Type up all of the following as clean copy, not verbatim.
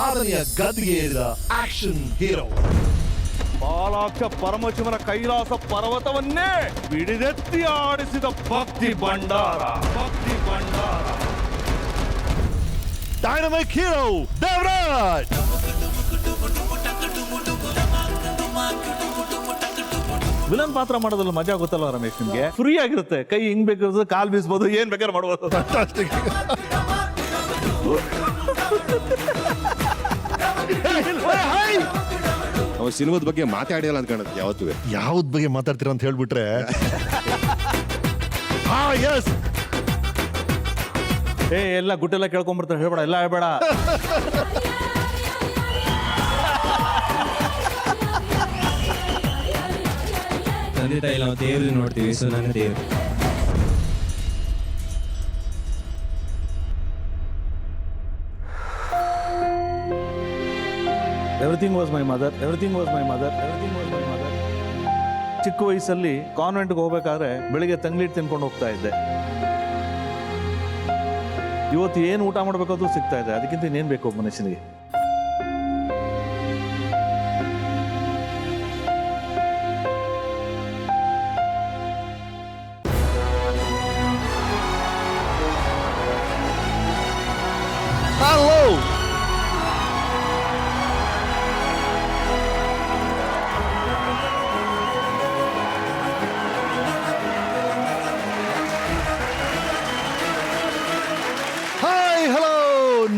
ಸಾಧನೆಯ ಗದ್ದಿಗೆ ಏರಿದ ಆಕ್ಷನ್ ಹೀರೋ. ಬಾಲಾಕ್ಷ ಪರಮಶಿವನ ಕೈಲಾಸ ಪರ್ವತವನ್ನೇ ಬಿಡಿದೆತ್ತಿ ಆಡಿಸಿದ ಭಕ್ತಿ ಭಂಡಾರ. Dynamic hero Devaraj. ವಿಲನ್ ಪಾತ್ರ ಮಾಡೋದ್ರಲ್ಲಿ ಮಜಾ ಗೊತ್ತಲ್ವ ರಮೇಶ್ ನಿಮ್ಗೆ? ಫ್ರೀ ಆಗಿರುತ್ತೆ, ಕೈ ಹಿಂಗ್ ಬೇಕಾದ್ರೆ ಕಾಲ್ ಬೀಸ್ಬೋದು, ಏನ್ ಬೇಕಾದ್ರೆ ಮಾಡ್ಬೋದು. ನಾವು ಸಿನಿಮಾದ ಬಗ್ಗೆ ಮಾತಾಡಿಲ್ಲ ಅಂತ ಕಾಣುತ್ತೆ ಯಾವತ್ತೂ. ಯಾವ್ದ್ ಬಗ್ಗೆ ಮಾತಾಡ್ತೀರ ಅಂತ ಹೇಳ್ಬಿಟ್ರೆ ಎಲ್ಲ ಗುಟ್ಟೆಲ್ಲ ಕೇಳ್ಕೊಂಡ್ಬಿಡ್ತಾರೆ, ಹೇಳ್ಬೇಡ, ಎಲ್ಲ ಹೇಳ್ಬೇಡ. ತಂದೆ ತಾಯಿ ನಾವು ದೇವ್ರು ನೋಡ್ತೀವಿ, ಸೊ ನನ್ನ ದೇವ್ರು. Everything was my mother, everything was my mother, everything was my mother. ಚಿಕ್ಕ ವಯಸ್ಸಲ್ಲಿ ಕಾನ್ವೆಂಟ್ಗೆ ಹೋಗ್ಬೇಕಾದ್ರೆ ಬೆಳಿಗ್ಗೆ ತಂಗ್ಲಿಟ್ಟು ತಿನ್ಕೊಂಡು ಹೋಗ್ತಾ ಇದ್ದೆ. ಇವತ್ತು ಏನು ಊಟ ಮಾಡಬೇಕು ಅದು ಸಿಗ್ತಾ ಇದೆ, ಅದಕ್ಕಿಂತ ಇನ್ನೇನು ಬೇಕು ಮನುಷ್ಯನಿಗೆ?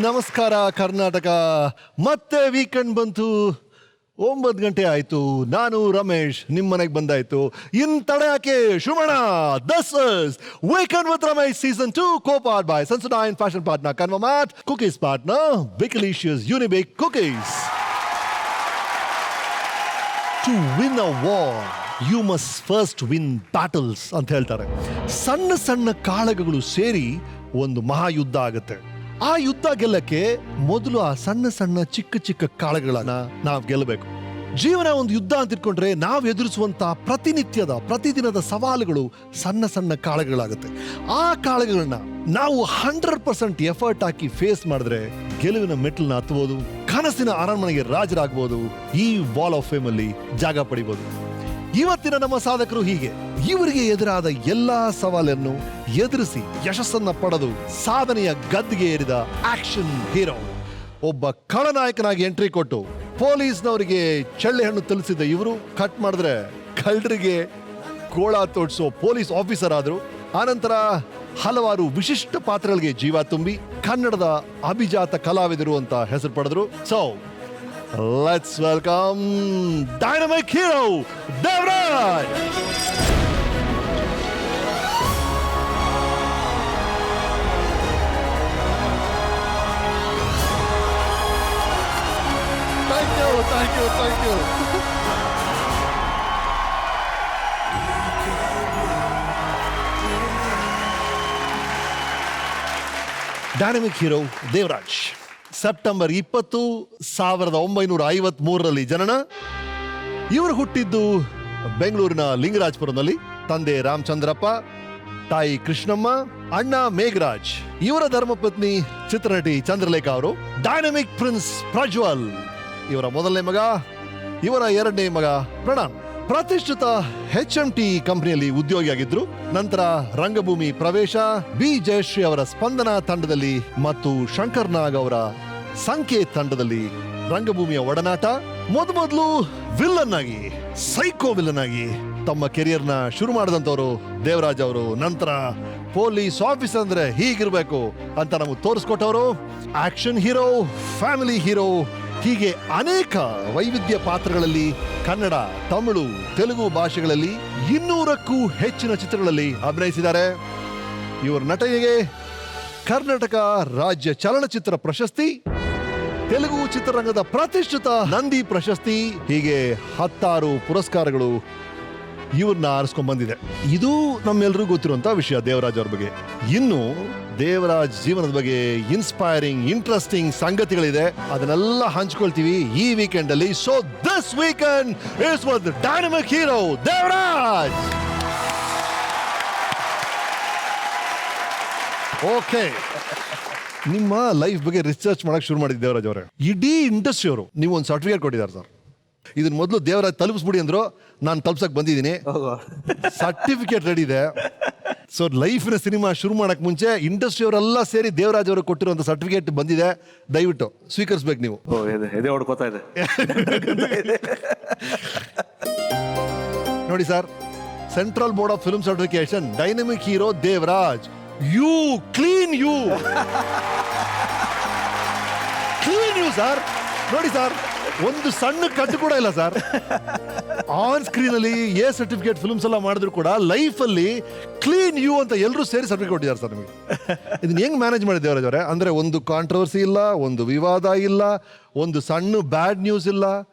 ನಮಸ್ಕಾರ ಕರ್ನಾಟಕ. ಮತ್ತೆ ವೀಕೆಂಡ್ ಬಂತು, 9 ಗಂಟೆ ಆಯ್ತು. ನಾನು ರಮೇಶ್ ನಿಮ್ಮ ಮನೆಗೆ ಬಂದಾಯ್ತು. ಇನ್ ತಡೆ ಯಾಕೆ ಶುಮಣ. This is Weekend with Ramesh season 2 co-powered by Sensodyne fashion partner Convermat, cookies partner Bicalicious Unibic cookies. To win a war you must first win battles ಅಂತ ಹೇಳ್ತಾರೆ. ಸಣ್ಣ ಸಣ್ಣ ಕಾಳಗಗಳು ಸೇರಿ ಒಂದು ಮಹಾಯುದ್ಧ ಆಗುತ್ತೆ. ಆ ಯುದ್ಧ ಗೆಲ್ಲಕ್ಕೆ ಮೊದಲು ಆ ಸಣ್ಣ ಸಣ್ಣ ಚಿಕ್ಕ ಚಿಕ್ಕ ಕಾಳಗಳನ್ನ ನಾವು ಗೆಲ್ಲಬೇಕು. ಜೀವನ ಒಂದು ಯುದ್ಧ ಅಂತ ಇಟ್ಕೊಂಡ್ರೆ ನಾವು ಎದುರಿಸುವಂತ ಪ್ರತಿದಿನದ ಸವಾಲುಗಳು ಸಣ್ಣ ಸಣ್ಣ ಕಾಳಗಳಾಗುತ್ತೆ. ಆ ಕಾಳಗಳನ್ನ ನಾವು 100% ಎಫರ್ಟ್ ಹಾಕಿ ಫೇಸ್ ಮಾಡಿದ್ರೆ ಗೆಲುವಿನ ಮೆಟ್ಲನ್ನ ಹತ್ತಬಹುದು, ಕನಸಿನ ಅರಮನೆಗೆ ರಾಜರಾಗಬಹುದು, ಈ ವಾಲ್ ಆಫ್ ಫೇಮ್ ಅಲ್ಲಿ ಜಾಗ ಪಡಿಬಹುದು. ಇವತ್ತಿನ ನಮ್ಮ ಸಾಧಕರು ಹೀಗೆ ಇವರಿಗೆ ಎದುರಾದ ಎಲ್ಲಾ ಸವಾಲನ್ನು ಎದುರಿಸಿ ಯಶಸ್ಸನ್ನ ಪಡೆದು ಸಾಧನೆಯ ಗದ್ದಿಗೆ ಏರಿದ ಆಕ್ಷನ್ ಹೀರೋ. ಒಬ್ಬ ಖಳನಾಯಕನಾಗಿ ಎಂಟ್ರಿ ಕೊಟ್ಟು ಪೊಲೀಸ್ನವರಿಗೆ ಚಳ್ಳೆ ಹಣ್ಣು ತಲುಪಿಸಿದ ಇವರು ಕಟ್ ಮಾಡಿದ್ರೆ ಕಳ್ಳರಿಗೆ ಗೋಳ ತೋಡಿಸೋ ಪೊಲೀಸ್ ಆಫೀಸರ್ ಆದ್ರು. ಆನಂತರ ಹಲವಾರು ವಿಶಿಷ್ಟ ಪಾತ್ರಗಳಿಗೆ ಜೀವ ತುಂಬಿ ಕನ್ನಡದ ಅಭಿಜಾತ ಕಲಾವಿದರು ಅಂತ ಹೆಸರು ಪಡೆದ್ರು. So let's welcome dynamic hero Devraj. Thank you. Dynamic hero Devraj. September 20, 1953ರಲ್ಲಿ ಜನನ. ಇವರು ಹುಟ್ಟಿದ್ದು ಬೆಂಗಳೂರಿನ ಲಿಂಗರಾಜಪುರದಲ್ಲಿ. ತಂದೆ ರಾಮಚಂದ್ರಪ್ಪ, ತಾಯಿ ಕೃಷ್ಣಮ್ಮ, ಅಣ್ಣ ಮೇಘರಾಜ್. ಇವರ ಧರ್ಮಪತ್ನಿ ಚಿತ್ರನಟಿ ಚಂದ್ರಲೇಖಾ ಅವರು. ಡೈನಮಿಕ್ ಪ್ರಿನ್ಸ್ ಪ್ರಜ್ವಲ್ ಇವರ ಮೊದಲನೇ ಮಗ. ಇವರ ಎರಡನೇ ಮಗ ಪ್ರಣಾಮ್. ಪ್ರತಿಷ್ಠಿತ HMT ಕಂಪನಿಯಲ್ಲಿ ಉದ್ಯೋಗಿಯಾಗಿದ್ರು. ನಂತರ ರಂಗಭೂಮಿ ಪ್ರವೇಶ, ಬಿ ಜಯಶ್ರೀ ಅವರ ಸ್ಪಂದನ ತಂಡದಲ್ಲಿ ಮತ್ತು ಶಂಕರ್ ನಾಗ್ ಅವರ ಸಂಕೇತ್ ತಂಡದಲ್ಲಿ ರಂಗಭೂಮಿಯ ಒಡನಾಟ. ಮೊದಲು ವಿಲ್ಲನ್ ಆಗಿ, ಸೈಕೋ ವಿಲ್ಲನ್ ಆಗಿ ತಮ್ಮ ಕೆರಿಯರ್ನ ಶುರು ಮಾಡಿದಂತವರು ದೇವರಾಜ್ ಅವರು. ನಂತರ ಪೊಲೀಸ್ ಆಫೀಸರ್ ಅಂದ್ರೆ ಹೀಗಿರ್ಬೇಕು ಅಂತ ನಮಗೆ ತೋರಿಸ್ಕೊಟ್ಟವರು. ಆಕ್ಷನ್ ಹೀರೋ, ಫ್ಯಾಮಿಲಿ ಹೀರೋ, ಹೀಗೆ ಅನೇಕ ವೈವಿಧ್ಯ ಪಾತ್ರಗಳಲ್ಲಿ ಕನ್ನಡ, ತಮಿಳು, ತೆಲುಗು ಭಾಷೆಗಳಲ್ಲಿ 200ಕ್ಕೂ ಹೆಚ್ಚಿನ ಚಿತ್ರಗಳಲ್ಲಿ ಅಭಿನಯಿಸಿದ್ದಾರೆ. ಇವರ ನಟನೆಗೆ ಕರ್ನಾಟಕ ರಾಜ್ಯ ಚಲನಚಿತ್ರ ಪ್ರಶಸ್ತಿ, ತೆಲುಗು ಚಿತ್ರರಂಗದ ಪ್ರತಿಷ್ಠಿತ ನಂದಿ ಪ್ರಶಸ್ತಿ, ಹೀಗೆ 10 ಪುರಸ್ಕಾರಗಳು ಇವ್ರನ್ನ ಆರಿಸ್ಕೊಂಡ್ ಬಂದಿದೆ. ಇದು ನಮ್ಮೆಲ್ಲರೂ ಗೊತ್ತಿರುವಂತ ವಿಷಯ ದೇವರಾಜ್ ಅವ್ರ ಬಗ್ಗೆ. ಇನ್ನು ದೇವರಾಜ್ ಜೀವನದ ಬಗ್ಗೆ ಇನ್ಸ್ಪೈರಿಂಗ್, ಇಂಟ್ರೆಸ್ಟಿಂಗ್ ಸಂಗತಿಗಳಿದೆ, ಅದನ್ನೆಲ್ಲ ಹಂಚ್ಕೊಳ್ತೀವಿ ಈ ವೀಕೆಂಡ್ ಅಲ್ಲಿ. So this weekend is with dynamic hero Devaraj. Okay, ನಿಮ್ಮ ಲೈಫ್ ಬಗ್ಗೆ ರಿಸರ್ಚ್ ಮಾಡಕ್ ಶುರು ಮಾಡಿದ್ದು ದೇವರಾಜ್ ಅವರೇ. ಇಡೀ ಇಂಡಸ್ಟ್ರಿ ಅವರು ನೀವು ಒಂದು ಸರ್ಟಿಫಿಕೇಟ್ ಕೊಟ್ಟಿದ್ದಾರೆ ಸರ್. ಇದನ್ನ ಮೊದಲು ದೇವರಾಜ್ ತಲುಪಿಸ್ಬಿಡಿ ಅಂದ್ರು, ನಾನು ತಲುಪ್ಸಕ್ ಬಂದಿದ್ದೀನಿ. ಸರ್ಟಿಫಿಕೇಟ್ ರೆಡಿ ಇದೆ. ಸೊ ಲೈಫಿನ ಸಿನಿಮಾ ಶುರು ಮಾಡಕ್ ಮುಂಚೆ ಇಂಡಸ್ಟ್ರಿ ಅವರೆಲ್ಲ ಸೇರಿ ದೇವರಾಜ್ ಅವರು ಕೊಟ್ಟಿರುವಂತ ಸರ್ಟಿಫಿಕೇಟ್ ಬಂದಿದೆ. ದಯವಿಟ್ಟು ಸ್ವೀಕರಿಸ್ಬೇಕು ನೀವು. ಎದೆ ಹೊಡ್ಕೋತಾ ಇದೆ. ನೋಡಿ sir, central board of film certification, dynamic hero Devaraj, U clean U sir. ನೋಡಿ ಸರ್, ಒಂದು ಸಣ್ಣ ಕಟ್ಟು ಕೂಡ ಇಲ್ಲ ಸರ್. ಆನ್ ಸ್ಕ್ರೀನ್ ಅಲ್ಲಿ ಎ ಸರ್ಟಿಫಿಕೇಟ್ ಫಿಲ್ಮ್ಸ್ ಎಲ್ಲ ಮಾಡಿದ್ರು ಕೂಡ ಲೈಫ್ ಅಲ್ಲಿ ಕ್ಲೀನ್ ಯು ಅಂತ ಎಲ್ಲರೂ ಸೇರಿ ಸರ್ಟಿಫಿಕೇಟ್ ಕೊಟ್ಟಿದ್ದಾರೆ ಸರ್ ನಿಮಗೆ. ಇದನ್ನ ಹೆಂಗ್ ಮ್ಯಾನೇಜ್ ಮಾಡಿದ್ದೇವೆ ಅವರೇ? ಅಂದ್ರೆ ಒಂದು ಕಾಂಟ್ರವರ್ಸಿ ಇಲ್ಲ, ಒಂದು ವಿವಾದ ಇಲ್ಲ, ಒಂದು ಸಣ್ಣ ಬ್ಯಾಡ್ ನ್ಯೂಸ್ ಇಲ್ಲ,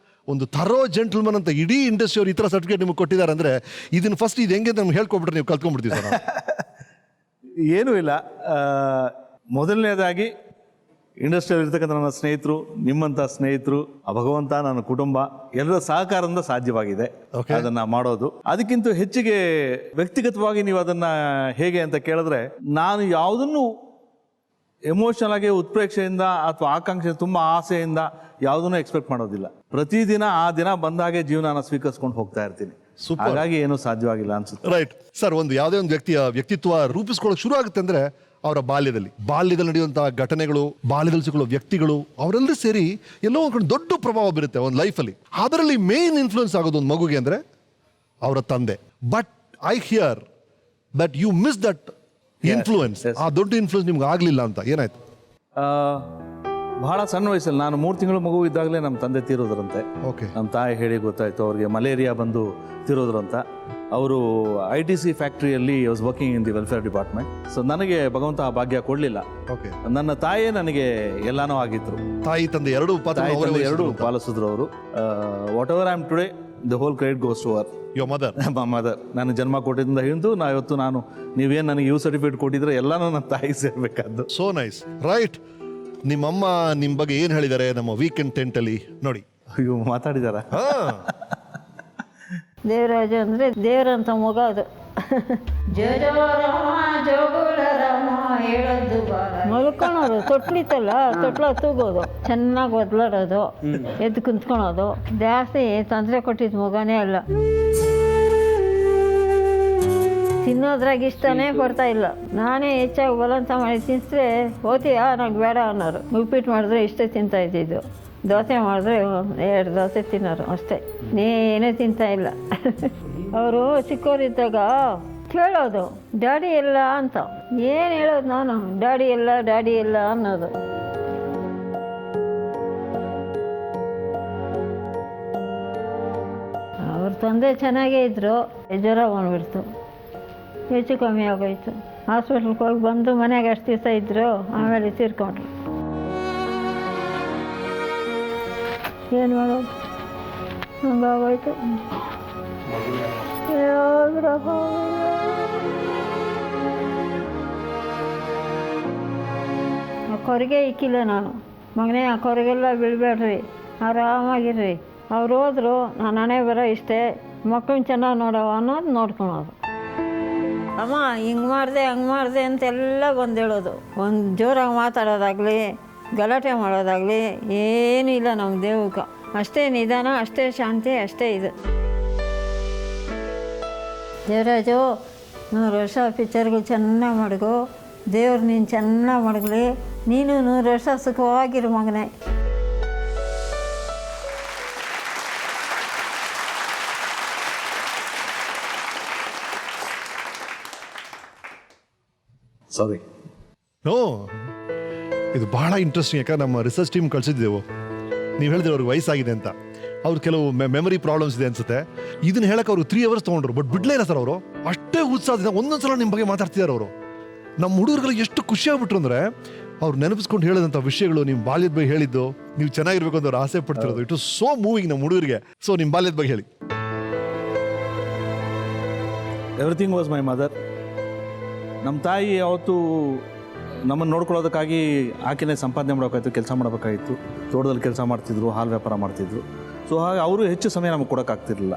ಒಂದು ಥರೋ ಜೆಂಟಲ್ಮನ್ ಅಂತ ಇಡೀ ಇಂಡಸ್ಟ್ರಿ ಅವರು ಈ ಥರ ಸರ್ಟಿಫಿಕೇಟ್ ನಿಮಗೆ ಕೊಟ್ಟಿದ್ದಾರೆ ಅಂದ್ರೆ ಇದನ್ನ ಫಸ್ಟ್ ಇದು ಹೆಂಗೆ ನಮ್ಗೆ ಹೇಳ್ಕೊಬಿಟ್ರೆ ನೀವು ಕಲ್ತ್ಕೊಂಡ್ಬಿಡ್ತೀವಿ ಸರ್. ಏನೂ ಇಲ್ಲ. ಮೊದಲನೇದಾಗಿ ಇಂಡಸ್ಟ್ರಿಯಲ್ಲಿ ಇರ್ತಕ್ಕಂಥ ನನ್ನ ಸ್ನೇಹಿತರು, ನಿಮ್ಮಂಥ ಸ್ನೇಹಿತರು, ಆ ಭಗವಂತ, ನನ್ನ ಕುಟುಂಬ ಎಲ್ಲರ ಸಹಕಾರದಿಂದ ಸಾಧ್ಯವಾಗಿದೆ ಅದನ್ನ ಮಾಡೋದು. ಅದಕ್ಕಿಂತ ಹೆಚ್ಚಿಗೆ ವ್ಯಕ್ತಿಗತವಾಗಿ ನೀವು ಅದನ್ನ ಹೇಗೆ ಅಂತ ಕೇಳಿದ್ರೆ, ನಾನು ಯಾವುದನ್ನು ಎಮೋಷನಲ್ ಆಗಿ ಉತ್ಪ್ರೇಕ್ಷೆಯಿಂದ ಅಥವಾ ಆಕಾಂಕ್ಷೆ ತುಂಬಾ ಆಸೆಯಿಂದ ಯಾವುದನ್ನು ಎಕ್ಸ್ಪೆಕ್ಟ್ ಮಾಡೋದಿಲ್ಲ. ಪ್ರತಿದಿನ ಆ ದಿನ ಬಂದಾಗೆ ಜೀವನ ಸ್ವೀಕರಿಸ್ಕೊಂಡು ಹೋಗ್ತಾ ಇರ್ತೀನಿ. ಹಾಗಾಗಿ ಏನೂ ಸಾಧ್ಯವಾಗಿಲ್ಲ ಅನ್ಸುತ್ತೆ. Right sir. ಒಂದು ಯಾವುದೇ ಒಂದು ವ್ಯಕ್ತಿಯ ವ್ಯಕ್ತಿತ್ವ ರೂಪಿಸ್ಕೊಳ್ಳೋಕೆ ಶುರು ಆಗುತ್ತೆ ಅಂದ್ರೆ ಅವರ ಬಾಲ್ಯದಲ್ಲಿ ನಡೆಯುವಂತಹ ಘಟನೆಗಳು, ಬಾಲ್ಯದಲ್ಲಿ ಸಿಗುವ ವ್ಯಕ್ತಿಗಳು ಅವರೆಲ್ಲರೂ ಸೇರಿ ಎಲ್ಲೋ ಒಂದು ಕಡೆ ದೊಡ್ಡ ಪ್ರಭಾವ ಬೀರುತ್ತೆ ಒಂದು ಲೈಫಲ್ಲಿ. ಅದರಲ್ಲಿ ಮೇನ್ ಇನ್ಫ್ಲೂಯೆನ್ಸ್ ಆಗೋದು ಒಂದು ಮಗುಗೆ ಅಂದ್ರೆ ಅವರ ತಂದೆ. But I hear that you miss that influence. ಆ ದೊಡ್ಡ ಇನ್ಫ್ಲೂಯೆನ್ಸ್ ನಿಮ್ಗೆ ಆಗ್ಲಿಲ್ಲ ಅಂತ ಏನಾಯ್ತು? ಬಹಳ ಸಣ್ಣ ವಯಸ್ಸಲ್ಲಿ, ನಾನು 3 ತಿಂಗಳು ಮಗು ಇದ್ದಾಗಲೇ ನಮ್ಮ ತಂದೆ ತೀರೋದ್ರಂತೆ. ನಮ್ಮ ತಾಯಿ ಹೇಳಿ ಗೊತ್ತಾಯ್ತು, ಅವ್ರಿಗೆ ಮಲೇರಿಯಾ ಬಂದು ತೀರೋದ್ರಂತ. ಅವರು ITC ಫ್ಯಾಕ್ಟ್ರಿಯಲ್ಲಿ was working in the welfare department. So ನನಗೆ ಭಗವಂತ ಆ ಭಾಗ್ಯ ಕೊಡಲಿಲ್ಲ. ನನ್ನ ತಾಯೇ ನನಗೆ ಎಲ್ಲಾನೂ ಆಗಿದ್ರು. ತಾಯಿ ತಂದೆ ಎರಡೂ ಪಾಲಿಸಿದ್ರು ಅವರು. Whatever I am today, the whole credit goes to our your mother. Mother. ನಾನು ಜನ್ಮ ಕೊಟ್ಟಿದ್ದರಿಂದ ಹಿಡಿದು ಇವತ್ತು ನೀವೇನು ನನಗೆ ಯು ಸರ್ಟಿಫಿಕೇಟ್ ಕೊಟ್ಟಿದ್ರೆ ಎಲ್ಲಾನು ನನ್ನ ತಾಯಿ ಸೇರ್ಬೇಕಾದ್ದು. So nice. ರೈಟ್. ನಿಮ್ಮಮ್ಮ ನಿಮ್ಮ ಬಗ್ಗೆ ಏನು ಹೇಳಿದ್ದಾರೆ ನಮ್ಮ ವೀಕೆಂಡ್ ಟೆಂಟ್ ಅಲ್ಲಿ ನೋಡಿ? ಅಯ್ಯೋ, ಮಾತಾಡಿದಾರ? ದೇವರಾಜ ಅಂದ್ರೆ ದೇವರಂತ ಮಗ ಅದು. ಮಲ್ಕೊಳೋದು, ತೊಟ್ಲಿತ್ತಲ್ಲ, ತೊಟ್ಲ ತೂಗೋದು, ಚೆನ್ನಾಗಿ ಒದ್ಲಾಡೋದು, ಎದ್ದು ಕುಂತ್ಕೊಳೋದು. ಜಾಸ್ತಿ ತೊಂದರೆ ಕೊಟ್ಟಿದ್ ಮಗನೇ ಅಲ್ಲ. ತಿನ್ನೋದ್ರಾಗ ಇಷ್ಟನೇ ಪಡ್ತಾ ಇಲ್ಲ. ನಾನೇ ಹೆಚ್ಚಾಗಿ ಬಲವಂತ ಮಾಡಿ ತಿನ್ಸಿದ್ರೆ ಓದ್ತೀಯಾ, ನಂಗೆ ಬೇಡ ಅನ್ನೋರು. ಉಪ್ಪಿಟ್ಟು ಮಾಡಿದ್ರೆ ಇಷ್ಟೇ ತಿಂತಾ ಇದ್ದಿದ್ದು, ದೋಸೆ ಮಾಡಿದ್ರೆ 2 ದೋಸೆ ತಿನ್ನೋರು ಅಷ್ಟೇ, ನೇನೇ ತಿಂತಾ ಇಲ್ಲ. ಅವರು ಚಿಕ್ಕವರಿದ್ದಾಗ ಕೇಳೋದು ಡ್ಯಾಡಿ ಎಲ್ಲ ಅಂತ. ಏನು ಹೇಳೋದು ನಾನು? ಡ್ಯಾಡಿ ಎಲ್ಲ ಅನ್ನೋದು. ಅವ್ರ ತಂದೆ ಚೆನ್ನಾಗೇ ಇದ್ರು. ಜ್ವರ ಬಂದ್ಬಿಡ್ತು, ಹೆಚ್ಚು ಕಮ್ಮಿ ಆಗೋಯ್ತು. ಹಾಸ್ಪಿಟ್ಲ್ಗೆ ಹೋಗಿ ಬಂದು ಮನೆಗೆ ಅಷ್ಟು ದಿವಸ ಇದ್ರು, ಆಮೇಲೆ ತೀರ್ಕೊಂಡ್ರು. ಏನು ಮಾಡೋದು, ಹಂಗಾಗೋಯ್ತು. ಆ ಕೊರಗೆ ಇಕ್ಕಿಲ್ಲ ನಾನು. ಮಗನೇ, ಆ ಕೊರಗೆಲ್ಲ ಬೀಳ್ಬೇಡ್ರಿ, ಆರಾಮಾಗಿರ್ರಿ. ಅವ್ರು ಹೋದ್ರು, ನಾನು ಹಣೆ ಬರೋ ಇಷ್ಟೇ, ಮಕ್ಕಳನ್ನ ಚೆನ್ನಾಗಿ ನೋಡವ ಅನ್ನೋದು ನೋಡ್ಕೊಳೋದು. ಅಮ್ಮ ಹಿಂಗೆ ಮಾಡಿದೆ ಹಂಗೆ ಮಾಡಿದೆ ಅಂತೆಲ್ಲ ಬಂದು ಹೇಳೋದು. ಒಂದು ಜೋರಾಗಿ ಮಾತಾಡೋದಾಗಲಿ, ಗಲಾಟೆ ಮಾಡೋದಾಗಲಿ ಏನೂ ಇಲ್ಲ ನಮ್ಮ ದೇವಕ್ಕೆ. ಅಷ್ಟೇ ನಿಧಾನ, ಅಷ್ಟೇ ಶಾಂತಿ, ಅಷ್ಟೇ ಇದು. ದೇವರಾಜು, 100 ವರ್ಷ ಪಿಕ್ಚರ್ಗಳು ಚೆನ್ನಾಗಿ ಮಡಗು. ದೇವ್ರು ನೀನು ಚೆನ್ನಾಗಿ ಮಡಗಲಿ. ನೀನು 100 ವರ್ಷ ಸುಖವಾಗಿರು ಮಗನೇ. ಸಾರಿ. ಇದು ಬಹಳ ಇಂಟ್ರೆಸ್ಟಿಂಗ್. ಯಾಕಂದ್ರೆ ನಮ್ಮ ರಿಸರ್ಚ್ ಟೀಮ್ ಕಳಿಸಿದ್ದೆವು, ನೀವು ಹೇಳಿದ್ರೆ ಅವ್ರಿಗೆ ವಯಸ್ಸಾಗಿದೆ ಅಂತ. ಅವ್ರು ಕೆಲವು ಮೆಮರಿ ಪ್ರಾಬ್ಲಮ್ಸ್ ಇದೆ ಅನ್ಸುತ್ತೆ. ಇದನ್ನ ಹೇಳಕ್ಕೆ ಅವರು 3 ಅವರ್ಸ್ ತೊಗೊಂಡ್ರು. ಬಟ್ ಬಿಡ್ಲೇ ಇಲ್ಲ ಸರ್ ಅವರು. ಅಷ್ಟೇ ಉತ್ಸಾಹದಿಂದ ಒಂದೊಂದ್ಸಲ ನಿಮ್ಮ ಬಗ್ಗೆ ಮಾತಾಡ್ತಿದ್ದಾರೆ ಅವರು. ನಮ್ಮ ಹುಡುಗರುಗಳಿಗೆ ಎಷ್ಟು ಖುಷಿ ಆಗ್ಬಿಟ್ರು ಅಂದ್ರೆ, ಅವ್ರು ನೆನಪಿಸ್ಕೊಂಡು ಹೇಳಿದಂಥ ವಿಷಯಗಳು, ನಿಮ್ಮ ಬಾಲ್ಯದ ಬಗ್ಗೆ ಹೇಳಿದ್ದು, ನೀವು ಚೆನ್ನಾಗಿರ್ಬೇಕು ಅಂತ ಅವ್ರು ಆಸೆ ಪಡ್ತಿರೋದು. ಇಟ್ ವಾಸ್ ಸೋ ಮೂವಿಂಗ್ ನಮ್ಮ ಹುಡುಗರಿಗೆ. ಸೊ ನಿಮ್ಮ ಬಾಲ್ಯದ ಬಗ್ಗೆ ಹೇಳಿ. Everything was my mother. ನಮ್ಮ ತಾಯಿ ಯಾವತ್ತು ನಮ್ಮನ್ನು ನೋಡ್ಕೊಳ್ಳೋದಕ್ಕಾಗಿ ಆಕೆನೇ ಸಂಪಾದನೆ ಮಾಡೋಕ್ಕಾಯ್ತು, ಕೆಲಸ ಮಾಡಬೇಕಾಗಿತ್ತು. ತೋಟದಲ್ಲಿ ಕೆಲಸ ಮಾಡ್ತಿದ್ರು, ಹಾಲು ವ್ಯಾಪಾರ ಮಾಡ್ತಿದ್ರು. ಸೊ ಹಾಗೆ ಅವರು ಹೆಚ್ಚು ಸಮಯ ನಮಗೆ ಕೊಡೋಕ್ಕಾಗ್ತಿರ್ಲಿಲ್ಲ.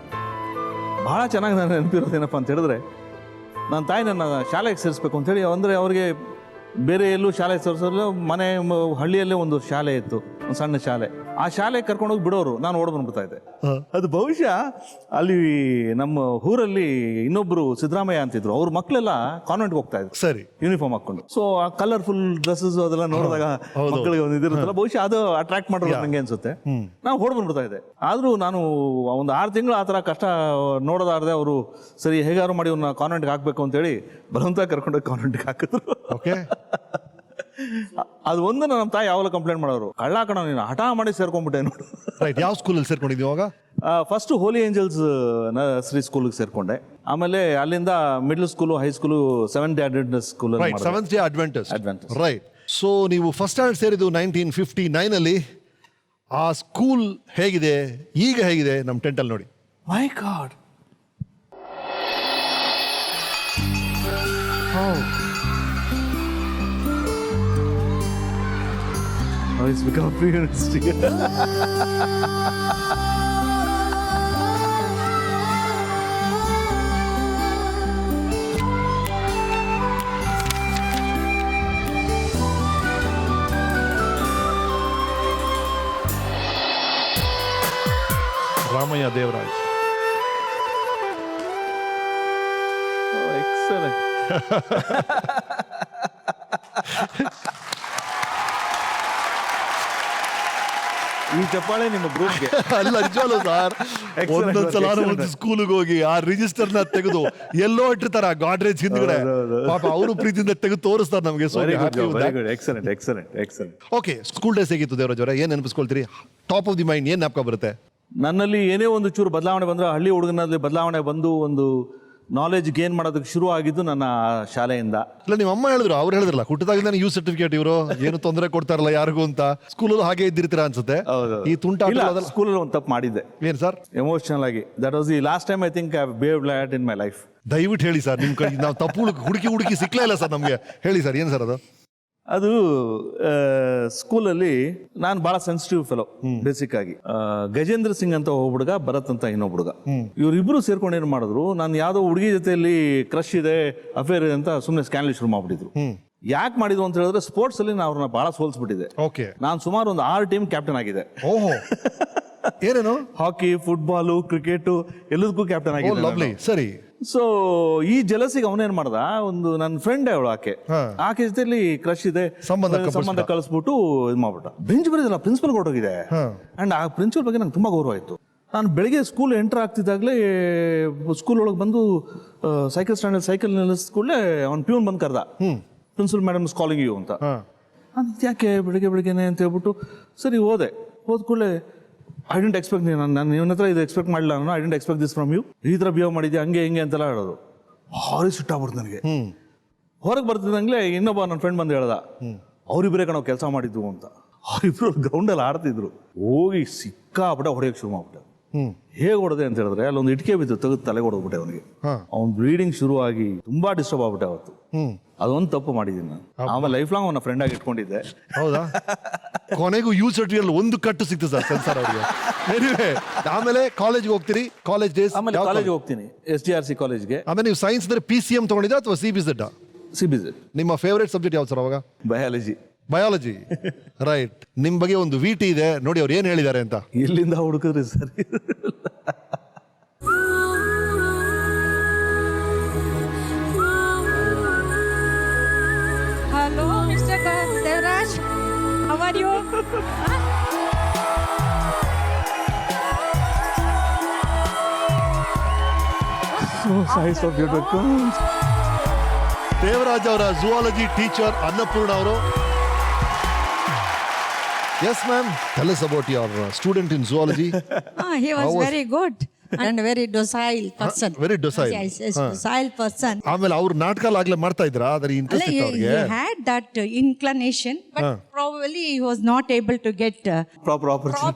ಭಾಳ ಚೆನ್ನಾಗಿ ನಾನು ನೆನಪಿರೋದೇನಪ್ಪ ಅಂತ ಹೇಳಿದ್ರೆ, ನನ್ನ ತಾಯಿ ನನ್ನ ಶಾಲೆಗೆ ಸೇರಿಸ್ಬೇಕು ಅಂಥೇಳಿ, ಅಂದರೆ ಅವ್ರಿಗೆ ಬೇರೆ ಎಲ್ಲೂ ಶಾಲೆ ಸೇರಿಸಲು ಹಳ್ಳಿಯಲ್ಲೇ ಒಂದು ಶಾಲೆ ಇತ್ತು, ಒಂದು ಸಣ್ಣ ಶಾಲೆ. ಆ ಶಾಲೆಗೆ ಕರ್ಕೊಂಡೋಗಿ ಬಿಡೋರು, ನಾನು ಓಡ್ ಬಂದ್ಬಿಡ್ತಾ ಇದ್ದೆ. ಅದು ಬಹುಶಃ ಅಲ್ಲಿ ನಮ್ಮ ಊರಲ್ಲಿ ಇನ್ನೊಬ್ರು ಸಿದ್ದರಾಮಯ್ಯ ಅಂತಿದ್ರು, ಅವ್ರ ಮಕ್ಕಳೆಲ್ಲ ಕಾನ್ವೆಂಟ್ಗೆ ಹೋಗ್ತಾ ಇದ್ರು ಸರಿ, ಯೂನಿಫಾರ್ಮ್ ಹಾಕೊಂಡು. ಸೊ ಆ ಕಲರ್ಫುಲ್ ಡ್ರೆಸ್ಸಸ್ ಅದೆಲ್ಲ ನೋಡಿದಾಗ ಮಕ್ಕಳಿಗೆ ಒಂದು ಇದಿರುತ್ತಲ್ಲ, ಬಹುಶಃ ಅದು ಅಟ್ರಾಕ್ಟ್ ಮಾಡೋದು ನಂಗೆ ಅನ್ಸುತ್ತೆ. ನಾವು ಓಡ್ ಬಂದ್ಬಿಡ್ತಾ ಇದ್ದೆ. ಆದ್ರೂ ನಾನು ಒಂದು 6 ತಿಂಗಳು ಆ ಥರ ಕಷ್ಟ ನೋಡೋದಾರ್ದೆ. ಅವರು ಸರಿ ಹೇಗಾರು ಮಾಡಿ ಅವ್ನ ಕಾನ್ವೆಂಟ್ಗೆ ಹಾಕ್ಬೇಕು ಅಂತೇಳಿ ಬಲವಂತ ಕರ್ಕೊಂಡೋಗಿ ಕಾನ್ವೆಂಟ್ಗೆ ಹಾಕಿದ್ರು. ಓಕೆ. ಅದು ಒಂದು ನಮ್ಮ ತಾಯಿ ಯಾವಾಗಲೂ ಕಂಪ್ಲೇಂಟ್ ಮಾಡೋರು, ಕಳ್ಳ ಕಣ ನೀನು, ಹಠ ಮಾಡಿ ಸೇರ್ಕೊಂಡ್ಬಿಟ್ಟೆ ನೋಡು. ರೈಟ್. ಯಾವ ಸ್ಕೂಲಲ್ಲಿ ಸೇರ್ಕೊಂಡಿದ್ದೀವಿ ಅವಾಗ? ಫಸ್ಟ್ ಹೋಲಿ ಏಂಜಲ್ಸ್ ನರ್ಸರಿ ಸ್ಕೂಲ್ಗೆ ಸೇರ್ಕೊಂಡೆ. ಆಮೇಲೆ ಅಲ್ಲಿಂದ middle school, high school, seventh day adventist school. Seventh day adventist. Right. So ನೀವು ಫಸ್ಟ್ ಸ್ಟ್ಯಾಂಡರ್ಡ್ ಸೇರಿದ್ದು 1959 ಆ ಸ್ಕೂಲ್ ಹೇಗಿದೆ, ಈಗ ಹೇಗಿದೆ ನಮ್ಮ ಟೆಂಟಲ್ಲಿ ನೋಡಿ. My god, it's become a pre-university. Ramaiah Devaraj. Oh, excellent. ಈ ಚಪ್ಪಾಳೆ ನಿಮ್ಮ ಗ್ರೂಪ್ಗೆ ಅಲ್ಲ, ನಿಜವಲ್ಲ ಸರ್. ಒಂದೊಂದ್ಸಲ ಒಂದು ಸ್ಕೂಲಿಗೆ ಹೋಗಿ ಆ ರಿಜಿಸ್ಟರ್ ನ ತೆಗೆದು ಎಲ್ಲೋ ಇಟ್ಟಿರ್ತಾರ ಗಾಡ್ರೇಜ್ ಹಿಂದ್ಗಡೆ, ಪಾಪ ಅವರು ಪ್ರೀತಿಯಿಂದ ತೆಗೆದು ತೋರಿಸ್ತಾರೆ ನಮಗೆ. ಓಕೆ, ಸ್ಕೂಲ್ ಡೇಸ್ ಹೇಗಿತ್ತು ದೇವರಾಜ್ ಅವರೇ? ಏನ್ ನೆನಪಿಸ್ಕೊಳ್ತೀರಿ? ಟಾಪ್ ಆಫ್ ದಿ ಮೈಂಡ್ ಏನ್ ಜ್ಞಾಪಕ ಬರುತ್ತೆ? ನನ್ನಲ್ಲಿ ಏನೇ ಒಂದು ಚೂರು ಬದಲಾವಣೆ ಬಂದ್ರೆ, ಹಳ್ಳಿ ಹುಡುಗನಲ್ಲಿ ಬದಲಾವಣೆ ಬಂದು ಒಂದು ನಾಲೆಜ್ ಗೇನ್ ಮಾಡೋದಕ್ಕೆ ಶುರು ಆಗಿದ್ದು ನನ್ನ ಶಾಲೆಯಿಂದ. ಇಲ್ಲ, ನಿಮ್ಮ ಅಮ್ಮ ಹೇಳಿದ್ರು, ಅವ್ರು ಹೇಳಿದ್ರಲ್ಲ ಹುಟ್ಟದಾಗಿಂದ ಯು ಸರ್ಟಿಫಿಕೇಟ್, ಇವರು ಏನು ತೊಂದರೆ ಕೊಡ್ತಾರಲ್ಲ ಯಾರಿಗೂ ಅಂತ. ಸ್ಕೂಲಲ್ಲಿ ಹಾಗೆ ಇದ್ದಿರ್ತೀರಾ ಅನ್ಸುತ್ತೆ. ಈ ತುಂಟ ಸ್ಕೂಲಲ್ಲಿ ಒಂದು ತಪ್ಪು ಮಾಡಿದ್ದೆ. ಏನ್ ಸರ್? ಎಮೋಷನಲ್ ಆಗಿ. That was the last time I think I have behaved like that in my life. ದಯವಿಟ್ಟು ಹೇಳಿ ಸರ್, ನಿಮ್ ಕಡೆ ನಾವು ತಪ್ಪು ಹುಡುಕಿ ಸಿಕ್ಲೇ ಇಲ್ಲ ಸರ್ ನಮ್ಗೆ. ಹೇಳಿ ಸರ್, ಏನ್ ಸರ್ ಅದು? ಅದು ಸ್ಕೂಲಲ್ಲಿ ನಾನು ಬಹಳ ಸೆನ್ಸಿಟಿವ್ ಫೆಲೋ ಬೇಸಿಕ್ ಆಗಿ. ಗಜೇಂದ್ರ ಸಿಂಗ್ ಅಂತ ಒಬ್ಬ ಹುಡುಗ, ಭರತ್ ಅಂತ ಇನ್ನೊಬ್ಬ ಹುಡುಗ, ಇವರಿಬ್ರು ಸೇರ್ಕೊಂಡು ಏನ್ ಮಾಡಿದ್ರು, ನಾನು ಯಾವ್ದೋ ಹುಡುಗಿ ಜೊತೆಯಲ್ಲಿ ಕ್ರಶ್ ಇದೆ, ಅಫೇರ್ ಇದೆ ಅಂತ ಸುಮ್ಮನೆ ಸ್ಕ್ಯಾನ್ಲಿ ಶುರು ಮಾಡ್ಬಿಟ್ಟಿದ್ರು. ಯಾಕೆ ಮಾಡಿದ್ರು ಅಂತ ಹೇಳಿದ್ರೆ, ಸ್ಪೋರ್ಟ್ಸ್ ಅಲ್ಲಿ ನಾನು ಅವ್ರನ್ನ ಬಹಳ ಸೋಲ್ಸ್ಬಿಟ್ಟಿದೆ. ಓಕೆ. ನಾನು ಸುಮಾರು ಒಂದು 6 ಟೀಮ್ ಕ್ಯಾಪ್ಟನ್ ಆಗಿದೆ. ಓಹೋ, ಏನೇನು? ಹಾಕಿ, ಫುಟ್ಬಾಲು, ಕ್ರಿಕೆಟ್ ಎಲ್ಲದಕ್ಕೂ ಕ್ಯಾಪ್ಟನ್ ಆಗಿದೆ. ಲವ್ಲಿ. ಸರಿ. ಸೊ ಈ ಜಲಸಿಗೆ ಅವನೇನ್ ಮಾಡ್ದ, ಒಂದು ನನ್ನ ಫ್ರೆಂಡ್ ಅವಳು, ಆಕೆ ಜೊತೆಲಿ ಕ್ರಶ್ ಇದೆ, ಸಂಬಂಧ ಕಳಿಸ್ಬಿಟ್ಟು ಇದು ಮಾಡ್ಬಿಟ್ಟ. ಬೆಂಚ್ ಬರೀದಲ್ಲ, ಪ್ರಿನ್ಸಿಪಲ್ ಹೊರಟೋಗಿದೆ. ಅಂಡ್ ಆ ಪ್ರಿನ್ಸಿಪಲ್ ಬಗ್ಗೆ ನಂಗೆ ತುಂಬಾ ಗೌರವ ಆಯ್ತು. ನಾನು ಬೆಳಿಗ್ಗೆ ಸ್ಕೂಲ್ ಎಂಟರ್ ಆಗ್ತಿದ್ದಾಗಲೇ ಸ್ಕೂಲ್ ಒಳಗೆ ಬಂದು ಸೈಕಲ್ ಸ್ಟ್ಯಾಂಡ್ ಸೈಕಲ್ ನಿಲ್ಲಿಸ್ಕೊಳ್ಳೆ ಅವ್ನು ಪ್ಯೂನ್ ಬಂದು ಕರ್ದ, principal madam is calling you ಅಂತ. ಯಾಕೆ ಬೆಳಿಗ್ಗೆನೆ ಅಂತ ಹೇಳ್ಬಿಟ್ಟು ಸರಿ ಹೋದೆ. ಹೋದ ಕೂಡಲೇ ಐ ಡೆಂಟ್ ಎಕ್ಸ್ಪೆಕ್ಟ್, ನಾನು ಇವನ ಹತ್ರ ಇದು ಎಕ್ಸ್ಪೆಕ್ಟ್ ಮಾಡಲಿಲ್ಲ, ನಾನು I didn't expect this from you, ಈ ಥರ ಬಿಹೇವ್ ಮಾಡಿದ್ಯಾ ಹಂಗೆ ಹಿಂಗೆ ಅಂತೆಲ್ಲ ಹೇಳೋದು. ಭಾರಿ ಸಿಟ್ಟಾಗ್ಬಿಡ್ತು ನನಗೆ. ಹೊರಗೆ ಬರ್ತಿದ್ದಂಗ್ಲೇ ಇನ್ನೊಬ್ಬ ನನ್ನ ಫ್ರೆಂಡ್ ಬಂದು ಹೇಳ್ದ, ಅವರಿಬ್ಬರೇ ಕಣೋ ಕೆಲಸ ಮಾಡಿದ್ವು ಅಂತ. ಅವರಿಬ್ರು ಗ್ರೌಂಡಲ್ಲಿ ಆಡ್ತಿದ್ರು. ಹೋಗಿ ಸಿಕ್ಕಾಪಟ್ಟೆ ಹೊಡೆಯೋಕೆ ಶುರು ಮಾಡ್ಬಿಟ್ಟೆ. ಹೇಗೆ ಹೊಡೆದೆ ಅಂತ ಹೇಳಿದ್ರೆ, ಅಲ್ಲೊಂದು ಇಟ್ಕೆ ಬಿದ್ದು ತೆಗೆದು ತಲೆಗೆ ಹೊಡೆದ್ಬಿಟ್ಟೆ ಅವನಿಗೆ. ಅವ್ನು ಬ್ಲೀಡಿಂಗ್ ಶುರು ಆಗಿ ತುಂಬಾ ಡಿಸ್ಟರ್ಬ್ ಆಗ್ಬಿಟ್ಟೆ ಅವತ್ತು. ಅದೊಂದು ತಪ್ಪು ಮಾಡಿದ್ದೀನಿ ನಾನು. ಆಮೇಲೆ ಲೈಫ್ ಲಾಂಗ್ ಅವನ ಫ್ರೆಂಡ್ ಆಗಿ ಇಟ್ಕೊಂಡಿದ್ದೆ. ಹೌದಾ? ಕೊನೆಗೂ ಯು ಸರ್ಟಿಫಿಕೇಟ್ ಒಂದು ಕಟ್ಟು ಸಿಕ್ತು ಸರ್ ಸೆನ್ಸಾರ್ ಅವರಿಗೆ. ಆಮೇಲೆ ಕಾಲೇಜ್ಗೆ ಹೋಗ್ತೀರಿ, ಕಾಲೇಜ್ ಡೇಸ್? ಆಮೇಲೆ ಕಾಲೇಜ್ಗೆ ಹೋಗ್ತೀನಿ, SDRC ಕಾಲೇಜ್ಗೆ. ಆಮೇಲೆ ನೀವು ಸೈನ್ಸ್ ಅಂದ್ರೆ PCM ತಗೊಂಡಿದ್ದ ಅಥವಾ CBZ? CBZ. ನಿಮ್ಮ ಫೇವರೇಟ್ ಸಬ್ಜೆಕ್ಟ್ ಯಾವ್ದು ಸರ್ ಅವಾಗ? ಬಯಾಲಜಿ. ರೈಟ್. ನಿಮ್ ಬಗ್ಗೆ ಒಂದು VT ಇದೆ ನೋಡಿ, ಅವ್ರು ಏನ್ ಹೇಳಿದ್ದಾರೆ ಅಂತ. ಎಲ್ಲಿಂದ ಹುಡುಕಿದ್ರಿ sir? Hello, Mr. Devraj. How are you? So nice of you to come. Devaraj ಅವರ ಝುವಾಲಜಿ ಟೀಚರ್ ಅನ್ನಪೂರ್ಣ ಅವರು. Yes, ma'am. Tell us about your student in zoology. He was very good and very docile person. Very docile. Yes, docile person. ಆಮೇಲೆ ಅವ್ರು ನಾಟಕ ಆಗ್ಲೇ ಮಾಡ್ತಾ ಇದ್ರ, ಅದ್ರ interest ಇತ್ತು ಅವ್ರಿಗೆ. He had that inclination, but probably he was not able to get proper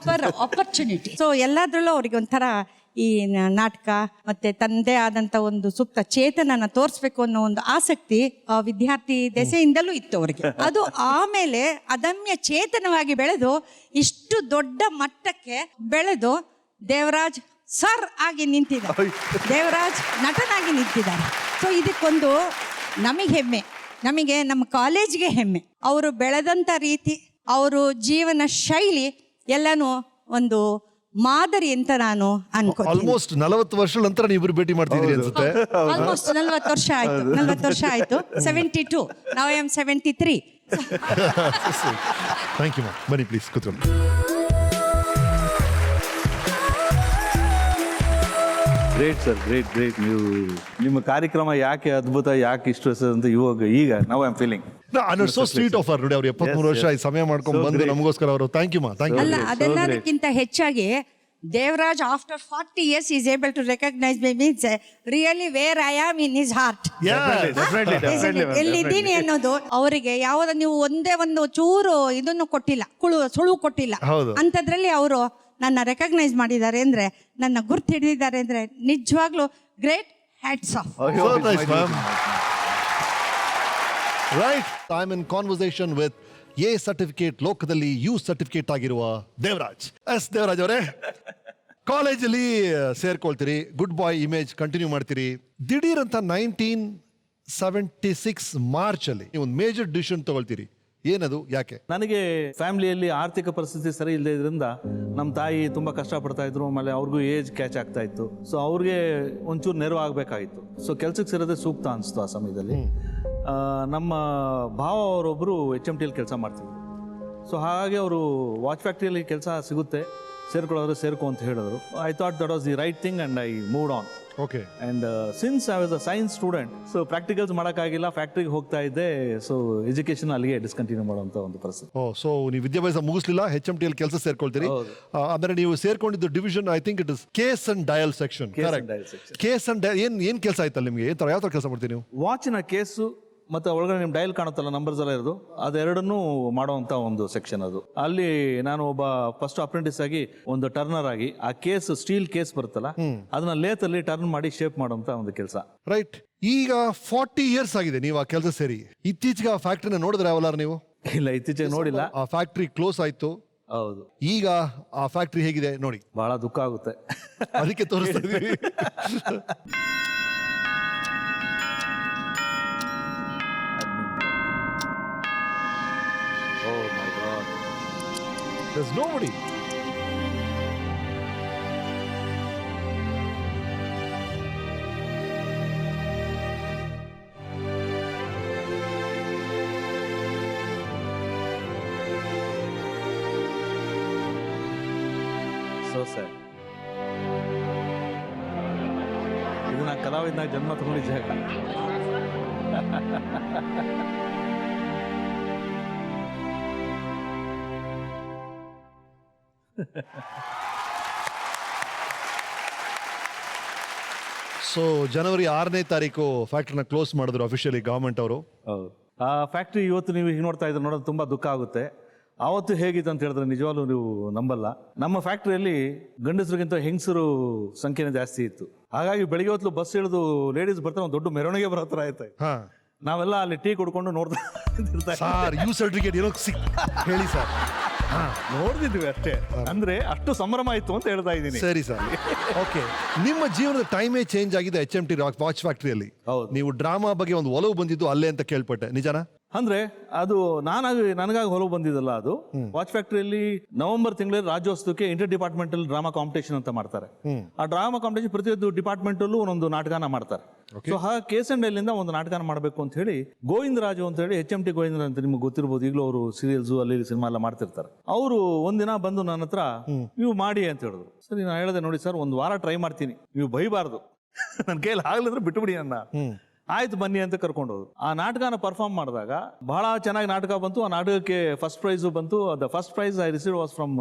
opportunity. So ಎಲ್ಲಾದ್ರಲ್ಲೂ ಅವ್ರಿಗೆ ಒಂಥರ ಈ ನಾಟಕ ಮತ್ತೆ ತಂದೆ ಆದಂತ ಒಂದು ಸೂಕ್ತ ಚೇತನನ ತೋರಿಸ್ಬೇಕು ಅನ್ನೋ ಒಂದು ಆಸಕ್ತಿ ವಿದ್ಯಾರ್ಥಿ ದೆಸೆಯಿಂದಲೂ ಇತ್ತು ಅವರಿಗೆ. ಅದು ಆಮೇಲೆ ಅದಮ್ಯ ಚೇತನವಾಗಿ ಬೆಳೆದು ಇಷ್ಟು ದೊಡ್ಡ ಮಟ್ಟಕ್ಕೆ ಬೆಳೆದು ದೇವರಾಜ್ ಸರ್ ಆಗಿ ನಿಂತಿದ್ದಾರೆ, ದೇವರಾಜ್ ನಟನಾಗಿ ನಿಂತಿದ್ದಾರೆ. ಸೊ ಇದಕ್ಕೊಂದು ನಮಗೆ ಹೆಮ್ಮೆ. ನಮಗೆ ನಮ್ಮ ಕಾಲೇಜ್ಗೆ ಹೆಮ್ಮೆ. ಅವರು ಬೆಳೆದಂಥ ರೀತಿ, ಅವರು ಜೀವನ ಶೈಲಿ ಎಲ್ಲನೂ ಒಂದು ಮಾದರಿ ಅಂತ ನಾನು ಅನ್ಕೋತೀನಿ. ಆಲ್ಮೋಸ್ಟ್ 40 ವರ್ಷಗಳ ನಂತರ ನೀವು ಭೇಟಿ ಮಾಡ್ತಿದ್ದೀರಿ ಅನ್ಸುತ್ತೆ. ಆಲ್ಮೋಸ್ಟ್ 40 ವರ್ಷ ಆಯ್ತು. 40 ವರ್ಷ ಆಯ್ತು. 72. ನಾವು ಐ ಆಮ್ 73. ಥ್ಯಾಂಕ್ ಯು ಮಾ. ಬನ್ನಿ ಪ್ಲೀಸ್ ಕೂತ್ಕೊಳ್ಳಿ. Great sir, great. ನೀವು ನಿಮ್ಮ ಕಾರ್ಯಕ್ರಮ ಯಾಕೆ ಅದ್ಭುತ, ಯಾಕೆ ಇಷ್ಟು ಅಂತ ಈಗ ನಾವು I am feeling so sweet offer ನೋಡಿ. ಅವ್ರು 73 ವರ್ಷ ಈ ಸಮಯ ಮಾಡ್ಕೊಂಡು ಬಂದು ನಮಗೋಸ್ಕರ ಅವರು. ಥ್ಯಾಂಕ್ ಯು ಮಾ. Thank you. ಅಲ್ಲ, ಅದೆಲ್ಲದಕ್ಕಿಂತ ಹೆಚ್ಚಾಗಿ Devaraj after 40 years is able to recognize me means really where I am in his heart. ಎಲ್ಲಿದ್ದೀನಿ ಅನ್ನೋದು ಅವರಿಗೆ ಯಾವ್ದು ನೀವು ಒಂದೇ ಒಂದು ಚೂರು ಇದನ್ನು ಕೊಟ್ಟಿಲ್ಲ, ಸುಳುವು ಕೊಟ್ಟಿಲ್ಲ. ಅಂಥದ್ರಲ್ಲಿ ಅವರು ನನ್ನ ರೆಕಗ್ನೈಸ್ ಮಾಡಿದ್ದಾರೆ ಅಂದ್ರೆ, ನನ್ನ ಗುರ್ತು ಹಿಡಿದಿದ್ದಾರೆ ಅಂದ್ರೆ ನಿಜವಾಗ್ಲೂ great. Hats off. Right. I am in conversation with A certificate, ಲೋಕದಲ್ಲಿ ಯು ಸರ್ಟಿಫಿಕೇಟ್ ಆಗಿರುವ ದೇವರಾಜ್. ದೇವರಾಜ್ ಅವರೇ, ಕಾಲೇಜಲ್ಲಿ ಸೇರ್ಕೊಳ್ತೀರಿ, ಗುಡ್ ಬಾಯ್ ಇಮೇಜ್ ಕಂಟಿನ್ಯೂ ಮಾಡ್ತೀರಿ. ದಿಢೀರ್ ಅಂತ 1976 ಮಾರ್ಚ್ ಅಲ್ಲಿ ನೀವು ಒಂದು ಮೇಜರ್ ಡಿಸಿಷನ್ ತಗೊಳ್ತೀರಿ. ಏನದು, ಯಾಕೆ? ನನಗೆ ಫ್ಯಾಮಿಲಿಯಲ್ಲಿ ಆರ್ಥಿಕ ಪರಿಸ್ಥಿತಿ ಸರಿ ಇಲ್ಲದೆ ಇದರಿಂದ ನಮ್ಮ ತಾಯಿ ತುಂಬ ಕಷ್ಟಪಡ್ತಾ ಇದ್ರು. ಆಮೇಲೆ ಅವ್ರಿಗೂ ಏಜ್ ಕ್ಯಾಚ್ ಆಗ್ತಾ ಇತ್ತು. ಸೊ ಅವ್ರಿಗೆ ಒಂಚೂರು ನೆರವು ಆಗಬೇಕಾಗಿತ್ತು. ಸೊ ಕೆಲ್ಸಕ್ಕೆ ಸೇರೋದೇ ಸೂಕ್ತ ಅನಿಸ್ತು ಆ ಸಮಯದಲ್ಲಿ. ನಮ್ಮ ಭಾವ ಅವರೊಬ್ಬರು HMT ಕೆಲಸ ಮಾಡ್ತಿದ್ರು. ಸೊ ಹಾಗೆ ಅವರು ವಾಚ್ ಫ್ಯಾಕ್ಟ್ರಿಯಲ್ಲಿ ಕೆಲಸ ಸಿಗುತ್ತೆ, ಸೇರ್ಕೊಳ್ಳೋರು ಸೇರ್ಕೊ ಅಂತ ಹೇಳಿದ್ರು. I thought that was the right thing and I moved on. Okay. And since I was a science student, so practicals ಮಾಡೋಕ್ಕಾಗಿಲ್ಲ, ಫ್ಯಾಕ್ಟ್ರಿಗೆ ಹೋಗ್ತಾ ಇದ್ದೆ. ಸೊ ಎಜುಕೇಶನ್ ಅಲ್ಲಿಗೆ ಡಿಸ್ಕಂಟಿನ್ಯೂ ಮಾಡುವಂಥ ಒಂದು ಪರಿಸ್ಥಿತಿ. ಸೊ ನೀವು ವಿದ್ಯಾಭ್ಯಾಸ ಮುಗಿಸ್ಲಿಲ್ಲ, HMT ಕೆಲಸ ಸೇರ್ಕೊಳ್ತೀರಿ. ಅಂದ್ರೆ ನೀವು ಸೇರ್ಕೊಂಡಿದ್ದು division, I think it is case and dial section. Case and dial ಏನ್ ಕೆಲಸ ಆಯ್ತಲ್ಲ ನಿಮಗೆ? ಯಾವ ತರ ಕೆಲಸ ಮಾಡ್ತೀರಿ ನೀವು? ವಾಚಿನ ಕೇಸು ಮತ್ತೆ ಒಳಗಡೆ ನಿಮ್ಮ ಡಯಲ್ ಕಾಣುತ್ತಲ್ಲ, ನಂಬರ್ಸ್ ಎಲ್ಲ ಇರೋದು, ಅದೆರಡನ್ನೂ ಮಾಡುವಂತ ಒಂದು ಸೆಕ್ಷನ್ ಅದು. ಅಲ್ಲಿ ನಾನು ಒಬ್ಬ ಫಸ್ಟ್ ಅಪ್ರೆಂಟಿಸ್ ಆಗಿ ಒಂದು ಟರ್ನರ್ ಆಗಿ ಆ ಕೇಸ್, ಸ್ಟೀಲ್ ಕೇಸ್ ಬರುತ್ತಲ್ಲ, ಅದನ್ನ ಲೇತಲ್ಲಿ ಟರ್ನ್ ಮಾಡಿ ಶೇಪ್ ಮಾಡುವಂತ ಒಂದು ಕೆಲಸ. ರೈಟ್. ಈಗ 40 years ಆಗಿದೆ ನೀವು ಆ ಕೆಲಸ ಸೇರಿ. ಇತ್ತೀಚೆಗೆ ಆ ಫ್ಯಾಕ್ಟ್ರಿನ ನೋಡಿದ್ರೆ ಯಾವಲ್ಲಾರ ನೀವು? ಇಲ್ಲ, ಇತ್ತೀಚೆಗೆ ನೋಡಿಲ್ಲ. ಆ ಫ್ಯಾಕ್ಟ್ರಿ ಕ್ಲೋಸ್ ಆಯ್ತು. ಹೌದು. ಈಗ ಆ ಫ್ಯಾಕ್ಟ್ರಿ ಹೇಗಿದೆ ನೋಡಿ. ಬಹಳ ದುಃಖ ಆಗುತ್ತೆ. ಅದಕ್ಕೆ ತೋರಿಸ್ತಾ ಇದೀವಿ. Oh my God. There's nobody. So sad. ಇದು ನಾ ಕಲಾವಿದನಾಗ ಜನ್ಮ ತಗೊಂಡಿದ್ದ ಜಾಗ. ಸೊ ಜನವರಿ 6ನೇ ತಾರೀಕು ಫ್ಯಾಕ್ಟ್ರಿನ ಕ್ಲೋಸ್ ಮಾಡಿದ್ರು ಅಫಿಷಿಯಲಿ ಗವರ್ಮೆಂಟ್ ಅವರು. ಹೌದು. ಆ ಫ್ಯಾಕ್ಟ್ರಿ ಇವತ್ತು ನೀವು ಹೀಗೆ ನೋಡ್ತಾ ಇದ್ರೆ ನೋಡೋದು ತುಂಬಾ ದುಃಖ ಆಗುತ್ತೆ. ಆವತ್ತು ಹೇಗಿತ್ತು ಅಂತ ಹೇಳಿದ್ರೆ ನಿಜವಾಗ್ಲೂ ನೀವು ನಂಬಲ್ಲ. ನಮ್ಮ ಫ್ಯಾಕ್ಟ್ರಿಯಲ್ಲಿ ಗಂಡಸರಿಗಿಂತ ಹೆಂಗಸರು ಸಂಖ್ಯೆನೇ ಜಾಸ್ತಿ ಇತ್ತು. ಹಾಗಾಗಿ ಬೆಳಿಗ್ಗೆ ಹೊತ್ತು ಬಸ್ ಇಳಿದು ಲೇಡೀಸ್ ಬರ್ತಾರೆ, ಒಂದು ದೊಡ್ಡ ಮೆರವಣಿಗೆ ಬರೋ ಥರ ಆಯ್ತು. ನಾವೆಲ್ಲ ಅಲ್ಲಿ ಟೀ ಕುಡ್ಕೊಂಡು ನೋಡ್ತಾ ಯು ಸರ್ಟಿಫಿಕೇಟ್ ಏನೋ ಹೇಳಿ ಸರ್. ನೋಡ್ತಿದ್ವಿ ಅಷ್ಟೇ. ಅಂದ್ರೆ ಅಷ್ಟು ಸಂಭ್ರಮ ಆಯ್ತು ಅಂತ ಹೇಳ್ತಾ ಇದ್ದೀನಿ. ಸರಿ ಸರ್. ಓಕೆ. ನಿಮ್ಮ ಜೀವನದ ಟೈಮೇ ಚೇಂಜ್ ಆಗಿದೆ HMT ವಾಚ್ ಫ್ಯಾಕ್ಟ್ರಿಯಲ್ಲಿ. ನೀವು ಡ್ರಾಮಾ ಬಗ್ಗೆ ಒಂದು ಒಲವು ಬಂದಿದ್ದು ಅಲ್ಲೇ ಅಂತ ಕೇಳ್ಪಟ್ಟೆ, ನಿಜನಾ? ಅಂದ್ರೆ ಅದು ನನಗಾಗಿ ಹೊಲವು ಬಂದಿದ್ದಲ್ಲ. ಅದು ವಾಚ್ ಫ್ಯಾಕ್ಟ್ರಿಯಲ್ಲಿ ನವೆಂಬರ್ ತಿಂಗಳಲ್ಲಿ ರಾಜ್ಯೋತ್ಸವಕ್ಕೆ ಇಂಟರ್ ಡಿಪಾರ್ಟ್ಮೆಂಟಲ್ ಡ್ರಾಮಾ ಕಾಂಪಿಟೇಷನ್ ಅಂತ ಮಾಡ್ತಾರೆ. ಆ ಡ್ರಾಮಾ ಕಾಂಪಿಟೇಷನ್ ಪ್ರತಿಯೊಂದು ಡಿಪಾರ್ಟ್ಮೆಂಟ್ ಅಲ್ಲೂ ಒಂದೊಂದು ನಾಟಕನ ಮಾಡ್ತಾರೆ. ಸೊ ಹಾಗೆ ಕೇಸ್ ಅಂಡ್ ಡೈಲ್ ಇಂದ ಒಂದು ನಾಟಕನ ಮಾಡಬೇಕು ಅಂತ ಹೇಳಿ ಗೋವಿಂದರಾಜು ಅಂತ ಹೇಳಿ HMT ಗೋವಿಂದರಾಜ್ ಅಂತ ನಿಮ್ಗೆ ಗೊತ್ತಿರ್ಬೋದು. ಈಗಲೂ ಅವರು ಸೀರಿಯಲ್ಸ್ ಅಲ್ಲಿ ಸಿನಿಮಾ ಎಲ್ಲ ಮಾಡ್ತಿರ್ತಾರೆ. ಅವರು ಒಂದಿನ ಬಂದು ನನ್ನ ಹತ್ರ ನೀವು ಮಾಡಿ ಅಂತ ಹೇಳಿದ್ರು. ಸರಿ, ನಾನು ಹೇಳಿದೆ, ನೋಡಿ ಸರ್, ಒಂದು ವಾರ ಟ್ರೈ ಮಾಡ್ತೀನಿ, ನೀವು ಬೈಬಾರ್ದು, ನನ್ನ ಕೈಯಲ್ಲಿ ಆಗ್ಲಿದ್ರೆ ಬಿಟ್ಟುಬಿಡಿ ಅನ್ನ. ಆಯ್ತು ಬನ್ನಿ ಅಂತ ಕರ್ಕೊಂಡು ಹೋದ್ರು. ಆ ನಾಟಕನ ಪರ್ಫಾರ್ಮ್ ಮಾಡಿದಾಗ ಬಹಳ ಚೆನ್ನಾಗಿ ನಾಟಕ ಬಂತು. ಆ ನಾಟಕಕ್ಕೆ ಫಸ್ಟ್ ಪ್ರೈಸ್ ಬಂತು. The first prize I receive was from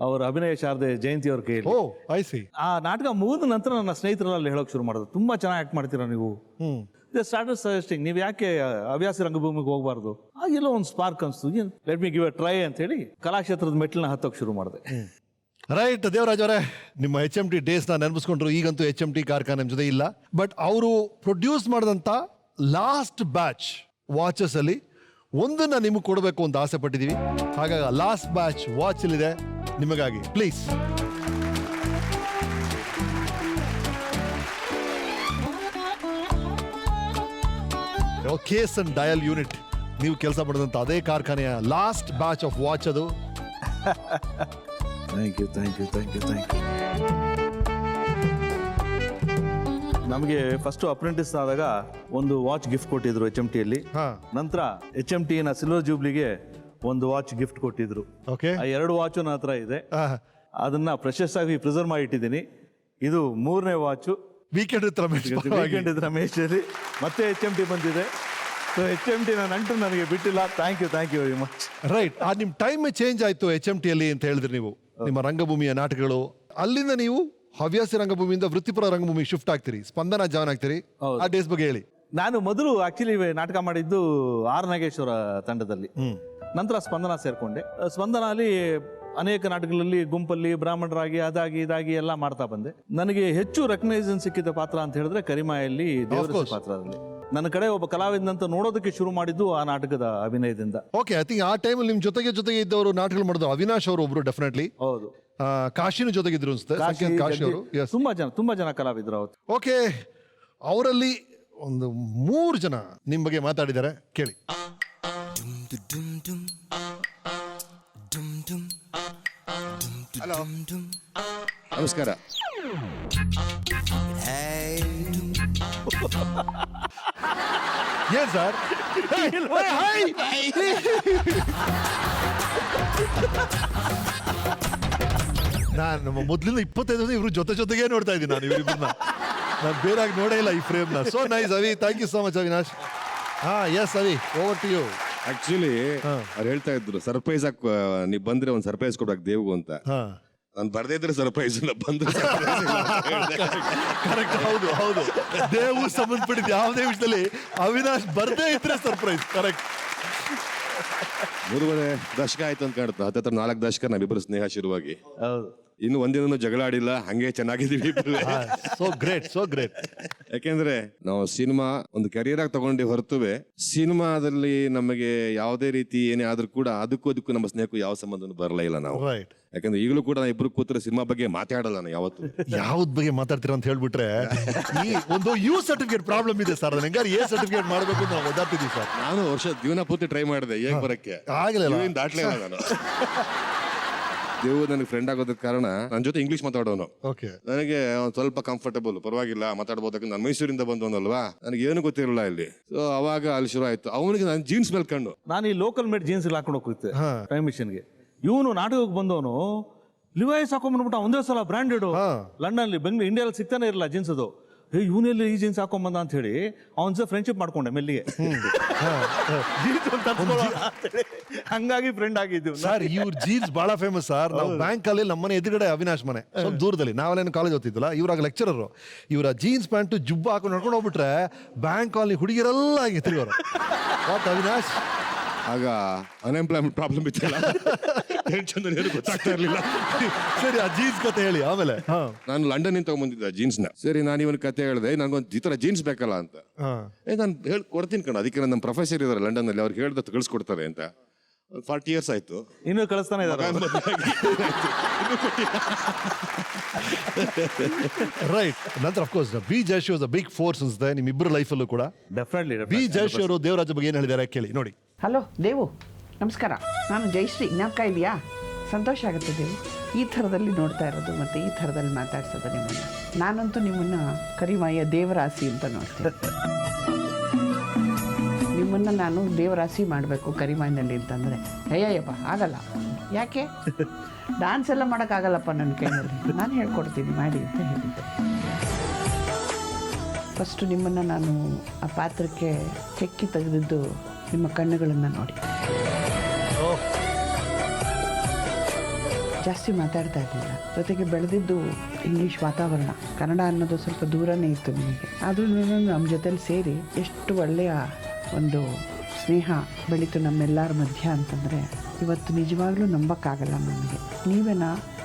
ಅವರ ಅಭಿನಯ ಶಾರದೆ ಜಯಂತಿ ಅವ್ರ ಕೈಯಲ್ಲಿ. ಆ ನಾಟಕ ಮುಗಿದ ನಂತರ ನನ್ನ ಸ್ನೇಹಿತರಲ್ಲಿ ಹೇಳೋಕೆ ಶುರು ಮಾಡಿದ್ರು, ತುಂಬಾ ಚೆನ್ನಾಗಿ ಆಕ್ಟ್ ಮಾಡ್ತೀರಾ ನೀವು. ಸ್ಟಾರ್ಟೆಡ್ ಸಜೆಸ್ಟಿಂಗ್, ನೀವು ಯಾಕೆ ಹವ್ಯಾಸಿ ರಂಗಭೂಮಿಗೆ ಹೋಗಬಾರ್ದು? ಆಗೆಲ್ಲ ಒಂದು ಸ್ಪಾರ್ಕ್ ಅನ್ಸ್ತು, let me give a try ಅಂತ ಹೇಳಿ ಕಲಾಕ್ಷೇತ್ರದ ಮೆಟ್ಲನ್ನ ಹತ್ತೋಕೆ ಶುರು ಮಾಡಿದೆ. ರೈಟ್. ದೇವರಾಜ್ ಅವರೇ, ನಿಮ್ಮ HMT ಡೇಸ್ ನ ನೆನಪಿಸ್ಕೊಂಡ್ರು. ಈಗಂತೂ HMT ಕಾರ್ಖಾನೆ ನಮ್ಮ ಜೊತೆ ಇಲ್ಲ, ಬಟ್ ಅವರು ಪ್ರೊಡ್ಯೂಸ್ ಮಾಡಿದಂತ ಲಾಸ್ಟ್ ಬ್ಯಾಚ್ ವಾಚಸ್ ಅಲ್ಲಿ ಒಂದನ್ನ ನಿಮಗೆ ಕೊಡಬೇಕು ಅಂತ ಆಸೆ ಪಟ್ಟಿದೀವಿ. ಹಾಗಾಗಿ ಲಾಸ್ಟ್ ಬ್ಯಾಚ್ ವಾಚ್ ಇದೆ ನಿಮಗಾಗಿ, please. Case and dial unit ನೀವು ಕೆಲಸ ಮಾಡಿದಂಥ ಅದೇ ಕಾರ್ಖಾನೆಯ ಲಾಸ್ಟ್ ಬ್ಯಾಚ್ ಆಫ್ ವಾಚ್ ಅದು. Thank you thank you thank you thank you. ನಮಗೆ ಫಸ್ಟ್ ಅಪ್ರೆಂಟಿಸ್ ಆದಾಗ ಒಂದು ವಾಚ್ ಗಿಫ್ಟ್ ಕೊಟ್ಟಿದ್ರು HMTಯಲ್ಲಿ. ಹಾ. ನಂತರ HMTನ ಸಿಲ್ವರ್ ಜೂಬ್ಲಿಗೆ ಒಂದು ವಾಚ್ ಗಿಫ್ಟ್ ಕೊಟ್ಟಿದ್ರು. ಓಕೆ. ಆ 2 ವಾಚು ನನ್ನ ಹತ್ರ ಇದೆ. ಅದನ್ನ ಪ್ರೆಷಸ್ ಆಗಿ ಪ್ರಿಸರ್ವ್ ಮಾಡಿ ಇಟ್ಟಿದ್ದೀನಿ. ಇದು 3ನೇ ವಾಚು. ವೀಕೆಂಡ್ ವೀಕೆಂಡ್ ಇದ್ರ ರಮೇಶಲ್ಲಿ ಮತ್ತೆ HMT ಬಂದಿದೆ. ಸೊ HMT ನನ್ನ ನಂಟು ನನಗೆ ಬಿಟ್ಟಿಲ್ಲ. Thank you very much. Right. ನಿಮ್ಮ ಟೈಮ್ ಚೇಂಜ್ ಆಯ್ತು HMTಯಲ್ಲಿ ಅಂತ ಹೇಳಿದ್ರಿ ನೀವು. ನಿಮ್ಮ ರಂಗಭೂಮಿಯ ನಾಟಕಗಳು ಅಲ್ಲಿಂದ ನೀವು ಹವ್ಯಾಸಿ ರಂಗಭೂಮಿಯಿಂದ ವೃತ್ತಿಪರ ರಂಗಭೂಮಿಗೆ ಶಿಫ್ಟ್ ಆಗ್ತೀರಿ, ಸ್ಪಂದನ ಜಾಯ್ನ್ ಆಗ್ತೀರಿ. ಆ ಡೇಸ್ ಬಗ್ಗೆ ಹೇಳಿ. ನಾನು ಮೊದಲು ಆಕ್ಚುಲಿ ನಾಟಕ ಮಾಡಿದ್ದು ಆರ್ ನಾಗೇಶ್ವರ ತಂಡದಲ್ಲಿ. ನಂತರ ಸ್ಪಂದನ ಸೇರ್ಕೊಂಡೆ. ಸ್ಪಂದನ ಅಲ್ಲಿ ಅನೇಕ ನಾಟಕಗಳಲ್ಲಿ ಗುಂಪಲ್ಲಿ ಬ್ರಾಹ್ಮಣರಾಗಿ ಅದಾಗಿ ಇದಾಗಿ ಎಲ್ಲ ಮಾಡ್ತಾ ಬಂದೆ. ನನಗೆ ಹೆಚ್ಚು ರೆಕಗ್ನೈಸೇಷನ್ ಸಿಕ್ಕಿದ ಪಾತ್ರ ಅಂತ ಹೇಳಿದ್ರೆ ಕರಿಮಾಯಲ್ಲಿ ದೇವರಸಿ ಪಾತ್ರದಲ್ಲಿ. ನನ್ನ ಕಡೆ ಒಬ್ಬ ಕಲಾವಿದಂತ ನೋಡೋದಕ್ಕೆ ಶುರು ಮಾಡಿದ್ದು ಆ ನಾಟಕದ ಅಭಿನಯದಿಂದ. ಓಕೆ. ಐ ಥಿಂಕ್ ಆ ಟೈಮಲ್ಲಿ ನಿಮ್ ಜೊತೆಗೆ ಇದ್ದವರು ನಾಟಕಗಳು ಮಾಡಿದ್ರು ಅವಿನಾಶ್ ಅವರು ಒಬ್ರು ಡೆಫಿನೆಟ್ಲಿ. ಹೌದು. ಕಾಶಿನ ಜೊತೆಗಿದ್ರು ಅನ್ಸುತ್ತೆ. ಕಾಶಿ ಅವರು ತುಂಬಾ ಜನ ಕಲಾವಿದರು ಅವತ್ತು. ಓಕೆ. ಅವರಲ್ಲಿ ಒಂದು 3 ಜನ ನಿಮ್ ಬಗ್ಗೆ ಮಾತಾಡಿದ್ದಾರೆ, ಕೇಳಿ. ಹಲೋ, ನಮಸ್ಕಾರ. ಏನ್ ಸರ್? ನಾನು ಮೊದ್ಲಿಂದ 25 ವರ್ಷ ಇವ್ರು ಜೊತೆಗೆ ನೋಡ್ತಾ ಇದ್ದೀನಿ ನಾನು ಇವ್ರಿಬ್ಬರನ್ನ. ನಾನು ಬೇರೆ ನೋಡೇ ಇಲ್ಲ ಈ ಫ್ರೇಮ್ನ. So nice Avi, thank you so much Avinash. Yes Avi, over to you. Actually ಅವ್ರು ಹೇಳ್ತಾ ಇದ್ರು ಸರ್ಪ್ರೈಸ್ ಆಗಿ ನೀವ್ ಬಂದ್ರೆ ಒಂದ್ ಸರ್ಪ್ರೈಸ್ ಕೊಡ್ಬೇಕು ದೇವ್ಗೂ ಅಂತ. ನಾನು ಬರ್ದೇ ಇದ್ರೆ ಸರ್ಪ್ರೈಸ್ ಇಲ್ಲ, ಬಂದ್ರೆ ಕರೆಕ್ಟ್. ಹೌದು. ದೇವು ಸಂಬಂಧಪಟ್ಟಿದ್ದು ಯಾವುದೇ ವಿಷಯದಲ್ಲಿ ಅವಿನಾಶ್ ಬರ್ದೇ ಇದ್ರೆ ಸರ್ಪ್ರೈಸ್. ಕರೆಕ್ಟ್. 3 ದಶಕ ಆಯ್ತು ಅಂತ ಕಾಣುತ್ತೆ. 4 ದಶಕ ನಾವಿಬ್ಬರು ಸ್ನೇಹ ಶುರುವಾಗಿ. ಹೌದು. ಇನ್ನು ಒಂದಿನ ಜಗಳ ಆಡಿಲ್ಲ, ಹಂಗೆ ಚೆನ್ನಾಗಿದ್ದೀವಿ. So great. ಯಾಕೆಂದ್ರೆ ನಾವು ಸಿನಿಮಾ ಒಂದು ಕೆರಿಯರ್ ಆಗಿ ತಗೊಂಡು ಹೊರತುವೆ ಸಿನಿಮಾದಲ್ಲಿ ನಮಗೆ ಯಾವುದೇ ರೀತಿ ಏನೇ ಆದ್ರೂ ಕೂಡ ಅದಕ್ಕೂ ನಮ್ಮ ಸ್ನೇಹಕ್ಕೂ ಯಾವ ಸಂಬಂಧನೂ ಬರಲೇ ಇಲ್ಲ ನಾವು. ರೈಟ್. ಯಾಕಂದ್ರೆ ಈಗಲೂ ಕೂಡ ನಾವು ಇಬ್ರು ಕೂತ್ರೆ ಸಿನಿಮಾ ಬಗ್ಗೆ ಮಾತಾಡಲ್ಲ ನಾವು ಯಾವತ್ತು. ಯಾವ್ದ್ ಬಗ್ಗೆ ಮಾತಾಡ್ತೀರಾ ಅಂತ ಹೇಳ್ಬಿಟ್ರೆ ಈ ಒಂದು ಯು ಸರ್ಟಿಫಿಕೇಟ್ ಪ್ರಾಬ್ಲಮ್ ಇದೆ ಸರ್. ಹೆಂಗಾರು ಎ ಸರ್ಟಿಫಿಕೇಟ್ ಮಾಡ್ಬೇಕು ಅಂತ ನಾವು ಓದಾಡ್ತಿದ್ವಿ ಸರ್. ನಾನು ಜೀವನ ಪೂರ್ತಿ ಟ್ರೈ ಮಾಡಿದೆ ಹೇಗ್ ಬರಕ್ಕೆ, ಆಗಲಿಲ್ಲ. ದಾಟ್ಲೇ ಇಲ್ಲ ನಾನು. ದೇವು ನನಗೆ ಫ್ರೆಂಡ್ ಆಗೋದಕ್ಕೆ ಕಾರಣ ನನ್ನ ಜೊತೆ ಇಂಗ್ಲಿಷ್ ಮಾತಾಡೋನು. ಓಕೆ. ನನಗೆ ಒಂದ್ ಸ್ವಲ್ಪ ಕಂಫರ್ಟಬಲ್, ಪರವಾಗಿಲ್ಲ ಮಾತಾಡ್ಬೋದಕ್ಕೆ. ನಾನು ಮೈಸೂರಿಂದ ಬಂದವನಲ್ವಾ, ನನಗೆ ಏನು ಗೊತ್ತಿರಲಿಲ್ಲ ಇಲ್ಲಿ. ಸೊ ಅವಾಗ ಅಲ್ಲಿ ಶುರು ಆಯ್ತು. ಅವನಿಗೆ ನಾನು ಜೀನ್ಸ್ ಮೇಲೆ ಕಂಡು ನಾನು ಈ ಲೋಕಲ್ ಮೇಡ್ ಜೀನ್ಸ್ ಹಾಕೊಂಡು ಹೋಗ್ತಿದ್ದೆ ಟೈಮ್ ಮಿಷನ್ಗೆ. ಇವನು ನಾಟಕಕ್ಕೆ ಬಂದವನು ಲಿವೈಸ್ ಹಾಕೊಂಡ್ಬಂದ್ಬಿಟ್ಟ ಒಂದೇ ಸಲ ಬ್ರಾಂಡೆಡ್. ಲಂಡನ್ ಬೆಂಗಳೂರು ಇಂಡಿಯಾದಲ್ಲಿ ಸಿಗ್ತಾನೆ ಇರಲ್ಲ ಜೀನ್ಸ್. ಅದು ಇವನಲ್ಲಿ ಈ ಜೀನ್ಸ್ ಹಾಕೊಂಡ್ಬಂದ ಅಂತ ಹೇಳಿ ಅವನ್ ಸಹ ಫ್ರೆಂಡ್ಶಿಪ್ ಮಾಡ್ಕೊಂಡೆ ಮೆಲ್ಲಿಗೆ. ಹಂಗಾಗಿ ಫ್ರೆಂಡ್ ಆಗಿದ್ದೀವಿ ಸರ್. ಇವ್ರ ಜೀನ್ಸ್ ಬಹಳ ಫೇಮಸ್ ಸರ್. ನಾವು ಬ್ಯಾಂಕ್ ಅಲ್ಲಿ ನಮ್ಮನೆ ಎದುರುಗಡೆ ಅವಿನಾಶ್ ಮನೆ, ಸ್ವಲ್ಪ ದೂರದಲ್ಲಿ. ನಾವೆಲ್ಲ ಕಾಲೇಜ್ ಓದ್ತಿದ್ವಲ್ಲ, ಇವ್ರಾಗ ಲೆಕ್ಚರರು. ಇವರ ಜೀನ್ಸ್ ಪ್ಯಾಂಟ್ ಜುಬ್ಬ ಹಾಕೊಂಡು ನಡ್ಕೊಂಡು ಹೋಗ್ಬಿಟ್ರೆ ಬ್ಯಾಂಕ್ ಅಲ್ಲಿ ಹುಡುಗಿರೆಲ್ಲ ಆಗಿ ತಿರುಗೋರು. ವಾಟ್ ಅವಿನಾಶ್? ಆಗ ಅನ್ಎಂಪ್ಲಾಯ್ಮೆಂಟ್ ಪ್ರಾಬ್ಲಮ್ ಇತ್ತಲ್ಲ, ಟೆನ್ಷನ್ ಏನು ಗೊತ್ತಾಗ್ತಾ ಇರಲಿಲ್ಲ. ಸರಿ, ಆ ಜೀನ್ಸ್ ಕತೆ ಹೇಳಿ ಆಮೇಲೆ. ನಾನು ಲಂಡನ್ ನಿಂದ ತಗೊಂಡ್ಬಂದಿದ್ದೆ ಜೀನ್ಸ್ನ. ಸರಿ, ನಾನು ಇವನ್ ಕತೆ ಹೇಳಿದೆ, ನನಗೊಂದು ಈ ತರ ಜೀನ್ಸ್ ಬೇಕಲ್ಲ ಅಂತ. ನಾನು ಹೇಳಿ ಕೊಡ್ತೀನಿ ಕಣ. ಅದಕ್ಕೆ ನಮ್ಮ ಪ್ರೊಫೆಸರ್ ಇದಾರೆ ಲಂಡನ್ ಅಲ್ಲಿ, ಅವ್ರಿಗೆ ಹೇಳ್ದ ಕಳಿಸ್ಕೊಡ್ತಾರೆ ಅಂತ. 40 years ಆಯ್ತು, ಇನ್ನೂ ಕಳಿಸ್ತಾನೆ ಇದ್ದಾರೆ. ರೈಟ್. ನಂತರ of course B Jayashree was a big force ಅನ್ಸುತ್ತೆ ನಿಮ್ಮಿಬ್ಬರ ಲೈಫಲ್ಲೂ ಕೂಡ. ಡೆಫಿನೆಟ್ಲಿ. ಬಿ ಜಯಶ್ರೀ ಅವರು ದೇವರಾಜ ಬಗ್ಗೆ ಏನು ಹೇಳಿದ್ದಾರೆ ಕೇಳಿ ನೋಡಿ. ಹಲೋ ದೇವು, ನಮಸ್ಕಾರ. ನಾನು ಜಯಶ್ರೀ. ಜ್ಞಾಪಕ ಇದೆಯಾ? ಸಂತೋಷ ಆಗುತ್ತೆ ದೇವು, ಈ ಥರದಲ್ಲಿ ನೋಡ್ತಾ ಇರೋದು ಮತ್ತು ಈ ಥರದಲ್ಲಿ ಮಾತಾಡ್ಸೋದು ನಿಮ್ಮನ್ನು. ನಾನಂತೂ ನಿಮ್ಮನ್ನು ಕರಿಮಾಯ ದೇವರಾಸಿ ಅಂತ ನೋಡ್ತೀನಿ. ನಿಮ್ಮನ್ನು ನಾನು ದೇವರಾಸಿ ಮಾಡಬೇಕು ಕರಿಮಾಯಿನಲ್ಲಿ ಅಂತಂದರೆ ಅಯ್ಯಯ್ಯಪ್ಪ ಆಗಲ್ಲ. ಯಾಕೆ? ಡ್ಯಾನ್ಸ್ ಎಲ್ಲ ಮಾಡೋಕ್ಕಾಗಲ್ಲಪ್ಪ ನನ್ನ ಕೈಯಲ್ಲಿ. ನಾನು ಹೇಳ್ಕೊಡ್ತೀನಿ ಮಾಡಿ ಅಂತ ಹೇಳಿದ್ದೆ. ಫಸ್ಟು ನಿಮ್ಮನ್ನು ನಾನು ಆ ಪಾತ್ರಕ್ಕೆ ಚೆಕ್ಕಿ ತೆಗೆದಿದ್ದು ನಿಮ್ಮ ಕಣ್ಣುಗಳನ್ನು ನೋಡಿ. ಜಾಸ್ತಿ ಮಾತಾಡ್ತಾ ಇರಲಿಲ್ಲ. ಜೊತೆಗೆ ಬೆಳೆದಿದ್ದು ಇಂಗ್ಲೀಷ್ ವಾತಾವರಣ, ಕನ್ನಡ ಅನ್ನೋದು ಸ್ವಲ್ಪ ದೂರನೇ ಇತ್ತು ನಿಮಗೆ. ಆದರೂ ನೀವು ನಮ್ಮ ಜೊತೆಲಿ ಸೇರಿ ಎಷ್ಟು ಒಳ್ಳೆಯ ಒಂದು ಸ್ನೇಹ ಬೆಳೀತು ನಮ್ಮೆಲ್ಲರ ಮಧ್ಯ ಅಂತಂದರೆ ಇವತ್ತು ನಿಜವಾಗ್ಲೂ ನಂಬಕ್ಕಾಗಲ್ಲ ನನಗೆ. ನೀವೇನ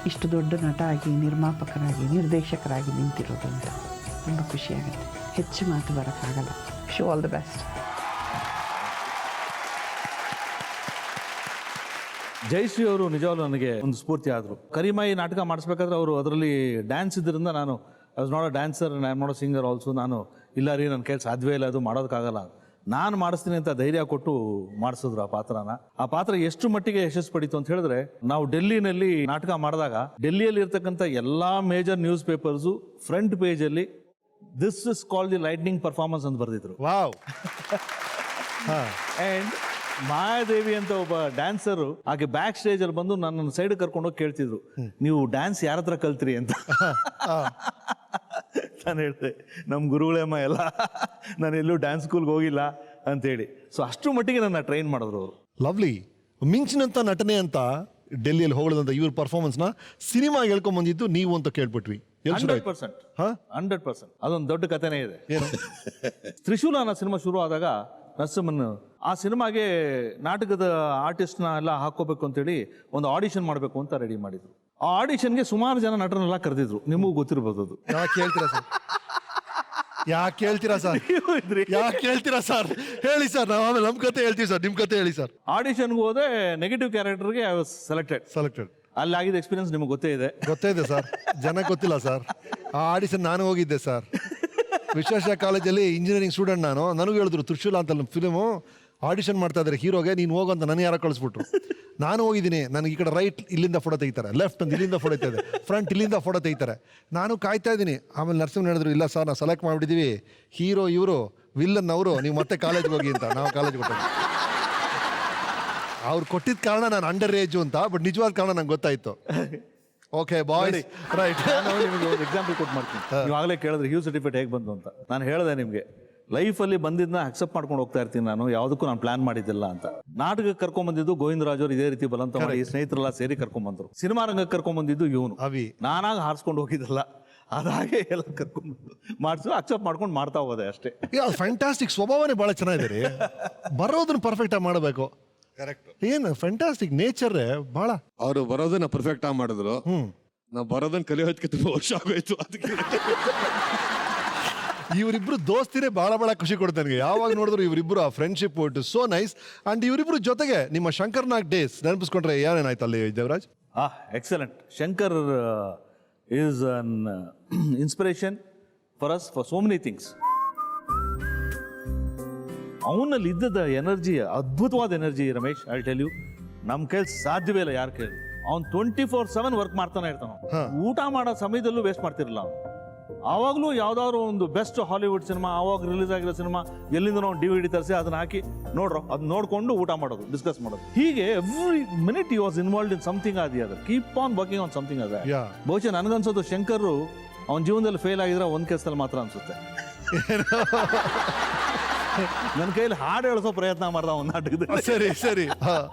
ಇಷ್ಟು ದೊಡ್ಡ ನಟ ಆಗಿ, ನಿರ್ಮಾಪಕರಾಗಿ, ನಿರ್ದೇಶಕರಾಗಿ ನಿಂತಿರೋದು ಅಂತ ತುಂಬ ಖುಷಿಯಾಗುತ್ತೆ. ಹೆಚ್ಚು ಮಾತು ಬರೋಕ್ಕಾಗಲ್ಲ. Show all the best. Jayashree ಅವರು ನಿಜವಾಗ್ಲೂ ನನಗೆ ಒಂದು ಸ್ಫೂರ್ತಿ ಆದರು. ಕರಿಮಾಯಿ ನಾಟಕ ಮಾಡಿಸ್ಬೇಕಾದ್ರೆ ಅವರು ಅದರಲ್ಲಿ ಡ್ಯಾನ್ಸ್ ಇದರಿಂದ ನಾನು I was not a dancer, I am not a singer also. ನಾನು ಇಲ್ಲ ರೀ, ನನ್ನ ಕೈಲಿ ಸಾಧ್ಯವೇ ಇಲ್ಲ, ಅದು ಮಾಡೋದಕ್ಕಾಗಲ್ಲ. ನಾನು ಮಾಡಿಸ್ತೀನಿ ಅಂತ ಧೈರ್ಯ ಕೊಟ್ಟು ಮಾಡಿಸಿದ್ರು ಆ ಪಾತ್ರನ. ಆ ಪಾತ್ರ ಎಷ್ಟು ಮಟ್ಟಿಗೆ ಯಶಸ್ಸು ಪಡೀತು ಅಂತ ಹೇಳಿದ್ರೆ, ನಾವು ಡೆಲ್ಲಿನಲ್ಲಿ ನಾಟಕ ಮಾಡಿದಾಗ ಡೆಲ್ಲಿಯಲ್ಲಿ ಇರ್ತಕ್ಕಂಥ ಎಲ್ಲಾ major news papers front page ಅಲ್ಲಿ this is called the lightning performance ಅಂತ ಬರೆದಿದ್ರು. ವಾವ್. ಅಂಡ್ ಮಾಯಾದೇವಿ ಅಂತ ಒಬ್ಬ ಡ್ಯಾನ್ಸರು ಆಕೆ ಬ್ಯಾಕ್ ಸ್ಟೇಜ್ ಅಲ್ಲಿ ಬಂದು ನನ್ನ ಸೈಡ್ ಕರ್ಕೊಂಡೋಗಿ ಕೇಳ್ತಿದ್ರು, ನೀವು ಡ್ಯಾನ್ಸ್ ಯಾರ ಹತ್ರ ಕಲ್ತ್ರಿ ಅಂತ. ನಾನು ಹೇಳಿದೆ, ನಮ್ಮ ಗುರುಗಳೇಮ್ಮ ಎಲ್ಲ, ನಾನು ಎಲ್ಲೂ ಡ್ಯಾನ್ಸ್ ಸ್ಕೂಲ್ಗೆ ಹೋಗಿಲ್ಲ ಅಂತೇಳಿ. ಸೊ ಅಷ್ಟು ಮಟ್ಟಿಗೆ ನನ್ನ ಟ್ರೈನ್ ಮಾಡಿದ್ರು ಅವರು. ಲವ್ಲಿ. ಮಿಂಚಿನಂತ ನಟನೆ ಅಂತ ಡೆಲ್ಲಿಯಲ್ಲಿ ಹೊಗಳದಂತ ಇವ್ರ ಪರ್ಫಾರ್ಮೆನ್ಸ್ನ ಸಿನಿಮಾ ಹೇಳ್ಕೊಂಬಂದಿದ್ದು ನೀವು ಅಂತ ಕೇಳ್ಬಿಟ್ವಿ. 100%. ಅದೊಂದು ದೊಡ್ಡ ಕಥೆನೇ ಇದೆ. ತ್ರಿಶೂಲ ಅನ್ನೋ ಸಿನಿಮಾ ಶುರು ಆದಾಗ ನರಸಿಂಹನ್ ಆ ಸಿನಿಮಾಗೆ ನಾಟಕದ ಆರ್ಟಿಸ್ಟ್ನ ಎಲ್ಲ ಹಾಕೋಬೇಕು ಅಂತೇಳಿ ಒಂದು ಆಡಿಷನ್ ಮಾಡಬೇಕು ಅಂತ ರೆಡಿ ಮಾಡಿದ್ರು. ಆ ಆಡಿಷನ್ಗೆ ಸುಮಾರು ಜನ ನಟರನ್ನೆಲ್ಲ ಕರೆದಿದ್ರು. ನಿಮಗೂ ಗೊತ್ತಿರ್ಬೋದು ಅದು. ಯಾಕೆ ಕೇಳ್ತೀರಾ ಸರ್ ಹೇಳಿ ಸರ್, ನಾವು ಆಮೇಲೆ ನಮ್ಮ ಕತೆ ಹೇಳ್ತೀವಿ ಸರ್, ನಿಮ್ಮ ಕತೆ ಹೇಳಿ ಸರ್. ಆಡಿಷನ್ಗೆ ಹೋದೆ, ನೆಗೆಟಿವ್ ಕ್ಯಾರೆಕ್ಟರ್ಗೆ ಐ ವಾಸ್ ಸೆಲೆಕ್ಟೆಡ್. ಅಲ್ಲಿ ಆಗಿದ ಎಕ್ಸ್ಪೀರಿಯನ್ಸ್ ನಿಮಗೆ ಗೊತ್ತೇ ಇದೆ ಸರ್. ಜನಕ್ಕೆ ಗೊತ್ತಿಲ್ಲ ಸರ್. ಆ ಆಡಿಷನ್ ನಾನು ಹೋಗಿದ್ದೆ ಸರ್. ವಿಶ್ವೇಶ್ವರ ಕಾಲೇಜಲ್ಲಿ ಇಂಜಿನಿಯರಿಂಗ್ ಸ್ಟೂಡೆಂಟ್ ನಾನು. ನನಗೂ ಹೇಳಿದ್ರು ತ್ರಿಶೂಲ ಅಂತ ಫಿಲ್ಮು ಆಡಿಷನ್ ಮಾಡ್ತಾ ಇದ್ದಾರೆ ಹೀರೋಗೆ, ನೀನು ಹೋಗಂತ ನನಗೆ ಯಾರೋ ಕಳಿಸ್ಬಿಟ್ರು. ನಾನು ಹೋಗಿದ್ದೀನಿ. ನನಗೆ ಈ ಕಡೆ ರೈಟ್ ಇಲ್ಲಿಂದ ಫೋಟೋ ತೆಗಿತಾರೆ, ಲೆಫ್ಟ್ ಅಂತ ಇಲ್ಲಿಂದ ಫೋಟೋ ತೆಗಿದೆ, ಫ್ರಂಟ್ ಇಲ್ಲಿಂದ ಫೋಟೋ ತೆಗಿತಾರೆ. ನಾನು ಕಾಯ್ತಾ ಇದ್ದೀನಿ. ಆಮೇಲೆ ನರಸಿಂಹನ್ ಹೇಳಿದ್ರು, ಇಲ್ಲ ಸರ್ ನಾವು ಸೆಲೆಕ್ಟ್ ಮಾಡಿಬಿಟ್ಟಿದ್ದೀವಿ, ಹೀರೋ ಇವರು, ವಿಲ್ಲನ್ ಅವರು, ನೀವು ಮತ್ತೆ ಕಾಲೇಜ್ಗೆ ಹೋಗಿ ಅಂತ. ನಾವು ಕಾಲೇಜ್ಗೆ ಕೊಟ್ಟೆ. ಅವ್ರು ಕೊಟ್ಟಿದ್ದ ಕಾರಣ ನಾನು ಅಂಡರ್ ಏಜು ಅಂತ, ಬಟ್ ನಿಜವಾದ ಕಾರಣ ನಂಗೆ ಗೊತ್ತಾಯ್ತು. Okay boy, right. ನಾನು ನಿಮಗೆ ಒಂದು ಎಕ್ಸಾಂಪಲ್ ಕೊಟ್ಟು ಮಾಡ್ತೀನಿ. ನೀವು ಆಗಲೇ ಕೇಳಿದ್ರೆ ಹ್ಯೂ ಸರ್ಟಿಫಿಕೇಟ್ ಹೇಗೆ ಬಂತು ಅಂತ. ನಾನು ಹೇಳಿದೆ ನಿಮಗೆ, ಲೈಫಲ್ಲಿ ಬಂದಿದ್ದನ್ನ ಅಕ್ಸೆಪ್ಟ್ ಮಾಡ್ಕೊಂಡು ಹೋಗ್ತಾ ಇರ್ತೀನಿ ನಾನು, ಯಾವುದಕ್ಕೂ ನಾನು ಪ್ಲಾನ್ ಮಾಡಿದ್ದಿಲ್ಲ ಅಂತ. ನಾಟಕಕ್ಕೆ ಕರ್ಕೊಂಡ್ಬಂದಿದ್ದು ಗೋವಿಂದರಾಜ್ ಅವರು ಇದೇ ರೀತಿ ಬಲವಂತ ಮಾಡಿ ಸ್ನೇಹಿತರೆಲ್ಲ ಸೇರಿ ಕರ್ಕೊಂಡ್ಬಂದ್ರು. ಸಿನಿಮಾ ರಂಗಕ್ಕೆ ಕರ್ಕೊಂಡ್ಬಂದಿದ್ದು ಇವನು ಅವಿ. ನಾನಾಗ ಹಾರಿಸ್ಕೊಂಡು ಹೋಗಿದ್ದಲ್ಲ, ಅದಾಗೆ ಎಲ್ಲ ಕರ್ಕೊಂಡ್ಬಂದು ಮಾಡಿಸು, ಅಕ್ಸೆಪ್ಟ್ ಮಾಡ್ಕೊಂಡು ಮಾಡ್ತಾ ಹೋದೆ ಅಷ್ಟೇ. ಫ್ಯಾಂಟಾಸ್ಟಿಕ್. ಸ್ವಭಾವನೇ ಭಾಳ ಚೆನ್ನಾಗಿದೆ ರೀ. ಬರೋದನ್ನ ಪರ್ಫೆಕ್ಟ್ ಆಗಿ ಮಾಡಬೇಕು. ಕರೆಕ್ಟ್. ಏನು ಫ್ಯಾಂಟಾಸ್ಟಿಕ್ ನೇಚರ್ ಭಾಳ. ಅವರು ಬರೋದನ್ನ ಪರ್ಫೆಕ್ಟ್ ಆಗಿ ಮಾಡಿದ್ರು, ನಾವು ಬರೋದನ್ನ ಕಲಿಯೋದಕ್ಕೆ ತುಂಬಾ ವರ್ಷ ಆಗೋಯ್ತು. ಅದಕ್ಕೆ ಇವರಿಬ್ರು ದೋಸ್ತಿನೇ ಭಾಳ ಖುಷಿ ಕೊಡುತ್ತೆ ನನಗೆ. ಯಾವಾಗ ನೋಡಿದ್ರು ಇವರಿಬ್ರು ಆ friendship it so nice. And ಇವರಿಬ್ರು ಜೊತೆಗೆ ನಿಮ್ಮ ಶಂಕರ್ನಾಗ್ ಡೇಸ್ ನೆನಪಿಸ್ಕೊಂಡ್ರೆ ಏನೇನಾಯ್ತು ಅಲ್ಲಿ Devaraj? Excellent. Shankar is an inspiration for us for so many things. ಅವನಲ್ಲಿ ಇದ್ದದ ಎನರ್ಜಿ, ಅದ್ಭುತವಾದ energy Ramesh. I tell you, ನಮ್ಮ ಕೈಲಿ ಸಾಧ್ಯವೇ ಇಲ್ಲ. ಯಾರು ಕೇಳಿ, ಅವ್ನು 24/7 ವರ್ಕ್ ಮಾಡ್ತಾನೆ ಇರ್ತಾನ. ಊಟ ಮಾಡೋ ಸಮಯದಲ್ಲೂ ವೇಸ್ಟ್ ಮಾಡ್ತಿರಲಿಲ್ಲ ಅವನು. ಆವಾಗಲೂ ಯಾವ್ದಾದ್ರು ಒಂದು ಬೆಸ್ಟ್ ಹಾಲಿವುಡ್ ಸಿನಿಮಾ, ಆವಾಗ ರಿಲೀಸ್ ಆಗಿರೋ ಸಿನಿಮಾ ಎಲ್ಲಿಂದ ನಾವು DVD ತರಿಸಿ ಅದನ್ನ ಹಾಕಿ ನೋಡ್ರೋ, ಅದು ನೋಡ್ಕೊಂಡು ಊಟ ಮಾಡೋದು, ಡಿಸ್ಕಸ್ ಮಾಡೋದು. ಹೀಗೆ every minute you was involved in something or the other, keep on working on something ಅದ. ಬಹುಶಃ ನನಗನ್ಸೋದು ಶಂಕರ್ ಅವನ ಜೀವನದಲ್ಲಿ ಫೇಲ್ ಆಗಿದ್ರೆ ಒಂದ್ ಕೆಲಸದಲ್ಲಿ ಮಾತ್ರ ಅನ್ಸುತ್ತೆ. ನನ್ನ ಕೈಲಿ ಹಾಡು ಹೇಳಿಸೋ ಪ್ರಯತ್ನ ಮಾಡ್ದ ಒಂದು ನಾಟಕದಲ್ಲಿ. ಸರಿ.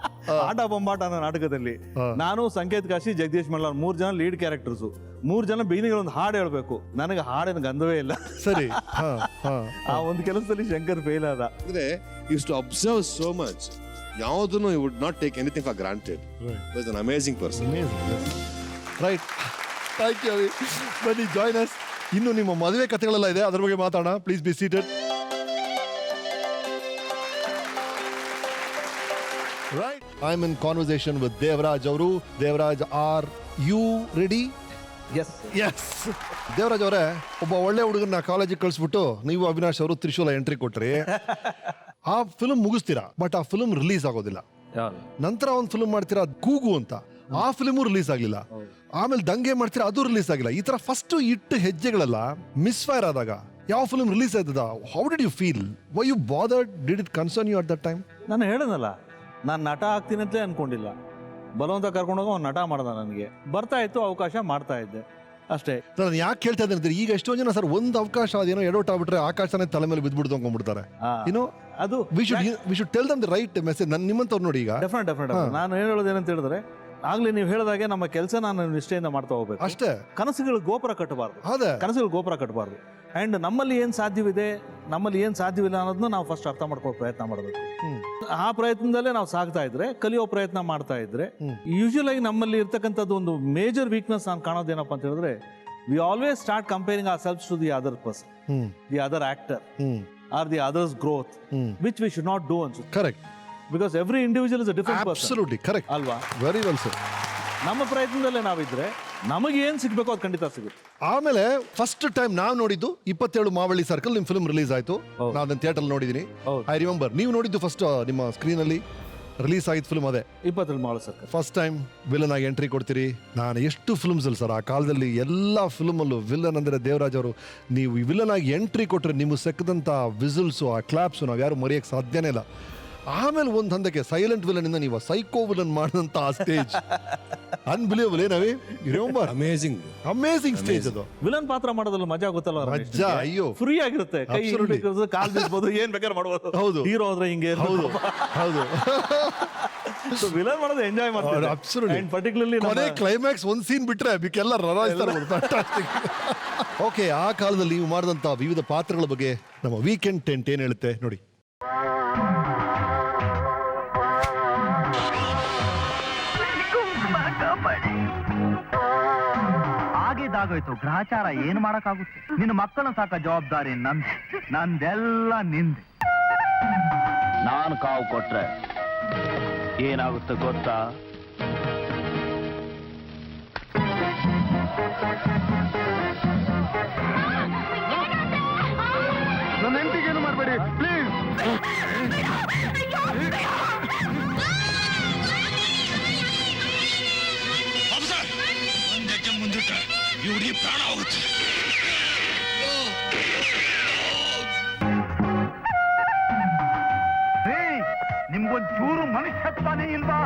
ಆಟ ಬೊಂಬಾಟ ಅನ್ನೋ ನಾಟಕದಲ್ಲಿ ನಾನು, ಸಂಕೇತ್ ಕಾಶಿ, ಜಗದೀಶ್ ಮಲ್ಲಾರ್ 3 ಜನ ಲೀಡ್ ಕ್ಯಾರೆಕ್ಟರ್ಸು. 3 ಜನ ಬಿಗಿನಿಂಗ್ ಒಂದು ಹಾಡು ಹೇಳ್ಬೇಕು. ನನಗೆ ಹಾಡಿನ ಗಂಧವೇ ಇಲ್ಲ. ಸರಿ. ಆ ಒಂದು ಕೆಲಸದಲ್ಲಿ ಶಂಕರ್ ಫೇಲ್ ಆದ. ಅಂದ್ರೆ use to observe so much. ಯಾವುದನ್ನು you would not take anything for granted. Was an amazing person. Right. Thank you. ಬನ್ನಿ ಜಾಯ್ನ್ ಅಸ್. ಇನ್ನು ನಿಮ್ಮ ಮದುವೆ ಕಥೆಗಳೆಲ್ಲ ಇದೆ, ಅದ್ರ ಬಗ್ಗೆ ಮಾತಾಡೋಣ. Please be seated. Right. I'm in conversation with Devraj ಅವರು. Devraj, are you ready? Yes. Devaraj ಅವರೇ, ಒಬ್ಬ ಒಳ್ಳೆ ಹುಡುಗನ ಕಾಲೇಜಿಗೆ ಕಳಿಸ್ಬಿಟ್ಟು ನೀವು ಅವಿನಾಶ್ ಅವರು ತ್ರಿಶೂಲ ಎಂಟ್ರಿ ಕೊಟ್ರಿ. ಆ ಫಿಲ್ಮ್ ಮುಗಿಸ್ತೀರಾ, ಬಟ್ ಆ ಫಿಲ್ಮ್ ರಿಲೀಸ್ ಆಗೋದಿಲ್ಲ. ನಂತರ ಒಂದು ಫಿಲ್ಮ್ ಮಾಡ್ತೀರಾ ಕೂಗು ಅಂತ, ಆ ಫಿಲ್ಮು ರಿಲೀಸ್ ಆಗಲಿಲ್ಲ. ಆಮೇಲೆ ದಂಗೆ ಮಾಡ್ತೀರಾ, ಅದು ರಿಲೀಸ್ ಆಗಿಲ್ಲ. ಈ ತರ ಫಸ್ಟ್ ಇಟ್ಟು ಹೆಜ್ಜೆಗಳೆಲ್ಲ ಮಿಸ್ ಫೈರ್ ಆದಾಗ ಯಾವ ಫಿಲ್ಮ್ ರಿಲೀಸ್ ಆಯ್ತದ, how did you feel? Why you bothered? Did it concern you at that time? ನಾನು ಹೇಳನಲ್ಲ, ನಾನು ನಟ ಆಗ್ತೀನಿ ಅಂತಲೇ ಅನ್ಕೊಂಡಿಲ್ಲ. ಬಲವಂತ ಕರ್ಕೊಂಡೋಗ ಅವ್ನು ನಟ ಮಾಡ್ದ. ನನಗೆ ಬರ್ತಾ ಇತ್ತು ಅವಕಾಶ, ಮಾಡ್ತಾ ಇದ್ದೆ ಅಷ್ಟೇ. ನಾನು ಯಾಕೆ ಕೇಳ್ತಾ ಇದ್ದೇನೆ, ಈಗ ಎಷ್ಟೋ ಜನ ಸರ್ ಒಂದು ಅವಕಾಶ ಅದೇನೋ ಎಡೋಟ್ ಆಗ್ಬಿಟ್ರೆ ಆಕಾಶನೇ ತಲೆ ಮೇಲೆ ಬಿದ್ಬಿಡ್ದು ಅನ್ಕೊಂಡ್ಬಿಡ್ತಾರೆ. ಅದು we should tell them the right message. ನಾನು ನಿಮ್ಮಂತವ್ರು ನೋಡಿ, ಈಗ ಡೆಫಿನೆಟ್ ನಾನು ಹೇಳೋದೇನಂತ ಹೇಳಿದ್ರೆ, ಆಗ್ಲೇ ನೀವು ಹೇಳಿದಾಗೆ ನಮ್ಮ ಕೆಲಸ ನಾನು ನಿಷ್ಠೆಯಿಂದ ಮಾಡ್ತಾ ಹೋಗ್ಬೇಕು ಅಷ್ಟೇ. ಕನಸುಗಳು ಗೋಪುರ ಕಟ್ಟಬಾರ್ದು. ಅಂಡ್ ನಮ್ಮಲ್ಲಿ ಏನ್ ಸಾಧ್ಯವಿದೆ, ನಮ್ಮಲ್ಲಿ ಏನ್ ಸಾಧ್ಯವಿಲ್ಲ ಅನ್ನೋದನ್ನ ನಾವು ಫಸ್ಟ್ ಅರ್ಥ ಮಾಡ್ಕೊಳ್ಳೋ ಪ್ರಯತ್ನ ಮಾಡಬೇಕು. ಆ ಪ್ರಯತ್ನದಲ್ಲೇ ನಾವು ಸಾಗ್ತಾ ಇದ್ರೆ, ಕಲಿಯೋ ಪ್ರಯತ್ನ ಮಾಡ್ತಾ ಇದ್ರೆ, ಯೂಶುವಲ್ ಆಗಿ ನಮ್ಮಲ್ಲಿ ಇರ್ತಕ್ಕಂಥದ್ದು ಒಂದು ಮೇಜರ್ ವೀಕ್ನೆಸ್ ನಾನು ಕಾಣೋದೇನಪ್ಪ ಅಂತ ಹೇಳಿದ್ರೆ, we always start comparing ourselves to the other person, the other actor or the others growth, which we should not do ಅನ್ಸುತ್ತೆ. Correct. Because every individual is a different person. Absolutely correct ಅಲ್ವಾ? Very well sir. ನಮ್ಮ ಪ್ರಯತ್ನದಲ್ಲೇ ನಾವಿದ್ರೆ ನಮಗೆ ಏನು ಸಿಗ್ಬೇಕೋ ಅದು ಖಂಡಿತ ಸಿಗುತ್ತೆ. ಆಮೇಲೆ ಫಸ್ಟ್ ಟೈಮ್ ನಾವು ನೋಡಿದ್ದು 27 ಮಾವಳ್ಳಿ ಸರ್ಕಲ್ ನಿಮ್ ಫಿಲ್ಮ್ ರಿಲೀಸ್ ಆಯ್ತು. ಹೌದು. ನಾನು ಅದನ್ನ ಥಿಯೇಟರ್ ನೋಡಿದೀನಿ. ಹೌದು. ಐ ರಿಮೆಂಬರ್ ನೀವು ನೋಡಿದ್ದು ಫಸ್ಟ್ ನಿಮ್ಮ ಸ್ಕ್ರೀನ್ ಅಲ್ಲಿ ರಿಲೀಸ್ ಆಗಿದ್ದ ಫಿಲ್ಮ್ ಅದೇ. 27 Mavalli circle first time villain ಆಗಿ ಎಂಟ್ರಿ ಕೊಡ್ತೀರಿ. ನಾನು ಎಷ್ಟು ಫಿಲ್ಮ್ಸ್ ಅಲ್ಲಿ ಸರ್ ಆ ಕಾಲದಲ್ಲಿ ಎಲ್ಲ ಫಿಲ್ಮಲ್ಲೂ ವಿಲನ್ ಅಂದ್ರೆ ದೇವರಾಜ್ ಅವರು. ನೀವು ವಿಲನ್ ಆಗಿ ಎಂಟ್ರಿ ಕೊಟ್ರೆ ನಿಮ್ಗೆ ಸೆಕ್ಕದಂತ ವಿಸಿಲ್ಸು ಆ ಕ್ಲಾಪ್ಸು ನಾವು ಯಾರು ಮರೆಯಕ್ಕೆ ಸಾಧ್ಯನೇ ಇಲ್ಲ. ಆಮೇಲೆ ಒಂದು ಹಂತಕ್ಕೆ ಸೈಲೆಂಟ್ ವಿಲನ್ ಇಂದ ನೀವು ಸೈಕೋ ವಿಲನ್ ಮಾಡಿದಂತ ಆ ಸ್ಟೇಜ್ ಅನ್ಬಿಲಿಯಬಲ್. ಏನವಿ ರಿಮೆಂಬರ್ ಅಮೇಸಿಂಗ್ ಸ್ಟೇಜ್ ಅದು. ವಿಲನ್ ಪಾತ್ರ ಮಾಡೋದ್ರಲ್ಲಿ ಮಜಾ ಗೊತ್ತಲ್ಲ ಮಜಾ, ಅಯ್ಯೋ ಫ್ರೀ ಆಗಿರುತ್ತೆ. ಕೈ Absolutely. ಕಾಲ್ ಬೀಸ್ಬೋದು, ಏನ್ ಬೇಕಾದ್ರೆ ಮಾಡ್ಬೋದು. ಹೌದು. ಹೀರೋ ಆದ್ರೆ ಹಿಂಗೆ ಹೌದು ಹೌದು ವಿಲನ್ ಮಾಡೋದು ಎಂಜಾಯ್ ಮಾಡ್ತಾರೆ. Absolutely. ಪರ್ಟಿಕ್ಯುಲರ್ಲಿ ಕೊನೆ ಕ್ಲೈಮ್ಯಾಕ್ಸ್ ಒಂದ್ ಸೀನ್ ಬಿಟ್ರೆ ಬಿಕ್ಕೆಲ್ಲ ಓಕೆ. ಆ ಕಾಲದಲ್ಲಿ ನೀವು ಮಾಡಿದಂತ ವಿವಿಧ ಪಾತ್ರಗಳ ಬಗ್ಗೆ ನಮ್ಮ ವೀಕೆಂಡ್ ಟೆಂಟ್ ಏನ್ ಹೇಳುತ್ತೆ ನೋಡಿ. ಆಗಿದ್ದಾಗೋಯ್ತು, ಗ್ರಹಚಾರ ಏನು ಮಾಡಕ್ಕಾಗುತ್ತೆ? ನಿನ್ನ ಮಕ್ಕಳನ್ನ ಸಾಕ ಜವಾಬ್ದಾರಿ ನಂದೆಲ್ಲ ನಿಂದೆ. ನಾನು ಕಾವು ಕೊಟ್ರೆ ಏನಾಗುತ್ತೆ ಗೊತ್ತಾ? ನನ್ನ ಹೆಂಡತಿಗೇನು ಮಾಡಬೇಡಿ ಪ್ಲೀಸ್. ನಿಮ್ಗೊಂದ್ ಚೂರು ಮನುಷ್ಯತ್ವನೇ ಇಲ್ವಾ?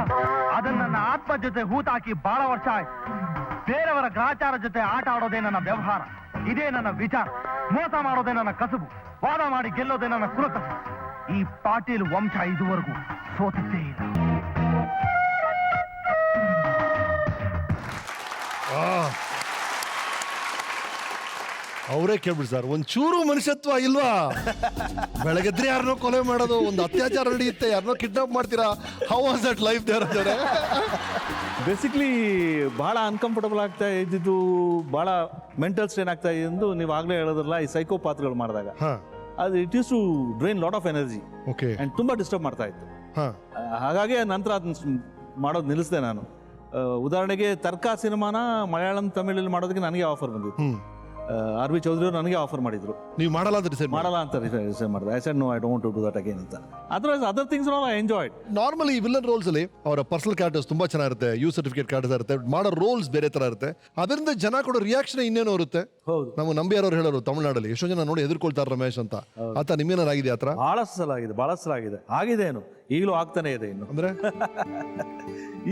ಅದನ್ನ ನನ್ನ ಆತ್ಮ ಜೊತೆ ಹೂತಾಕಿ ಬಹಳ ವರ್ಷ ಆಯ್ತು. ಬೇರೆಯವರ ಗ್ರಹಚಾರ ಜೊತೆ ಆಟ ಆಡೋದೇ ನನ್ನ ವ್ಯವಹಾರ, ಇದೇ ನನ್ನ ವಿಚಾರ. ಮೋಸ ಮಾಡೋದೇ ನನ್ನ ಕಸುಬು, ವಾದ ಮಾಡಿ ಗೆಲ್ಲೋದೇ ನನ್ನ ಕುಲಕಸು. ಈ ಪಾಟೀಲ್ ವಂಶ ಇದುವರೆಗೂ ಸೋತಿದ್ದೇ ಇಲ್ಲ. ಅವರೇ ಕೇಳ್ಬಿಡಿ ಸರ್, ಒಂಚೂರು ಮನುಷ್ಯತ್ವ ಇಲ್ವಾ? ಬೆಳಗ್ಗೆದ್ರೆ ಯಾರನ್ನೋ ಕೊಲೆ ಮಾಡೋದು, ಒಂದು ಅತ್ಯಾಚಾರ ನಡೆಯುತ್ತೆ, ಯಾರನ್ನೋ ಕಿಡ್ನಾಪ್ ಮಾಡ್ತೀರಾ. How was that life there? Basically ಬಹಳ ಅನ್ಕಂಫರ್ಟಬಲ್ ಆಗ್ತಾ ಇದ್ದಿದ್ದು, ಬಹಳ ಮೆಂಟಲ್ ಸ್ಟ್ರೇನ್ ಆಗ್ತಾ ಇದ್ದು. ನೀವು ಆಗ್ಲೇ ಹೇಳೋದ್ರಲ್ಲ, ಈ ಸೈಕೋ ಪಾತ್ರಗಳು ಮಾಡಿದಾಗ ಅದು it use to drain lot of energy okay and ತುಂಬಾ ಡಿಸ್ಟರ್ಬ್ ಮಾಡ್ತಾ ಇತ್ತು. ಹಾಗಾಗಿ ನಂತರ ಅದನ್ನ ಮಾಡೋದು ನಿಲ್ಲಿಸಿದೆ ನಾನು. ಉದಾಹರಣೆಗೆ ತರ್ಕ ಸಿನಿಮಾನ ಮಲಯಾಳಂ ತಮಿಳಲ್ಲಿ ಮಾಡೋದಕ್ಕೆ ನನಗೆ ಆಫರ್ ಬಂದಿತ್ತು. ಆರ್ ವಿ ಚೌಧರಿ ಅವರು ನನಗೆ ಆಫರ್ ಮಾಡಿದ್ರು. ನೀವು ಮಾಡಲ್ಲ ಅಂತ ಡಿಸೈಡ್ ಮಾಡಲ್ಲ ಅಂತ ಡಿಸೈಡ್ ಮಾಡಿದೆ. I said no, I don't to do that again ಅಂತ. Otherwise other things I enjoyed. Normally villain roles ಅಲ್ಲಿ ಅವರ ಪರ್ಸನಲ್ ಕ್ಯಾರೆಕ್ಟರ್ಸ್ ತುಂಬಾ ಚೆನ್ನಾಗಿರುತ್ತೆ, ಯು ಸರ್ಟಿಫಿಕೇಟ್ ಕ್ಯಾರೆಕ್ಟರ್ಸ್ ಇರುತ್ತೆ, ಮಾಡೋ ರೋಲ್ಸ್ ಬೇರೆ ತರ ಇರುತ್ತೆ. ಅದರಿಂದ ಜನ ಕೊಡೋ ರಿಯಾಕ್ಷನ್ ಇನ್ನೇನೋ ಇರುತ್ತೆ. ಹೌದು. ನಮ್ಮ ನಂಬಿಯಾರವ್ರು ಹೇಳೋರು ತಮಿಳ್ನಾಡಲ್ಲಿ ಎಷ್ಟೋ ಜನ ನೋಡಿ ಎದುರ್ಕೊಳ್ತಾರೆ ರಮೇಶ್ ಅಂತ. ಆತ ನಿಮ್ಗೇನಾಗಿದೆ ಆ ಥರ? ಬಹಳಷ್ಟು ಸಲ ಆಗಿದೆ, ಬಹಳಷ್ಟು ಸಲ ಆಗಿದೆ. ಆಗಿದೆ ಏನು, ಈಗಲೂ ಆಗ್ತಾನೆ ಇದೆ. ಇನ್ನು ಅಂದ್ರೆ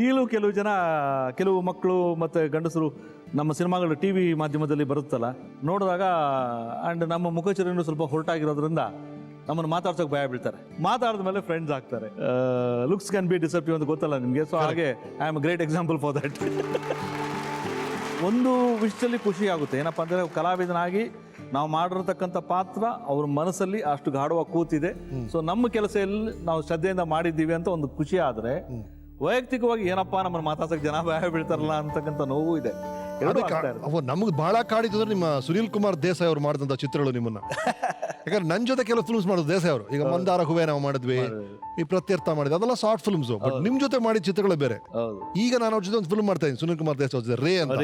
ಈಗಲೂ ಕೆಲವು ಮಕ್ಕಳು ಮತ್ತೆ ಗಂಡಸರು ನಮ್ಮ ಸಿನಿಮಾಗಳು ಟಿವಿ ಮಾಧ್ಯಮದಲ್ಲಿ ಬರುತ್ತಲ್ಲ, ನೋಡಿದಾಗ ಅಂಡ್ ನಮ್ಮ ಮುಖಚರ್ಯನು ಸ್ವಲ್ಪ ಹೊರಟಾಗಿರೋದ್ರಿಂದ ನಮ್ಮನ್ನು ಮಾತಾಡ್ಸೋಕೆ ಭಯ ಬೀಳ್ತಾರೆ. ಮಾತಾಡಿದ ಮೇಲೆ ಫ್ರೆಂಡ್ಸ್ ಆಗ್ತಾರೆ. ಲುಕ್ಸ್ ಕ್ಯಾನ್ ಬಿ ಡಿಸೆಪ್ಟಿವ್ ಅಂತ ಗೊತ್ತಲ್ಲ ನಿಮಗೆ. ಸೊ ಹಾಗೆ I am a great example for that. ಒಂದು ವಿಷಯದಲ್ಲಿ ಖುಷಿ ಆಗುತ್ತೆ, ಏನಪ್ಪ ಅಂದರೆ ಕಲಾವಿದನಾಗಿ ನಾವು ಮಾಡಿರ್ತಕ್ಕಂಥ ಪಾತ್ರ ಅವ್ರ ಮನಸ್ಸಲ್ಲಿ ಅಷ್ಟು ಗಾಢವಾಗಿ ಕೂತಿದೆ. ಸೊ ನಮ್ಮ ಕೆಲಸದಲ್ಲಿ ನಾವು ಶ್ರದ್ಧೆಯಿಂದ ಮಾಡಿದ್ದೀವಿ ಅಂತ ಒಂದು ಖುಷಿ. ಆದರೆ ವೈಯಕ್ತಿಕವಾಗಿ ಏನಪ್ಪ ನಮ್ಮನ್ನು ಮಾತಾಡ್ಸಕ್ಕೆ ಜನ ಭಯ ಬೀಳ್ತಾರಲ್ಲ ಅಂತಕ್ಕಂಥ ನೋವು ಇದೆ. ನಮ್ಗೆ ಬಹಳ ಕಾಡಿದ್ರೆ ನಿಮ್ಮ ಸುನೀಲ್ ಕುಮಾರ್ ದೇಸಾಯಿ ಅವರು ಮಾಡಿದಂಥ ಚಿತ್ರಗಳು ನಿಮ್ಮನ್ನ. ಯಾಕಂದ್ರೆ ನನ್ನ ಜೊತೆ ಕೆಲವು ಫಿಲ್ಮ್ಸ್ ಮಾಡೋದು ದೇಸಾಯಿ ಅವರು. ಈಗ ಮಂದಾರ ಹೂವೆ ನಾವು ಮಾಡಿದ್ವಿ, ಈ ಪ್ರತ್ಯರ್ಥ ಮಾಡಿದ್ವಿ, ಅದೆಲ್ಲ ಶಾರ್ಟ್ ಫಿಲ್ಮ್ಸ್. ಬಟ್ ನಿಮ್ ಜೊತೆ ಮಾಡಿದ ಚಿತ್ರಗಳೇ ಬೇರೆ. ಈಗ ನಾನು ಅವ್ರ ಜೊತೆ ಒಂದು ಫಿಲ್ಮ್ ಮಾಡ್ತಾ ಇದ್ದೀನಿ, ಸುನೀಲ್ ಕುಮಾರ್ ದೇಸಾಯಿ ಜೊತೆ, ರೇ ಅಂತ.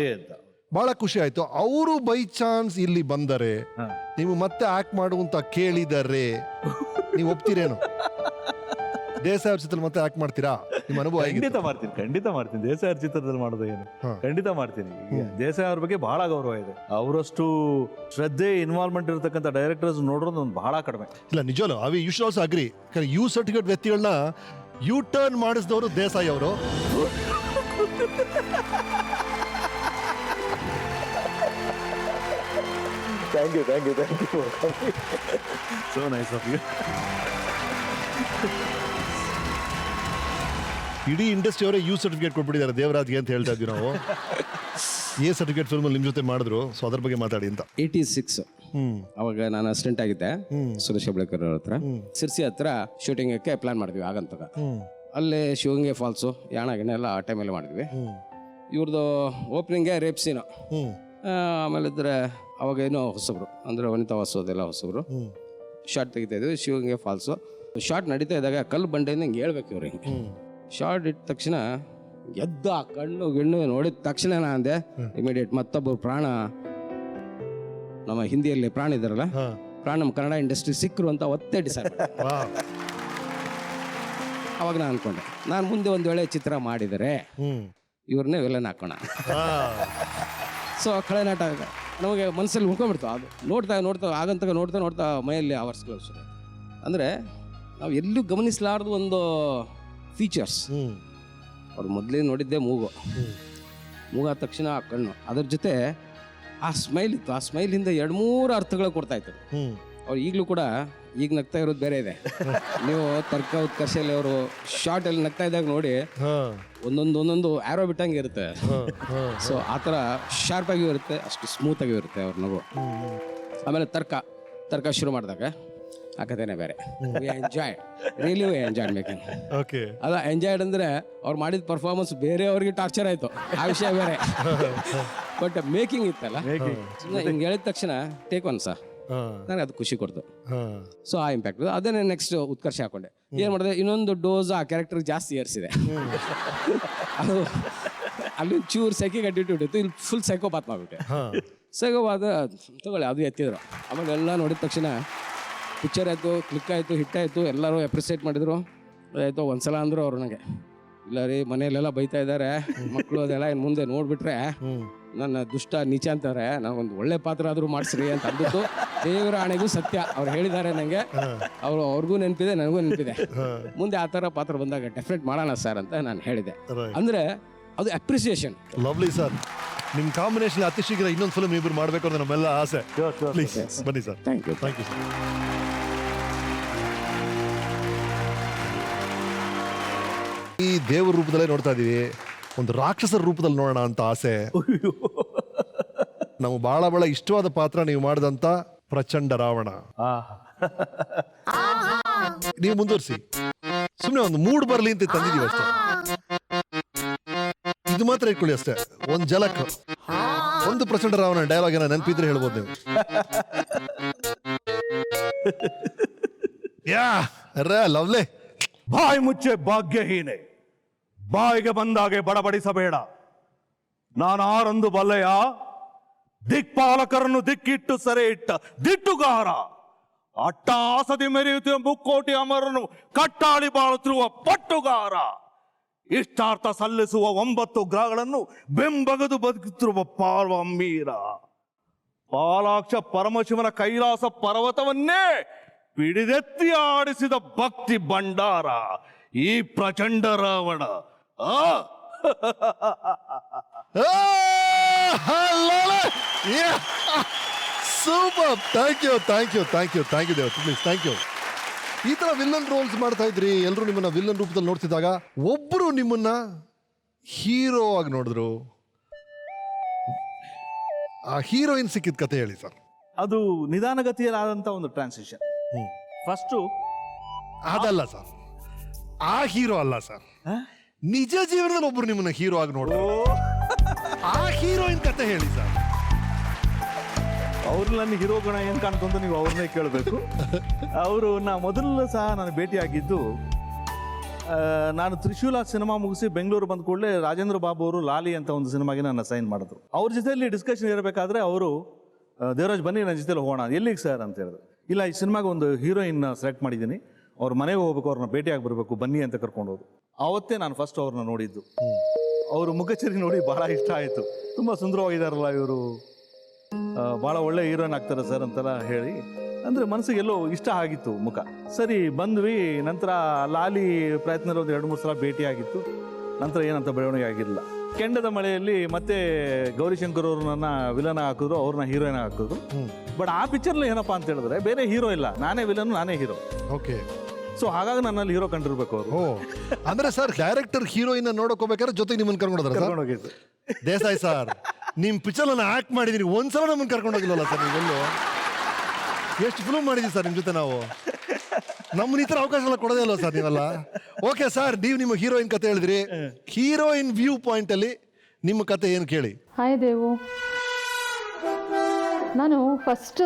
ಬಹಳ ಖುಷಿ ಆಯ್ತು. ಅವರು ಬೈ ಚಾನ್ಸ್ ಇಲ್ಲಿ ಬಂದರೆ, ನೀವು ಮತ್ತೆ ಆಕ್ಟ್ ಮಾಡುವಂತ ಕೇಳಿದರೆ ನೀವು ಒಪ್ತೀರೇನು? ದೇಸಾಯಿ ಅವ್ರ ಚಿತ್ರ ಮತ್ತೆ ಆಕ್ಟ್ ಮಾಡ್ತೀರಾ? ನಿಮ್ಮ ಅನುಭವ? ಖಂಡಿತ ಮಾಡ್ತೀನಿ. ದೇಸಾಯಿ ಅವ್ರ ಚಿತ್ರದಲ್ಲಿ ಮಾಡೋದು ಏನು, ಖಂಡಿತ ಮಾಡ್ತೀನಿ. ದೇಸಾಯಿ ಅವ್ರ ಬಗ್ಗೆ ಬಹಳ ಗೌರವ ಇದೆ. ಅವರಷ್ಟು ಶ್ರದ್ಧೆ, ಇನ್ವಾಲ್ವ್ಮೆಂಟ್ ಇರತಕ್ಕಂಥ ಡೈರೆಕ್ಟರ್ಸ್ ನೋಡೋದು ಒಂದು ಬಹಳ ಕಡಿಮೆ. ಇಲ್ಲ, ನಿಜವಲ್ಲ. Avi you should also agree. You certificate ವ್ಯಕ್ತಿಗಳನ್ನ ಯು ಟರ್ನ್ ಮಾಡಿಸಿದವರು ದೇಸಾಯಿ ಅವರು. Thank you. So nice of you. ಇಡೀ ಇಂಡಸ್ಟ್ರಿ ಅವರೇ ಯು ಸರ್ಟಿಫಿಕೇಟ್ ಕೊಟ್ಬಿಟ್ಟಿದ್ದಾರೆ ದೇವರಾಜ್ಗೆ ಅಂತ ಹೇಳ್ತಾ ಇದ್ವಿ ನಾವು. ಎ ಸರ್ಟಿಫಿಕೇಟ್ ಫಿಲ್ಮ್ ನಿಮ್ ಜೊತೆ ಮಾಡಿದ್ರು, ಸೊ ಅದ್ರ ಬಗ್ಗೆ ಮಾತಾಡಿ ಅಂತ. 86 ಅವಾಗ ನಾನು ಅಸಿಸ್ಟೆಂಟ್ ಆಗಿದ್ದೆ ಸುರೇಶ್ ಹೆಬ್ಳೇಕರ್ ಅವ್ರ ಹತ್ರ. ಸಿರ್ಸಿ ಹತ್ರ ಶೂಟಿಂಗಕ್ಕೆ ಪ್ಲಾನ್ ಮಾಡಿದ್ವಿ ಆಗಂತಗ. ಅಲ್ಲೇ ಶಿವಗಂಗೆ ಫಾಲ್ಸು, ಯಾಣಗಿಣ ಎಲ್ಲ ಆ ಟೈಮಲ್ಲಿ ಮಾಡಿದ್ವಿ. ಇವ್ರದ್ದು ಓಪನಿಂಗ್ಗೆ ರೇಪ್ ಸೀನು. ಆಮೇಲೆ ಇದ್ರೆ ಅವಾಗ ಏನೋ ಹೊಸಬ್ರು ಅಂದರೆ ವನಿತಾ ವಾಸೋದೆಲ್ಲ ಹೊಸಬ್ರು. ಶಾರ್ಟ್ ತೆಗಿತಾ ಇದ್ವಿ ಶಿವಗಂಗೆ ಫಾಲ್ಸು. ಶಾರ್ಟ್ ನಡೀತಾ ಇದ್ದಾಗ ಕಲ್ಲು ಬಂಡೆಯಿಂದ ಹಿಂಗೆ ಹೇಳ್ಬೇಕು ಇವ್ರು. ಹಿಂಗೆ ಶಾರ್ಟ್ ಇಟ್ಟ ತಕ್ಷಣ ಎದ್ದು ಆ ಕಣ್ಣು ಗಿಣ್ಣು ನೋಡಿದ ತಕ್ಷಣ ನಾ ಅಂದೆ ಇಮಿಡಿಯೇಟ್ ಮತ್ತೊಬ್ಬರು ಪ್ರಾಣ, ನಮ್ಮ ಹಿಂದಿಯಲ್ಲಿ ಪ್ರಾಣ ಇದ್ದಾರಲ್ಲ, ಪ್ರಾಣ ನಮ್ಮ ಕನ್ನಡ ಇಂಡಸ್ಟ್ರಿ ಸಿಕ್ಕರು ಅಂತ ಒತ್ತೆ ಡಿಸೈಡ್. ಅವಾಗ ನಾನು ಅನ್ಕೊಂಡೆ, ನಾನು ಮುಂದೆ ಒಂದು ವೇಳೆ ಚಿತ್ರ ಮಾಡಿದರೆ ಇವ್ರನ್ನೇ ವಿಲನ್ ಹಾಕೋಣ. ಸೊ ಖಳನಾಟ ನಮಗೆ ಮನಸ್ಸಲ್ಲಿ ಉಳ್ಕೊಂಡ್ಬಿಡ್ತು. ಅದು ನೋಡ್ತಾ ನೋಡ್ತಾ ಮೈಯಲ್ಲಿ ಆವರಿಸ್ಕೊಳ್ಳೋ ಶುರು. ಅಂದರೆ ನಾವು ಎಲ್ಲೂ ಗಮನಿಸಲಾರ್ದು ಒಂದು ಫೀಚರ್ಸ್. ಅವ್ರು ಮೊದಲೇ ನೋಡಿದ್ದೆ ಮೂಗಾದ ತಕ್ಷಣ ಆ ಕಣ್ಣು, ಅದ್ರ ಜೊತೆ ಆ ಸ್ಮೈಲ್ ಇತ್ತು. ಆ ಸ್ಮೈಲಿಂದ 2-3 ಅರ್ಥಗಳು ಕೊಡ್ತಾ ಇತ್ತು. ಅವ್ರು ಈಗಲೂ ಕೂಡ ಈಗ ನಗ್ತಾ ಇರೋದು ಬೇರೆ ಇದೆ. ನೀವು ತರ್ಕ ಉತ್ಕರ್ಷಲ್ಲಿ ಅವರು ಶಾರ್ಟ್ ಅಲ್ಲಿ ನಗ್ತಾ ಇದ್ದಾಗ ನೋಡಿ, ಒಂದೊಂದು ಆರೋ ಬಿಟ್ಟಂಗೆ ಇರುತ್ತೆ. ಸೊ ಆ ಥರ ಶಾರ್ಪ್ ಆಗಿಯೂ ಇರುತ್ತೆ, ಅಷ್ಟು ಸ್ಮೂತ್ ಆಗಿಯೂ ಇರುತ್ತೆ ಅವ್ರ ನಗು. ಆಮೇಲೆ ತರ್ಕ ಶುರು ಮಾಡಿದಾಗ ಆ ಕಥೆನೇ ಬೇರೆ. Enjoyed making. ಅದ ಎಂಜಾಯ್ಡ್ ಅಂದ್ರೆ ಅವ್ರು ಮಾಡಿದ ಪರ್ಫಾರ್ಮೆನ್ಸ್ ಬೇರೆ ಅವ್ರಿಗೆ ಟಾರ್ಚರ್ ಆಯ್ತು, ಆ ವಿಷಯ ಬೇರೆ. ಬಟ್ ಮೇಕಿಂಗ್ ಇತ್ತಲ್ಲ, ಹಿಂಗೆ ಹೇಳಿದ ತಕ್ಷಣ ಟೇಕ್ ಒನ್ ಸರ್, ನನಗೆ ಅದು ಖುಷಿ ಕೊಡ್ತು. ಸೊ ಆ ಇಂಪ್ಯಾಕ್ಟ್ ಅದನ್ನೇ ನೆಕ್ಸ್ಟ್ ಉತ್ಕರ್ಷ ಹಾಕೊಂಡೆ. ಏನ್ ಮಾಡಿದೆ, ಇನ್ನೊಂದು ಡೋಸ್ ಆ ಕ್ಯಾರೆಕ್ಟರ್ ಜಾಸ್ತಿ ಏರಿಸಿದೆ. ಅದು ಅಲ್ಲಿ ಚೂರು ಸೈಕಿಗೆ ಅಟಿಟ್ಯೂಡ್ ಇತ್ತು, ಇಲ್ಲಿ ಫುಲ್ ಸೈಕೋಪಾತ್ ಮಾಡ್ಬಿಟ್ಟೆ. ಸೈಕೋಪಾತ್ ತಗೊಳ್ಳಿ, ಅದು ಎತ್ತಿದ್ರು. ಆಮೇಲೆ ಎಲ್ಲ ನೋಡಿದ ತಕ್ಷಣ ಪಿಕ್ಚರ್ ಆಯಿತು, ಕ್ಲಿಕ್ ಆಯಿತು, ಹಿಟ್ ಆಯಿತು, ಎಲ್ಲರೂ ಅಪ್ರಿಸಿಯೇಟ್ ಮಾಡಿದ್ರು. ಅದಾಯಿತು. ಒಂದ್ಸಲ ಅಂದರು ಅವರು ನನಗೆ, ಇಲ್ಲ ರೀ ಮನೆಯಲ್ಲೆಲ್ಲ ಬೈತಾ ಇದ್ದಾರೆ ಮಕ್ಕಳು, ಅದೆಲ್ಲ ಇನ್ನು ಮುಂದೆ ನೋಡ್ಬಿಟ್ರೆ ನನ್ನ ದುಷ್ಟ ನೀಚ ಅಂತಾರೆ, ನಾವೊಂದು ಒಳ್ಳೆ ಪಾತ್ರ ಆದರೂ ಮಾಡಿಸ್ರಿ ಅಂತ ಅಂದ್ಬಿಟ್ಟು ದೇವರ ಆಣೆಗೂ ಸತ್ಯ ಅವ್ರು ಹೇಳಿದ್ದಾರೆ ನನಗೆ. ಅವ್ರಿಗೂ ನೆನಪಿದೆ, ನನಗೂ ನೆನಪಿದೆ. ಮುಂದೆ ಆ ಥರ ಪಾತ್ರ ಬಂದಾಗ ಡೆಫಿನೆಟ್ ಮಾಡೋಣ ಸರ್ ಅಂತ ನಾನು ಹೇಳಿದೆ. ಅಂದರೆ ಅದು ಅಪ್ರಿಸಿಯೇಷನ್. ಲವ್ಲಿ ಸರ್, ನಿಮ್ಮ ಕಾಂಬಿನೇಷನ್ ಅತಿ ಶೀಘ್ರ ಇನ್ನೊಂದು ಫಿಲ್ಮ್ ಇಬ್ಬರು ಮಾಡಬೇಕು ಅಂತ ನಮ್ಮೆಲ್ಲ ಆಸೆ. ಪ್ಲೀಸ್ ಬನ್ನಿ sir. Thank you thank you sir. ಈ ದೇವರ ರೂಪದಲ್ಲೇ ನೋಡ್ತಾ ಇದೀವಿ, ಒಂದು ರಾಕ್ಷಸರ ರೂಪದಲ್ಲಿ ನೋಡೋಣ ಅಂತ ಆಸೆ. ನಮ್ಗೆ ಬಹಳ ಇಷ್ಟವಾದ ಪಾತ್ರ ನೀವು ಮಾಡಿದಂತ ಪ್ರಚಂಡ ರಾವಣ. ನೀವು ಮುಂದುವರಿಸಿ, ಸುಮ್ಮನೆ ಒಂದು ಮೂಡ್ ಬರ್ಲಿ ಅಂತ ತಂದಿದೀವಿ ಅಷ್ಟೇ. ಇದು ಮಾತ್ರ ಇಟ್ಕೊಳ್ಳಿ ಅಷ್ಟೇ, ಒಂದು ಜಲಕ್ ಒಂದು ಪ್ರಚಂಡ ರಾವಣ ಡೈಲಾಗ್ ಏನೋ ನೆನಪಿದ್ರೆ ಹೇಳ್ಬೋದು ನೀವು. ಯಾ ಲವ್ಲಿ. ಬಾಯಿ ಮುಚ್ಚೆ ಭಾಗ್ಯಹೀನೆ, ಬಾಯಿಗೆ ಬಂದಾಗೆ ಬಡಬಡಿಸಬೇಡ. ನಾನು ಆರೊಂದು ಬಲ್ಲೆಯ, ದಿಕ್ಪಾಲಕರನ್ನು ದಿಕ್ಕಿಟ್ಟು ಸೆರೆ ಇಟ್ಟ ದಿಟ್ಟುಗಾರ, ಅಟ್ಟಹಾಸದಿ ಮೆರೆಯುತ್ತಿರುವ ಮುಕ್ಕೋಟಿ ಅಮರನು ಕಟ್ಟಾಳಿ ಬಾಳುತ್ತಿರುವ ಪಟ್ಟುಗಾರ, ಇಷ್ಟಾರ್ಥ ಸಲ್ಲಿಸುವ 9 ಗ್ರಹಗಳನ್ನು ಬೆಂಬಗದು ಬದುಕುತ್ತಿರುವ ಪಾರ್ವಮ್ಮೀರ, ಪಾಲಾಕ್ಷ ಪರಮಶಿವನ ಕೈಲಾಸ ಪರ್ವತವನ್ನೇ ಪಿಡಿದೆತ್ತಿ ಆಡಿಸಿದ ಭಕ್ತಿ ಭಂಡಾರ ಈ ಪ್ರಚಂಡ Ravana. Super, thank you Dev, please thank you. ಈ ತರ ವಿಲ್ಲನ್ ರೋಲ್ಸ್ ಮಾಡ್ತಾ ಇದ್ರಿ, ಎಲ್ಲರೂ ನಿಮ್ಮನ್ನ ವಿಲ್ಲನ್ ರೂಪದಲ್ಲಿ ನೋಡ್ತಿದ್ದಾಗ ಒಬ್ರು ನಿಮ್ಮನ್ನ ಹೀರೋ ಆಗಿ ನೋಡಿದ್ರು. ಆ ಹೀರೋಯಿನ್ ಸಿಕ್ಕಿದ ಕತೆ ಹೇಳಿ ಸರ್. ಅದು ನಿಧಾನಗತಿಯಲ್ಲಾದಂಥ ಒಂದು ಟ್ರಾನ್ಸಿಷನ್. ಫಸ್ಟು ಅದಲ್ಲ ಸರ್, ಆ ಹೀರೋ ಅಲ್ಲ ಸರ್, ನಿಜ ಜೀವನದಲ್ಲಿ ಒಬ್ರು ನಿಮ್ಮನ್ನ ಹೀರೋ ಆಗಿ ನೋಡ್ರು, ಆ ಹೀರೋಯಿನ್ ಕತೆ ಹೇಳಿ ಸರ್. ಅವ್ರು ನನ್ನ ಹೀರೋ ಗುಣ ಏನು ಕಾಣ್ತು ಅಂತ ನೀವು ಅವ್ರನ್ನೇ ಕೇಳಬೇಕು. ಅವರು ಮೊದಲು ಸಹ ನಾನು ಭೇಟಿಯಾಗಿದ್ದು, ನಾನು ತ್ರಿಶೂಲ ಸಿನಿಮಾ ಮುಗಿಸಿ ಬೆಂಗಳೂರು ಬಂದ ಕೂಡಲೇ ರಾಜೇಂದ್ರ ಬಾಬು ಅವರು ಲಾಲಿ ಅಂತ ಒಂದು ಸಿನಿಮಾಗೆ ನನ್ನ ಸೈನ್ ಮಾಡಿದ್ರು. ಅವ್ರ ಜೊತೆಯಲ್ಲಿ ಡಿಸ್ಕಷನ್ ಇರಬೇಕಾದ್ರೆ ಅವರು, ದೇವರಾಜ್ ಬನ್ನಿ ನನ್ನ ಜೊತೆಲಿ ಹೋಗೋಣ. ಎಲ್ಲಿಗೆ ಸರ್ ಅಂತ ಹೇಳಿದ್ರು. ಇಲ್ಲ, ಈ ಸಿನಿಮಾಗೆ ಒಂದು ಹೀರೋಯಿನ್ ಸೆಲೆಕ್ಟ್ ಮಾಡಿದ್ದೀನಿ, ಅವ್ರ ಮನೆಗೆ ಹೋಗ್ಬೇಕು, ಅವ್ರನ್ನ ಭೇಟಿಯಾಗಿ ಬರಬೇಕು, ಬನ್ನಿ ಅಂತ ಕರ್ಕೊಂಡು ಹೋದ್ರು. ಆವತ್ತೇ ನಾನು ಫಸ್ಟ್ ಅವ್ರನ್ನ ನೋಡಿದ್ದು. ಅವರು ಮುಖಚರಿ ನೋಡಿ ಬಹಳ ಇಷ್ಟ ಆಯಿತು. ತುಂಬ ಸುಂದರವಾಗಿದ್ದಾರಲ್ಲ ಇವರು, ಭಾಳ ಒಳ್ಳೆ ಹೀರೋಯಿನ್ ಆಗ್ತಾರೆ ಸರ್ ಅಂತೆಲ್ಲ ಹೇಳಿ, ಅಂದರೆ ಮನಸ್ಸಿಗೆ ಎಲ್ಲೋ ಇಷ್ಟ ಆಗಿತ್ತು ಮುಖ. ಸರಿ ಬಂದ್ವಿ. ನಂತರ ಲಾಲಿ ಪ್ರಯತ್ನ ಒಂದು 2-3 ಸಲ ಭೇಟಿಯಾಗಿತ್ತು. ನಂತರ ಏನಂತ ಬೆಳವಣಿಗೆ ಆಗಿರಲಿಲ್ಲ. ಕೆಂಡದ ಮಳೆಯಲ್ಲಿ ಮತ್ತೆ ಗೌರಿಶಂಕರ್ ಅವರು ನನ್ನ ವಿಲನ್ ಹಾಕಿದ್ರು, ಅವ್ರನ್ನ ಹೀರೋಯಿನ್ ಹಾಕಿದ್ರು. ಬಟ್ ಆ ಪಿಕ್ಚರ್ಲಿ ಏನಪ್ಪಾ ಅಂತ ಹೇಳಿದ್ರೆ ಬೇರೆ ಹೀರೋ ಇಲ್ಲ, ನಾನೇ ವಿಲನ್, ನಾನೇ ಹೀರೋ. ಓಕೆ. ಸೊ ಹಾಗಾಗಿ ನನ್ನಲ್ಲಿ ಹೀರೋ ಕಂಡಿರ್ಬೇಕು ಅವರು. ಅಂದ್ರೆ ಸರ್, ಡೈರೆಕ್ಟರ್ ಹೀರೋಯಿನ್ ನೋಡಕ್ ಹೋಗ್ಬೇಕಾದ್ರೆ ಜೊತೆಗೆ ನಿಮ್ಮನ್ನ ಕರ್ಕೊಂಡೋಗಿದ್ದು. ದೇಸಾಯಿ ಸರ್, ನಿಮ್ ಪಿಕ್ಚರ್ ನಾನು ಆಕ್ಟ್ ಮಾಡಿದೀನಿ, ಒಂದ್ಸಲ ನಮ್ಮನ್ನ ಕರ್ಕೊಂಡು ಹೋಗಿಲ್ಲಲ್ಲ ಸರ್ ನೀವೆಲ್ಲೂ. ಎಷ್ಟು ಫಿಲ್ಮ್ ಮಾಡಿದೀವಿ ಸರ್ ನಿಮ್ ಜೊತೆ ನಾವು, ನಮ್ಮನ್ನ ಈ ತರ ಅವಕಾಶ ಎಲ್ಲ ಕೊಡೋದೇ ಅಲ್ವ ಸರ್ ನೀವೆಲ್ಲ. ಓಕೆ ಸರ್, ನೀವು ನಿಮ್ಮ ಹೀರೋಯಿನ್ ಕತೆ ಹೇಳಿದ್ರಿ, ಹೀರೋಯಿನ್ ವ್ಯೂ ಪಾಯಿಂಟ್ ಅಲ್ಲಿ ನಿಮ್ಮ ಕತೆ ಏನು ಕೇಳಿ. ಹಾಯ್ ದೇವು, ನಾನು ಫಸ್ಟ್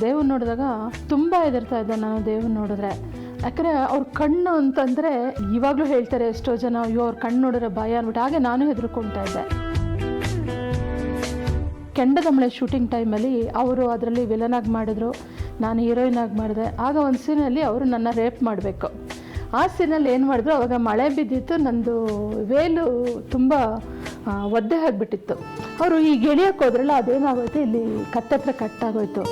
ದೇವ್ ನೋಡಿದಾಗ ತುಂಬ ಹೆದರ್ತಾ ಇದ್ದೆ. ನಾನು ದೇವ್ ನೋಡಿದ್ರೆ ಯಾಕಂದರೆ ಅವ್ರ ಕಣ್ಣು ಅಂತಂದರೆ ಇವಾಗಲೂ ಹೇಳ್ತಾರೆ ಎಷ್ಟೋ ಜನ, ಅಯ್ಯೋ ಅವ್ರ ಕಣ್ಣು ನೋಡಿದ್ರೆ ಭಯ ಅಂದ್ಬಿಟ್ಟು. ಹಾಗೆ ನಾನು ಹೆದರ್ಕೊಳ್ತಾ ಇದ್ದೆ. ಕೆಂಡದಮಳೆ ಶೂಟಿಂಗ್ ಟೈಮಲ್ಲಿ ಅವರು ಅದರಲ್ಲಿ ವಿಲನಾಗಿ ಮಾಡಿದ್ರು, ನಾನು ಹೀರೋಯಿನ್ ಆಗಿ ಮಾಡಿದೆ. ಆಗ ಒಂದು ಸೀನಲ್ಲಿ ಅವರು ನನ್ನ ರೇಪ್ ಮಾಡಬೇಕು. ಆ ಸೀನಲ್ಲಿ ಏನು ಮಾಡಿದ್ರು, ಅವಾಗ ಮಳೆ ಬಿದ್ದಿತ್ತು, ನಂದು ವೇಲು ತುಂಬ ಒದ್ದೆ ಆಗಿಬಿಟ್ಟಿತ್ತು. ಅವರು ಈ ಗೆಳೆಯಕ್ಕೆ ಹೋದ್ರಲ್ಲ, ಅದೇನಾಗೋಯ್ತು, ಇಲ್ಲಿ ಕತ್ತತ್ರ ಕಟ್ಟಾಗೋಯ್ತು.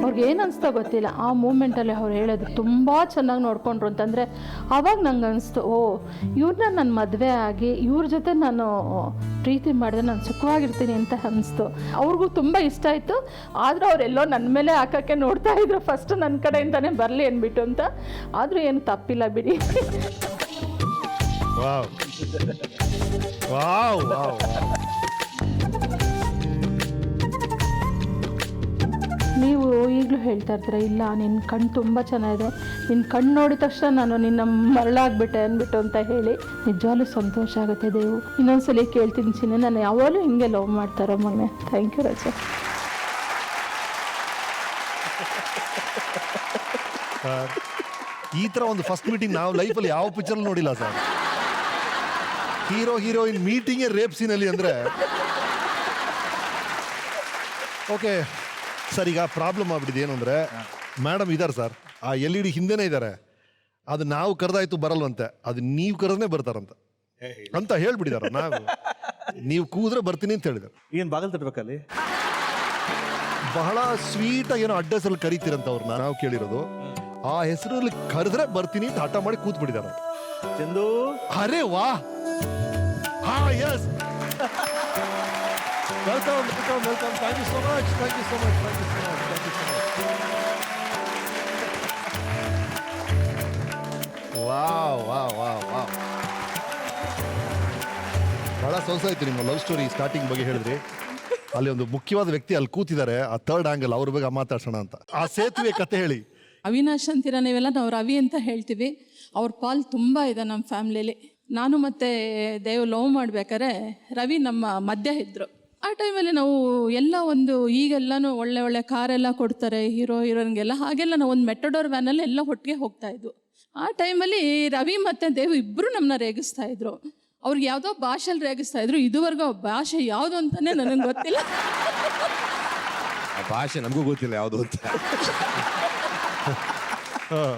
ಅವ್ರಿಗೆ ಏನು ಅನಿಸ್ತೋ ಗೊತ್ತಿಲ್ಲ, ಆ ಮೂಮೆಂಟಲ್ಲಿ ಅವ್ರು ಹೇಳೋದು ತುಂಬ ಚೆನ್ನಾಗಿ ನೋಡಿಕೊಂಡ್ರು ಅಂತಂದರೆ ಆವಾಗ ನಂಗೆ ಅನಿಸ್ತು, ಓ ಇವ್ರನ್ನ ನಾನು ಮದುವೆ ಆಗಿ ಇವ್ರ ಜೊತೆ ನಾನು ಪ್ರೀತಿ ಮಾಡಿದ್ರೆ ನಾನು ಸುಖವಾಗಿರ್ತೀನಿ ಅಂತ ಅನಿಸ್ತು. ಅವ್ರಿಗೂ ತುಂಬ ಇಷ್ಟ ಆಯಿತು. ಆದರೂ ಅವರೆಲ್ಲೋ ನನ್ನ ಮೇಲೆ ಹಾಕೋಕ್ಕೆ ನೋಡ್ತಾ ಇದ್ರು, ಫಸ್ಟ್ ನನ್ನ ಕಡೆಯಿಂದನೇ ಬರಲಿ ಅಂದ್ಬಿಟ್ಟು ಅಂತ. ಆದರೂ ಏನು ತಪ್ಪಿಲ್ಲ ಬಿಡಿ. Wow wow wow. ನೀವು ಈಗಲೂ ಹೇಳ್ತಾ ಇರ್ತೀರ, ಇಲ್ಲ ನಿನ್ನ ಕಣ್ಣು ತುಂಬ ಚೆನ್ನಾಗಿದೆ, ನಿನ್ನ ಕಣ್ಣು ನೋಡಿದ ತಕ್ಷಣ ನಾನು ನಿನ್ನ ಮರಳಾಗ್ಬಿಟ್ಟೆ ಅಂದ್ಬಿಟ್ಟು ಅಂತ ಹೇಳಿ ನಿಜವಾಗ್ಲೂ ಸಂತೋಷ ಆಗುತ್ತೆ. ದೇವು ಇನ್ನೊಂದ್ಸಲಿ ಕೇಳ್ತೀನಿ ಚಿನ್ನ, ನಾನು ಯಾವಾಗಲೂ ಹಿಂಗೆ ಲವ್ ಮಾಡ್ತಾರೋ ಮಗನೆ. Thank you Racha. ಈ ಥರ ಒಂದು ಫಸ್ಟ್ ಮೀಟಿಂಗ್ ನಾವು ಲೈಫಲ್ಲಿ ಯಾವ ಪಿಕ್ಚರ್ ನೋಡಿಲ್ಲ ಸರ್. ಹೀರೋ ಹೀರೋಯಿನ್ ಮೀಟಿಂಗೇ ರೇಪ್ ಸೀನಲ್ಲಿ ಅಂದರೆ ಓಕೆ ಸರ್. ಈಗ ಪ್ರಾಬ್ಲಮ್ ಆಗ್ಬಿಟ್ಟಿದೆ ಏನು ಅಂದರೆ, ಮೇಡಮ್ ಇದ್ದಾರೆ ಸರ್, ಆ LED ಹಿಂದೆನೇ ಇದ್ದಾರೆ, ಅದು ನಾವು ಕರೆದಾಯ್ತು ಬರಲ್ವಂತೆ, ಅದು ನೀವು ಕರೆದೇ ಬರ್ತಾರಂತ ಅಂತ ಹೇಳ್ಬಿಟ್ಟಿದ್ದಾರೆ. ನೀವು ಕೂದ್ರೆ ಬರ್ತೀನಿ ಅಂತ ಹೇಳಿದ್ದಾರೆ. ಏನು ಬಾಗಲ್ ತಟ್ಬೇಕಲ್ಲಿ? ಬಹಳ ಸ್ವೀಟಾಗಿ ಏನೋ ಅಡ್ರೆಸ್ಸಲ್ಲಿ ಕರಿತೀರಂತ ಅವ್ರನ್ನ ನಾವು ಕೇಳಿರೋದು. ಆ ಹೆಸರಲ್ಲಿ ಕರೆದ್ರೆ ಬರ್ತೀನಿ ಅಂತ ಹಠ ಮಾಡಿ ಕೂತ್ ಬಿಟ್ಟಿದ್ದಾರೆ. ಚಂದು, ಅರೆ ವಾ, ಹಾ yes, welcome welcome welcome. Thank you so much, thank you so much, thank you so much, thank you so much. Wow wow wow wow. ಬಹಳ ಸೊಗಸಾಯ್ತು ನಿಮ್ಮ ಲವ್ ಸ್ಟೋರಿ. ಸ್ಟಾರ್ಟಿಂಗ್ ಬಗ್ಗೆ ಹೇಳಿದ್ರಿ, ಅಲ್ಲಿ ಒಂದು ಮುಖ್ಯವಾದ ವ್ಯಕ್ತಿ ಅಲ್ಲಿ ಕೂತಿದ್ದಾರೆ, ಆ ಥರ್ಡ್ ಆಂಗಲ್, ಅವ್ರ ಬಗ್ಗೆ ಮಾತಾಡ್ಸೋಣ ಅಂತ. ಆ ಸೇತುವೆ ಕತೆ ಹೇಳಿ. ಅವಿನಾಶ್ ಅಂತೀರ ನೀವೆಲ್ಲ, ನಾವು ರವಿ ಅಂತ ಹೇಳ್ತೀವಿ. ಅವ್ರ ಪಾಲ್ ತುಂಬ ಇದೆ ನಮ್ಮ ಫ್ಯಾಮ್ಲಿಲಿ. ನಾನು ಮತ್ತು ದೇವ್ ಲವ್ ಮಾಡ್ಬೇಕಾದ್ರೆ ರವಿ ನಮ್ಮ ಮಧ್ಯ ಇದ್ದರು. ಆ ಟೈಮಲ್ಲಿ ನಾವು ಎಲ್ಲ ಒಂದು, ಈಗೆಲ್ಲನೂ ಒಳ್ಳೆ ಒಳ್ಳೆ ಕಾರೆಲ್ಲ ಕೊಡ್ತಾರೆ ಹೀರೋ ಹೀರೋಯಿನ್ಗೆಲ್ಲ, ಹಾಗೆಲ್ಲ ನಾವು ಒಂದು ಮೆಟಡೋರ್ ವ್ಯಾನಲ್ಲಿ ಎಲ್ಲ ಒಟ್ಟಿಗೆ ಹೋಗ್ತಾ ಇದ್ವು. ಆ ಟೈಮಲ್ಲಿ ರವಿ ಮತ್ತು ದೇವ್ ಇಬ್ಬರು ನಮ್ಮನ್ನ ರೇಗಿಸ್ತಾ ಇದ್ರು. ಅವ್ರಿಗೆ ಯಾವುದೋ ಭಾಷೆಯಲ್ಲಿ ರೇಗಿಸ್ತಾ ಇದ್ರು. ಇದುವರೆಗೂ ಆ ಭಾಷೆ ಯಾವುದು ಅಂತಲೇ ನನಗೆ ಗೊತ್ತಿಲ್ಲ. ಭಾಷೆ ನಮಗೂ ಗೊತ್ತಿಲ್ಲ ಯಾವುದು ಅಂತ.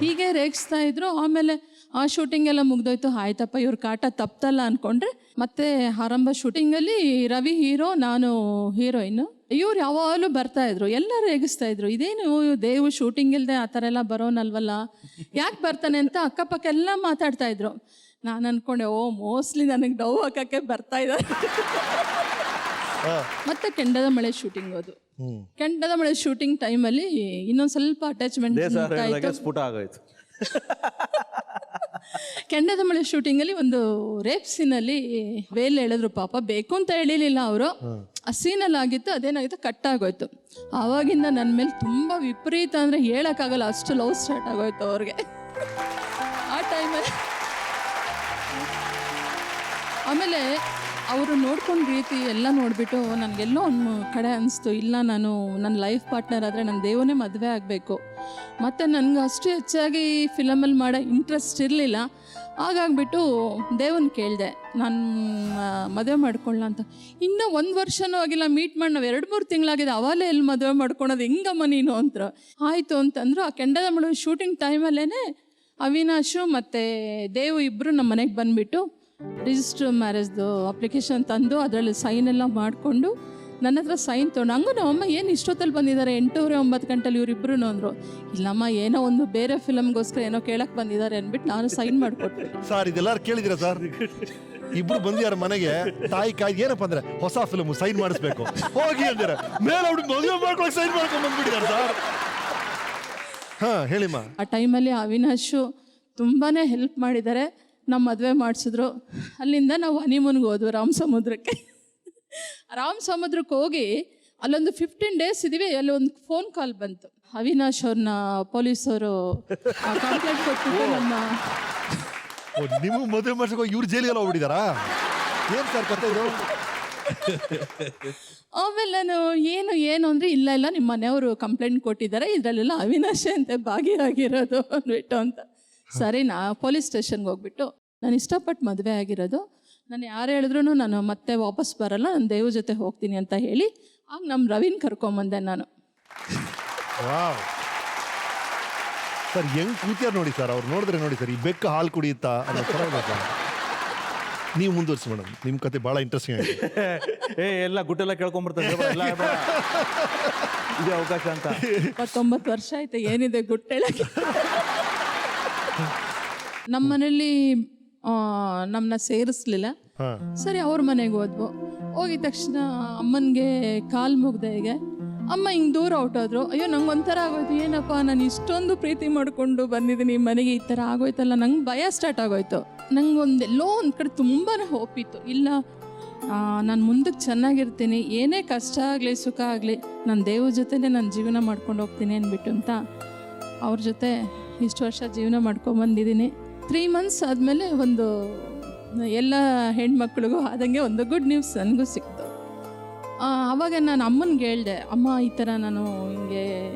ಹೀಗೆ ರೇಗಿಸ್ತಾ ಇದ್ರು. ಆಮೇಲೆ ಆ ಶೂಟಿಂಗ್ ಎಲ್ಲ ಮುಗ್ದೋಯ್ತು. ಆಯ್ತಪ್ಪ ಇವ್ರ ಕಾಟ ತಪ್ತಲ್ಲ ಅಂದ್ಕೊಂಡ್ರೆ ಮತ್ತೆ ಆರಂಭ ಶೂಟಿಂಗಲ್ಲಿ ರವಿ ಹೀರೋ, ನಾನು ಹೀರೋಯಿನ್. ಇವ್ರು ಯಾವಾಗಲೂ ಬರ್ತಾ ಇದ್ರು, ಎಲ್ಲ ರೇಗಿಸ್ತಾ ಇದ್ರು. ಇದೇನು ದೇವು ಶೂಟಿಂಗ್ ಇಲ್ಲದೆ ಆ ಥರ ಎಲ್ಲ ಬರೋನಲ್ವಲ್ಲ, ಯಾಕೆ ಬರ್ತಾನೆ ಅಂತ ಅಕ್ಕಪಕ್ಕ ಎಲ್ಲ ಮಾತಾಡ್ತಾ ಇದ್ರು. ನಾನು ಅನ್ಕೊಂಡೆ, ಓ ಮೋಸ್ಟ್ಲಿ ನನಗೆ ಡವ್ ಹಾಕಕ್ಕೆ ಬರ್ತಾ ಇದ್ದಾರೆ. ಮತ್ತೆ ಕೆಂಡದ ಮಳೆ ಶೂಟಿಂಗ್ ಅದು. ಕೆಂಡದ ಮಳೆ ಶೂಟಿಂಗ್ ಟೈಮಲ್ಲಿ ಇನ್ನೊಂದು ಸ್ವಲ್ಪ ಅಟ್ಯಾಚ್ಮೆಂಟ್ ಸ್ಫುಟ ಆಗೋಯ್ತು. ಕೆಂಡದ ಮಳೆ ಶೂಟಿಂಗಲ್ಲಿ ಒಂದು ರೇಪ್ ಸೀನಲ್ಲಿ ವೇಲ್ ಹೇಳಿದ್ರು. ಪಾಪ ಬೇಕು ಅಂತ ಹೇಳಿಲಿಲ್ಲ ಅವರು, ಆ ಸೀನಲ್ಲಿ ಆಗಿತ್ತು. ಅದೇನಾಗಿತ್ತು, ಕಟ್ಟಾಗೋಯ್ತು. ಆವಾಗಿಂದ ನನ್ನ ಮೇಲೆ ತುಂಬ ವಿಪರೀತ ಅಂದರೆ ಹೇಳೋಕ್ಕಾಗಲ್ಲ ಅಷ್ಟು ಲವ್ ಸ್ಟಾರ್ಟ್ ಆಗೋಯ್ತು ಅವ್ರಿಗೆ ಆ ಟೈಮಲ್ಲಿ. ಆಮೇಲೆ ಅವರು ನೋಡ್ಕೊಂಡು ರೀತಿ ಎಲ್ಲ ನೋಡಿಬಿಟ್ಟು ನನಗೆಲ್ಲೋ ಒಂದು ಕಡೆ ಅನಿಸ್ತು, ಇಲ್ಲ ನಾನು ನನ್ನ ಲೈಫ್ ಪಾರ್ಟ್ನರ್ ಆದರೆ ನನ್ನ ದೇವನೇ ಮದುವೆ ಆಗಬೇಕು. ಮತ್ತು ನನಗೆ ಅಷ್ಟು ಹೆಚ್ಚಾಗಿ ಫಿಲಮಲ್ಲಿ ಮಾಡೋ ಇಂಟ್ರೆಸ್ಟ್ ಇರಲಿಲ್ಲ. ಹಾಗಾಗ್ಬಿಟ್ಟು ದೇವನ ಕೇಳಿದೆ, ನಾನು ಮದುವೆ ಮಾಡ್ಕೊಳ್ಳ ಅಂತ. ಇನ್ನೂ 1 ವರ್ಷನೂ ಆಗಿಲ್ಲ, ಮೀಟ್ ಮಾಡಿ ನಾವು 2-3 ತಿಂಗಳಾಗಿದೆ, ಅವಾಗಲೇ ಎಲ್ಲಿ ಮದುವೆ ಮಾಡ್ಕೊಳೋದು, ಹೆಂಗಮ್ಮ ನೀನು ಅಂತ. ಆಯಿತು ಅಂತಂದರು. ಆ ಕೆಂಡದ ಮಳೆ ಶೂಟಿಂಗ್ ಟೈಮಲ್ಲೇ ಅವಿನಾಶು ಮತ್ತು ದೇವು ಇಬ್ಬರು ನಮ್ಮ ಮನೆಗೆ ಬಂದುಬಿಟ್ಟು ರಿಜಿಸ್ಟರ್ ಮ್ಯಾರೇಜ್ದು ಅಪ್ಲಿಕೇಶನ್ ತಂದು ಅದರಲ್ಲಿ ಸೈನ್ ಎಲ್ಲ ಮಾಡಿಕೊಂಡು ನನ್ನ ಹತ್ರ ಸೈನ್ ತೊಗೊಂಡು, ಹಂಗೂ ನಮ್ಮಮ್ಮ ಏನು ಇಷ್ಟೊತ್ತಲ್ಲಿ ಬಂದಿದ್ದಾರೆ 8-9 ಗಂಟೆಲಿ ಇವರಿಬ್ಬರು ಅಂದರು. ಇಲ್ಲಮ್ಮ ಏನೋ ಒಂದು ಬೇರೆ ಫಿಲಮ್ಗೋಸ್ಕರ ಏನೋ ಕೇಳಕ್ಕೆ ಬಂದಿದ್ದಾರೆ ಅಂದ್ಬಿಟ್ಟು ನಾನು ಸೈನ್ ಮಾಡಿಕೊಟ್ಟೆ. ಸರ್ ಇದೆಲ್ಲರೂ ಕೇಳಿದಿರ ಸರ್? ಇಬ್ರು ಬಂದಿದ್ದಾರೆ ಮನೆಗೆ, ತಾಯಿ ಕಾಯ್ದು ಏನಪ್ಪ ಅಂದ್ರೆ ಹೊಸ ಫಿಲಮ್ ಸೈನ್ ಮಾಡಿಸ್ಬೇಕು ಹೋಗಿ ಅಂದ್ರೆ ಮೇಲೆ ಅವ್ರು ಮದುವೆ ಮಾಡ್ಕೊಂಡು ಸೈನ್ ಮಾಡ್ಕೊಂಡು ಬಂದ್ಬಿಟ್ಟಿದ್ದಾರೆ ಸರ್. ಹಾ ಹೇಳಿಮ್ಮ. ಆ ಟೈಮಲ್ಲಿ ಅವಿನಾಶು ತುಂಬಾ ಹೆಲ್ಪ್ ಮಾಡಿದ್ದಾರೆ. ನಮ್ಮ ಮದುವೆ ಮಾಡಿಸಿದ್ರು. ಅಲ್ಲಿಂದ ನಾವು ಹನಿಮೂನ್ಗೆ ಹೋದ್ವು ರಾಮ ಸಮುದ್ರಕ್ಕೆ. ರಾಮ ಸಮುದ್ರಕ್ಕೆ ಹೋಗಿ ಅಲ್ಲೊಂದು 15 ಡೇಸ್ ಇದೀವಿ. ಅಲ್ಲಿ ಒಂದು ಫೋನ್ ಕಾಲ್ ಬಂತು. ಅವಿನಾಶ್ ಅವ್ರನ್ನ ಪೊಲೀಸವರು ಕಂಪ್ಲೇಂಟ್ ಕೊಟ್ಬಿಟ್ಟು ನಮ್ಮ ನಿಮ್ಮ ಮದುವೆ ಮಾಡ್ಸಕ್ಕೆ ಇವ್ರು ಜೈಲಿಗೆಲ್ಲ ಹೋಗ್ಬಿಟ್ಟಿದಾರಾ? ಏನು ಸರ್ ಕತೆ ಇದು? ಆಮೇಲೆ ನಾನು ಏನು ಅಂದರೆ ಇಲ್ಲ ನಿಮ್ಮ ಮನೆಯವರು ಕಂಪ್ಲೇಂಟ್ ಕೊಟ್ಟಿದ್ದಾರೆ, ಇದರಲ್ಲೆಲ್ಲ ಅವಿನಾಶಿ ಅಂತ ಭಾಗಿಯಾಗಿರೋದು ಅಂದ್ಬಿಟ್ಟು ಅಂತ. ಸರಿ, ಪೊಲೀಸ್ ಸ್ಟೇಷನ್ಗೆ ಹೋಗ್ಬಿಟ್ಟು ನಾನು ಇಷ್ಟಪಟ್ಟು ಮದುವೆ ಆಗಿರೋದು, ನಾನು ಯಾರು ಹೇಳಿದ್ರು ನಾನು ಮತ್ತೆ ವಾಪಸ್ ಬರಲ್ಲ, ನಾನು ದೇವ್ರ ಜೊತೆ ಹೋಗ್ತೀನಿ ಅಂತ ಹೇಳಿ ಆಗ ನಮ್ಮ ರವಿನ ಕರ್ಕೊಂಬಂದೆ ನಾನು. ಸರ್ ಹೆಂಗ್ ಕೂತಿಯಾರ ನೋಡಿ ಸರ್, ಅವ್ರು ನೋಡಿದ್ರೆ ನೋಡಿ ಸರ್, ಈ ಬೆಕ್ಕ ಹಾಲು ಕುಡಿಯುತ್ತಾ ಅನ್ನೋ ಥರ ಇದೆ ಸರ್. ನೀವು ಮುಂದುವರಿಸಿ ಮೇಡಮ್, ನಿಮ್ಮ ಕತೆ ಭಾಳ ಇಂಟ್ರೆಸ್ಟಿಂಗ್ ಆಗಿದೆ. ಎಲ್ಲ ಗುಟ್ಟೆಲ್ಲ ಕೇಳ್ಕೊಂಡ್ಬಿಡ್ತಾರೆ ಇದೇ ಅವಕಾಶ ಅಂತ. 29 ವರ್ಷ ಆಯ್ತು, ಏನಿದೆ ಗುಟ್ಟೆಳಕ್ಕೆ. ನಮ್ಮ ಮನೇಲಿ ನಮ್ಮನ್ನ ಸೇರಿಸ್ಲಿಲ್ಲ. ಸರಿ, ಅವ್ರ ಮನೆಗೆ ಹೋಗಿದ ತಕ್ಷಣ ಅಮ್ಮನಿಗೆ ಕಾಲು ಮುಗ್ದೆ ಹೀಗೆ, ಅಮ್ಮ ಹಿಂಗೆ ದೂರ ಹೊರಟೋದ್ರು. ಅಯ್ಯೋ ನಂಗೆ ಒಂಥರ ಆಗೋಯ್ತು, ಏನಪ್ಪ ನಾನು ಇಷ್ಟೊಂದು ಪ್ರೀತಿ ಮಾಡಿಕೊಂಡು ಬಂದಿದ್ದೀನಿ ಮನೆಗೆ, ಈ ಥರ ಆಗೋಯ್ತಲ್ಲ, ನಂಗೆ ಭಯ ಸ್ಟಾರ್ಟ್ ಆಗೋಯ್ತು. ನಂಗೆ ಎಲ್ಲೋ ಒಂದು ಕಡೆ ತುಂಬಾ ಹೋಪ್ ಇತ್ತು, ಇಲ್ಲ ನಾನು ಮುಂದಕ್ಕೆ ಚೆನ್ನಾಗಿರ್ತೀನಿ, ಏನೇ ಕಷ್ಟ ಆಗಲಿ ಸುಖ ಆಗಲಿ ನಾನು ದೇವ್ರ ಜೊತೆನೇ ನಾನು ಜೀವನ ಮಾಡ್ಕೊಂಡು ಹೋಗ್ತೀನಿ ಅಂದ್ಬಿಟ್ಟು ಅಂತ ಅವ್ರ ಜೊತೆ ಇಷ್ಟು ವರ್ಷ ಜೀವನ ಮಾಡ್ಕೊಂಬಂದಿದ್ದೀನಿ. 3 months ಆದಮೇಲೆ ಒಂದು ಎಲ್ಲ ಹೆಣ್ಮಕ್ಳಿಗೂ ಆದಂಗೆ ಒಂದು ಗುಡ್ ನ್ಯೂಸ್ ನನಗೂ ಸಿಕ್ತು. ಆವಾಗ ನಾನು ಅಮ್ಮನಿಗೆ ಹೇಳಿದೆ, ಅಮ್ಮ ಈ ಥರ ನಾನು ಹಿಂಗೆ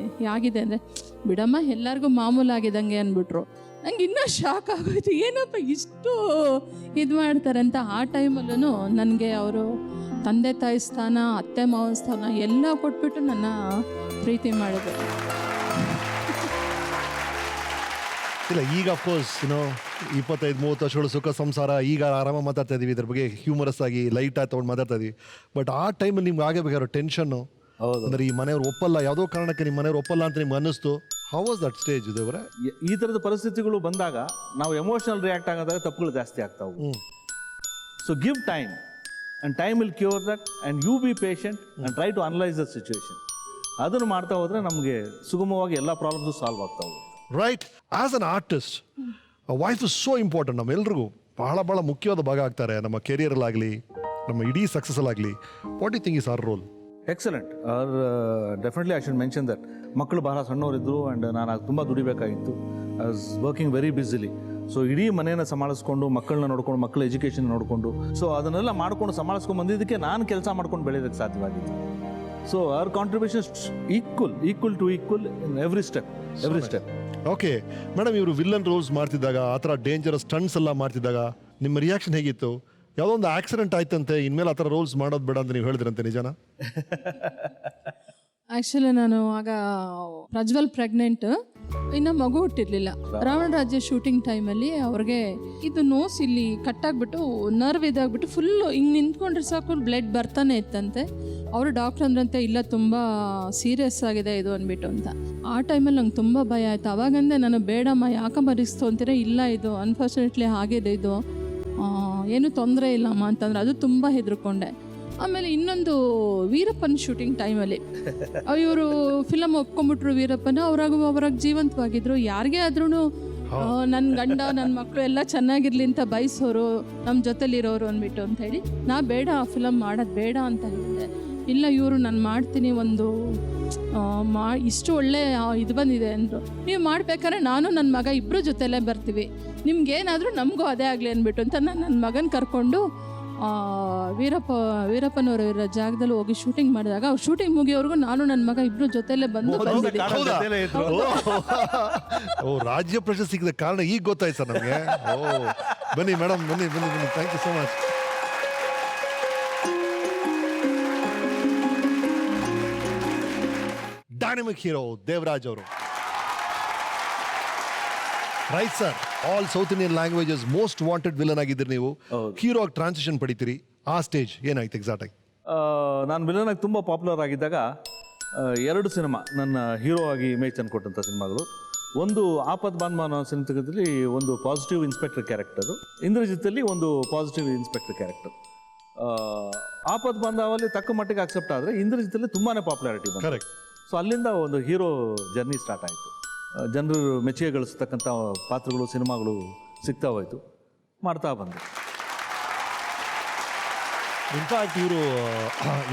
ಆಗಿದೆ ಅಂದರೆ, ಬಿಡಮ್ಮ ಎಲ್ಲರಿಗೂ ಮಾಮೂಲಾಗಿದ್ದಂಗೆ ಅಂದ್ಬಿಟ್ರು. ನಂಗೆ ಇನ್ನೂ ಶಾಕ್ ಆಗೋಯ್ತು, ಏನಪ್ಪ ಇಷ್ಟು ಇದು ಮಾಡ್ತಾರೆ ಅಂತ. ಆ ಟೈಮಲ್ಲೂ ನನಗೆ ಅವರು ತಂದೆ ತಾಯಿ ಸ್ಥಾನ, ಅತ್ತೆ ಮಾವನ ಸ್ಥಾನ ಎಲ್ಲ ಕೊಟ್ಬಿಟ್ಟು ನನ್ನ ಪ್ರೀತಿ ಮಾಡಿದ್ರು. ಇಲ್ಲ, ಈಗ ಅಫ್ಕೋರ್ಸ್ 25-30 ವರ್ಷಗಳು ಸುಖ ಸಂಸಾರ, ಈಗ ಆರಾಮಾಗಿ ಮಾತಾಡ್ತಾ ಇದೀವಿ, ಇದ್ರ ಬಗ್ಗೆ ಹ್ಯೂಮರಸ್ ಆಗಿ ಲೈಟ್ ಆಗಿ ತೊಗೊಂಡು ಮಾತಾಡ್ತಾ ಇದೀವಿ. ಬಟ್ ಆ ಟೈಮಲ್ಲಿ ನಿಮ್ಗೆ ಆಗಬೇಕಾಗಿರೋ ಟೆನ್ಷನ್ನು, ಅಂದ್ರೆ ಈ ಮನೆಯವ್ರು ಒಪ್ಪಲ್ಲ, ಯಾವುದೋ ಕಾರಣಕ್ಕೆ ನಿಮ್ಮ ಮನೆಯವ್ರು ಒಪ್ಪಲ್ಲ ಅಂತ ನಿಮ್ಗೆ ಅನ್ನಿಸ್ತು. ಹೌ ವಾಸ್ ದಟ್ ಸ್ಟೇಜ್ ದೇವರೇ? ಈ ಥರದ ಪರಿಸ್ಥಿತಿಗಳು ಬಂದಾಗ ನಾವು ಎಮೋಷನಲ್ ರಿಯಾಕ್ಟ್ ಆಗೋದಾಗ ತಪ್ಪುಗಳು ಜಾಸ್ತಿ ಆಗ್ತಾವೆ. So give time and time will cure that and you be patient and try to analyse the situation. ಅದನ್ನು ಮಾಡ್ತಾ ಹೋದರೆ ನಮಗೆ ಸುಗಮವಾಗಿ ಎಲ್ಲ ಪ್ರಾಬ್ಲಮ್ಸು ಸಾಲ್ವ್ ಆಗ್ತಾ ಹೋಗುತ್ತೆ. Right. As an artist wife is so important. ನಮ್ಮೆಲ್ರಿಗೂ ಬಹಳ ಮುಖ್ಯವಾದ ಭಾಗ ಆಗ್ತಾರೆ ನಮ್ಮ ಕೆರಿಯರಲ್ಲಾಗಲಿ, ನಮ್ಮ ಇಡೀ ಸಕ್ಸಸ್ಸಲಾಗಲಿ. What you think is our role? Excellent. Definitely I should mention that. ಮಕ್ಕಳು ಬಹಳ ಸಣ್ಣವರಿದ್ದರು ಆ್ಯಂಡ್ ನಾನು ತುಂಬ ದುಡಿಬೇಕಾಗಿತ್ತು. I was working very busily. So ಇಡೀ ಮನೆಯನ್ನು ಸಂಭಾಳಿಸ್ಕೊಂಡು, ಮಕ್ಕಳನ್ನ ನೋಡಿಕೊಂಡು, ಮಕ್ಕಳ ಎಜುಕೇಷನ್ ನೋಡಿಕೊಂಡು, ಸೊ ಅದನ್ನೆಲ್ಲ ಮಾಡ್ಕೊಂಡು ಸಂಭಾಳಿಸ್ಕೊಂಡು ಬಂದಿದ್ದಕ್ಕೆ ನಾನು ಕೆಲಸ ಮಾಡ್ಕೊಂಡು ಬೆಳೆಯೋದಕ್ಕೆ ಸಾಧ್ಯವಾಗಿತ್ತು. So our contribution equal to equal in every step. Okay madam, ಇವರು ವಿಲ್ಲನ್ ರೋಲ್ಸ್ ಮಾಡ್ತಿದ್ದಾಗ, ಆ ಥರ ಡೇಂಜರಸ್ ಸ್ಟಂಟ್ಸ್ ಎಲ್ಲ ಮಾಡ್ತಿದ್ದಾಗ ನಿಮ್ಮ ರಿಯಾಕ್ಷನ್ ಹೇಗಿತ್ತು? ಯಾವುದೋ ಒಂದು ಆಕ್ಸಿಡೆಂಟ್ ಆಯ್ತಂತೆ, ಇನ್ಮೇಲೆ ಆ ಥರ ರೋಲ್ಸ್ ಮಾಡೋದು ಬೇಡ ಅಂತ ನೀವು ಹೇಳಿದ್ರಂತೆ, ನಿಜನಾ? ಆ್ಯಕ್ಚುಲಿ ನಾನು ಆಗ ಪ್ರಜ್ವಲ್ ಪ್ರೆಗ್ನೆಂಟ್, ಇನ್ನು ಮಗು ಹುಟ್ಟಿರ್ಲಿಲ್ಲ. ರಾವಣ ರಾಜ್ಯ ಶೂಟಿಂಗ್ ಟೈಮಲ್ಲಿ ಅವ್ರಿಗೆ ಇದು ನೋಸ್ ಇಲ್ಲಿ ಕಟ್ಟಾಗ್ಬಿಟ್ಟು ನರ್ವ್ ಇದಾಗ್ಬಿಟ್ಟು ಫುಲ್ಲು ಹಿಂಗೆ ನಿಂತ್ಕೊಂಡ್ರೆ ಸಾಕು ಬ್ಲಡ್ ಬರ್ತಾನೆ ಇತ್ತಂತೆ. ಅವರು ಡಾಕ್ಟ್ರ್ ಅಂದ್ರಂತೆ, ಇಲ್ಲ ತುಂಬ ಸೀರಿಯಸ್ ಆಗಿದೆ ಇದು ಅಂದ್ಬಿಟ್ಟು ಅಂತ. ಆ ಟೈಮಲ್ಲಿ ನಂಗೆ ತುಂಬ ಭಯ ಆಯಿತು. ಅವಾಗಂದೆ ನಾನು, ಬೇಡಮ್ಮ ಯಾಕಮ್ಮ ರಿಸ್ಕ್ ತೊಗೊಂತೀರ, ಇಲ್ಲ ಇದು ಅನ್ಫಾರ್ಚುನೇಟ್ಲಿ ಆಗಿದೆ, ಇದು ಏನೂ ತೊಂದರೆ ಇಲ್ಲಮ್ಮ ಅಂತಂದ್ರೆ ಅದು ತುಂಬ ಹೆದರ್ಕೊಂಡೆ. ಆಮೇಲೆ ಇನ್ನೊಂದು ವೀರಪ್ಪನ ಶೂಟಿಂಗ್ ಟೈಮಲ್ಲಿ ಇವರು ಫಿಲಮ್ ಒಪ್ಕೊಂಡ್ಬಿಟ್ರು ವೀರಪ್ಪನ. ಅವ್ರಾಗ ಜೀವಂತವಾಗಿದ್ರು. ಯಾರಿಗೇ ಆದ್ರೂ ನನ್ನ ಗಂಡ ನನ್ನ ಮಕ್ಕಳು ಎಲ್ಲ ಚೆನ್ನಾಗಿರ್ಲಿ ಅಂತ ಬಯಸೋರು, ನಮ್ಮ ಜೊತೆಲಿರೋರು ಅಂದ್ಬಿಟ್ಟು ಅಂತ ಹೇಳಿ, ನಾ ಬೇಡ ಆ ಫಿಲಮ್ ಮಾಡೋದು ಬೇಡ ಅಂತ ಹೇಳಿದೆ. ಇಲ್ಲ ಇವರು ನಾನು ಮಾಡ್ತೀನಿ, ಒಂದು ಇಷ್ಟು ಒಳ್ಳೆ ಇದು ಬಂದಿದೆ ಅಂದರು. ನೀವು ಮಾಡ್ಬೇಕಾದ್ರೆ ನಾನು ನನ್ನ ಮಗ ಇಬ್ಬರು ಜೊತೆಲೇ ಬರ್ತೀವಿ, ನಿಮ್ಗೇನಾದರೂ ನಮಗೂ ಅದೇ ಆಗಲಿ ಅಂದ್ಬಿಟ್ಟು ಅಂತ ನಾನು ನನ್ನ ಮಗನ ಕರ್ಕೊಂಡು ವೀರಪ್ಪನವರ ಜಾಗದಲ್ಲಿ ಹೋಗಿ ಶೂಟಿಂಗ್ ಮಾಡಿದಾಗ, ಅವ್ರು ಶೂಟಿಂಗ್ ಮುಗಿಯೋರ್ಗು ನಾನು ನನ್ನ ಮಗ ಇಬ್ರು ಜೊತೆಲೆ ಬಂದಿದ್ದೀನಿ. ಓ, ರಾಜ್ಯ ಪ್ರಶಸ್ತಿ ಸಿಕ್ಕಿದ ಕಾರಣ ಈಗ ಗೊತ್ತಾಯ್ತು ಸರ್ ನಮಗೆ. ಓ, ಬನ್ನಿ ಮೇಡಮ್, ಬನ್ನಿ. Thank you so much. Dynamic hero Devaraj ಅವರು. Right sir, all South Indian languages most wanted villain ಆಗಿದ್ದೀರಿ ನೀವು. ಹೀರೋ ಆಗಿ ಟ್ರಾನ್ಸಿಷನ್ ಪಡಿತೀರಿ. ಆ ಸ್ಟೇಜ್ ಏನಾಯ್ತು ಎಕ್ಸಾಕ್ಟ್ ಆಗಿ? ನಾನು ವಿಲನ್ ಆಗಿ ತುಂಬ ಪಾಪ್ಯುಲರ್ ಆಗಿದ್ದಾಗ 2 ಸಿನಿಮಾ ನನ್ನ ಹೀರೋ ಆಗಿ ಇಮೇಜ್ ತಂದು ಕೊಟ್ಟಂಥ ಸಿನಿಮಾಗಳು. ಒಂದು ಆಪತ್ ಬಾಂಧವ ಸಿನಿಮಾದಲ್ಲಿ ಒಂದು ಪಾಸಿಟಿವ್ ಇನ್ಸ್ಪೆಕ್ಟರ್ ಕ್ಯಾರೆಕ್ಟರು, ಇಂದ್ರಜಿತ್ತಲ್ಲಿ ಒಂದು ಪಾಸಿಟಿವ್ ಇನ್ಸ್ಪೆಕ್ಟರ್ ಕ್ಯಾರೆಕ್ಟರ್. ಆಪತ್ ಬಾಂಧವಲ್ಲಿ ತಕ್ಕ ಮಟ್ಟಿಗೆ ಅಕ್ಸೆಪ್ಟ್ ಆದರೆ ಇಂದ್ರಜಿತ್ತಲ್ಲಿ ತುಂಬಾ ಪಾಪ್ಯುಲಾರಿಟಿ ಬಂತು. ಕರೆಕ್ಟ್. ಸೊ ಅಲ್ಲಿಂದ ಒಂದು ಹೀರೋ ಜರ್ನಿ ಸ್ಟಾರ್ಟ್ ಆಯಿತು. ಜನರು ಮೆಚ್ಚುಗೆ ಗಳಿಸ್ತಕ್ಕಂಥ ಪಾತ್ರಗಳು, ಸಿನಿಮಾಗಳು ಸಿಗ್ತಾ ಹೋಯಿತು, ಮಾಡ್ತಾ ಬಂದೆ. ಇನ್ಫ್ಯಾಕ್ಟ್ ಇವರು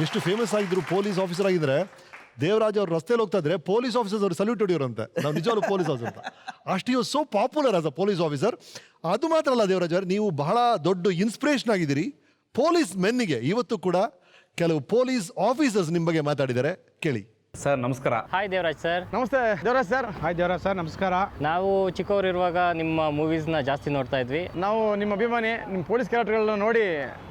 ಎಷ್ಟು ಫೇಮಸ್ ಆಗಿದ್ರು, ಪೊಲೀಸ್ ಆಫೀಸರ್ ಆಗಿದ್ರೆ, ದೇವರಾಜ್ ಅವ್ರು ರಸ್ತೆಯಲ್ಲಿ ಹೋಗ್ತಾ ಇದ್ರೆ ಪೊಲೀಸ್ ಆಫೀಸರ್ಸ್ ಅವ್ರು ಸಲ್ಯೂಟ್ ಹೊಡಿಯೋರಂತೆ, ನಾವು ನಿಜವಾಗ್ಲೂ ಪೊಲೀಸ್ ಆಫೀಸರ್ ಅಂತ. ಅಷ್ಟು you so popular as a police officer. ಅದು ಮಾತ್ರ ಅಲ್ಲ ದೇವರಾಜ್ ಅವ್ರು, ನೀವು ಬಹಳ ದೊಡ್ಡ ಇನ್ಸ್ಪಿರೇಷನ್ ಆಗಿದ್ದೀರಿ ಪೊಲೀಸ್ ಮೆನ್ನಿಗೆ. ಇವತ್ತು ಕೂಡ ಕೆಲವು ಪೊಲೀಸ್ ಆಫೀಸರ್ಸ್ ನಿಮ್ಮ ಬಗ್ಗೆ ಮಾತಾಡಿದ್ದಾರೆ, ಕೇಳಿ. ಸರ್ ನಮಸ್ಕಾರ. Hi Devaraj sir. ನಮಸ್ತೆ Devaraj sir. Hi Devaraj sir, ನಮಸ್ಕಾರ. ನಾವು ಚಿಕ್ಕವರಿರುವಾಗ ನಿಮ್ಮ ಮೂವೀಸ್ನ ಜಾಸ್ತಿ ನೋಡ್ತಾ ಇದ್ವಿ. ನಾವು ನಿಮ್ಮ ಅಭಿಮಾನಿ. ನಿಮ್ಮ ಪೊಲೀಸ್ ಕ್ಯಾರೆಕ್ಟರ್ಗಳನ್ನ ನೋಡಿ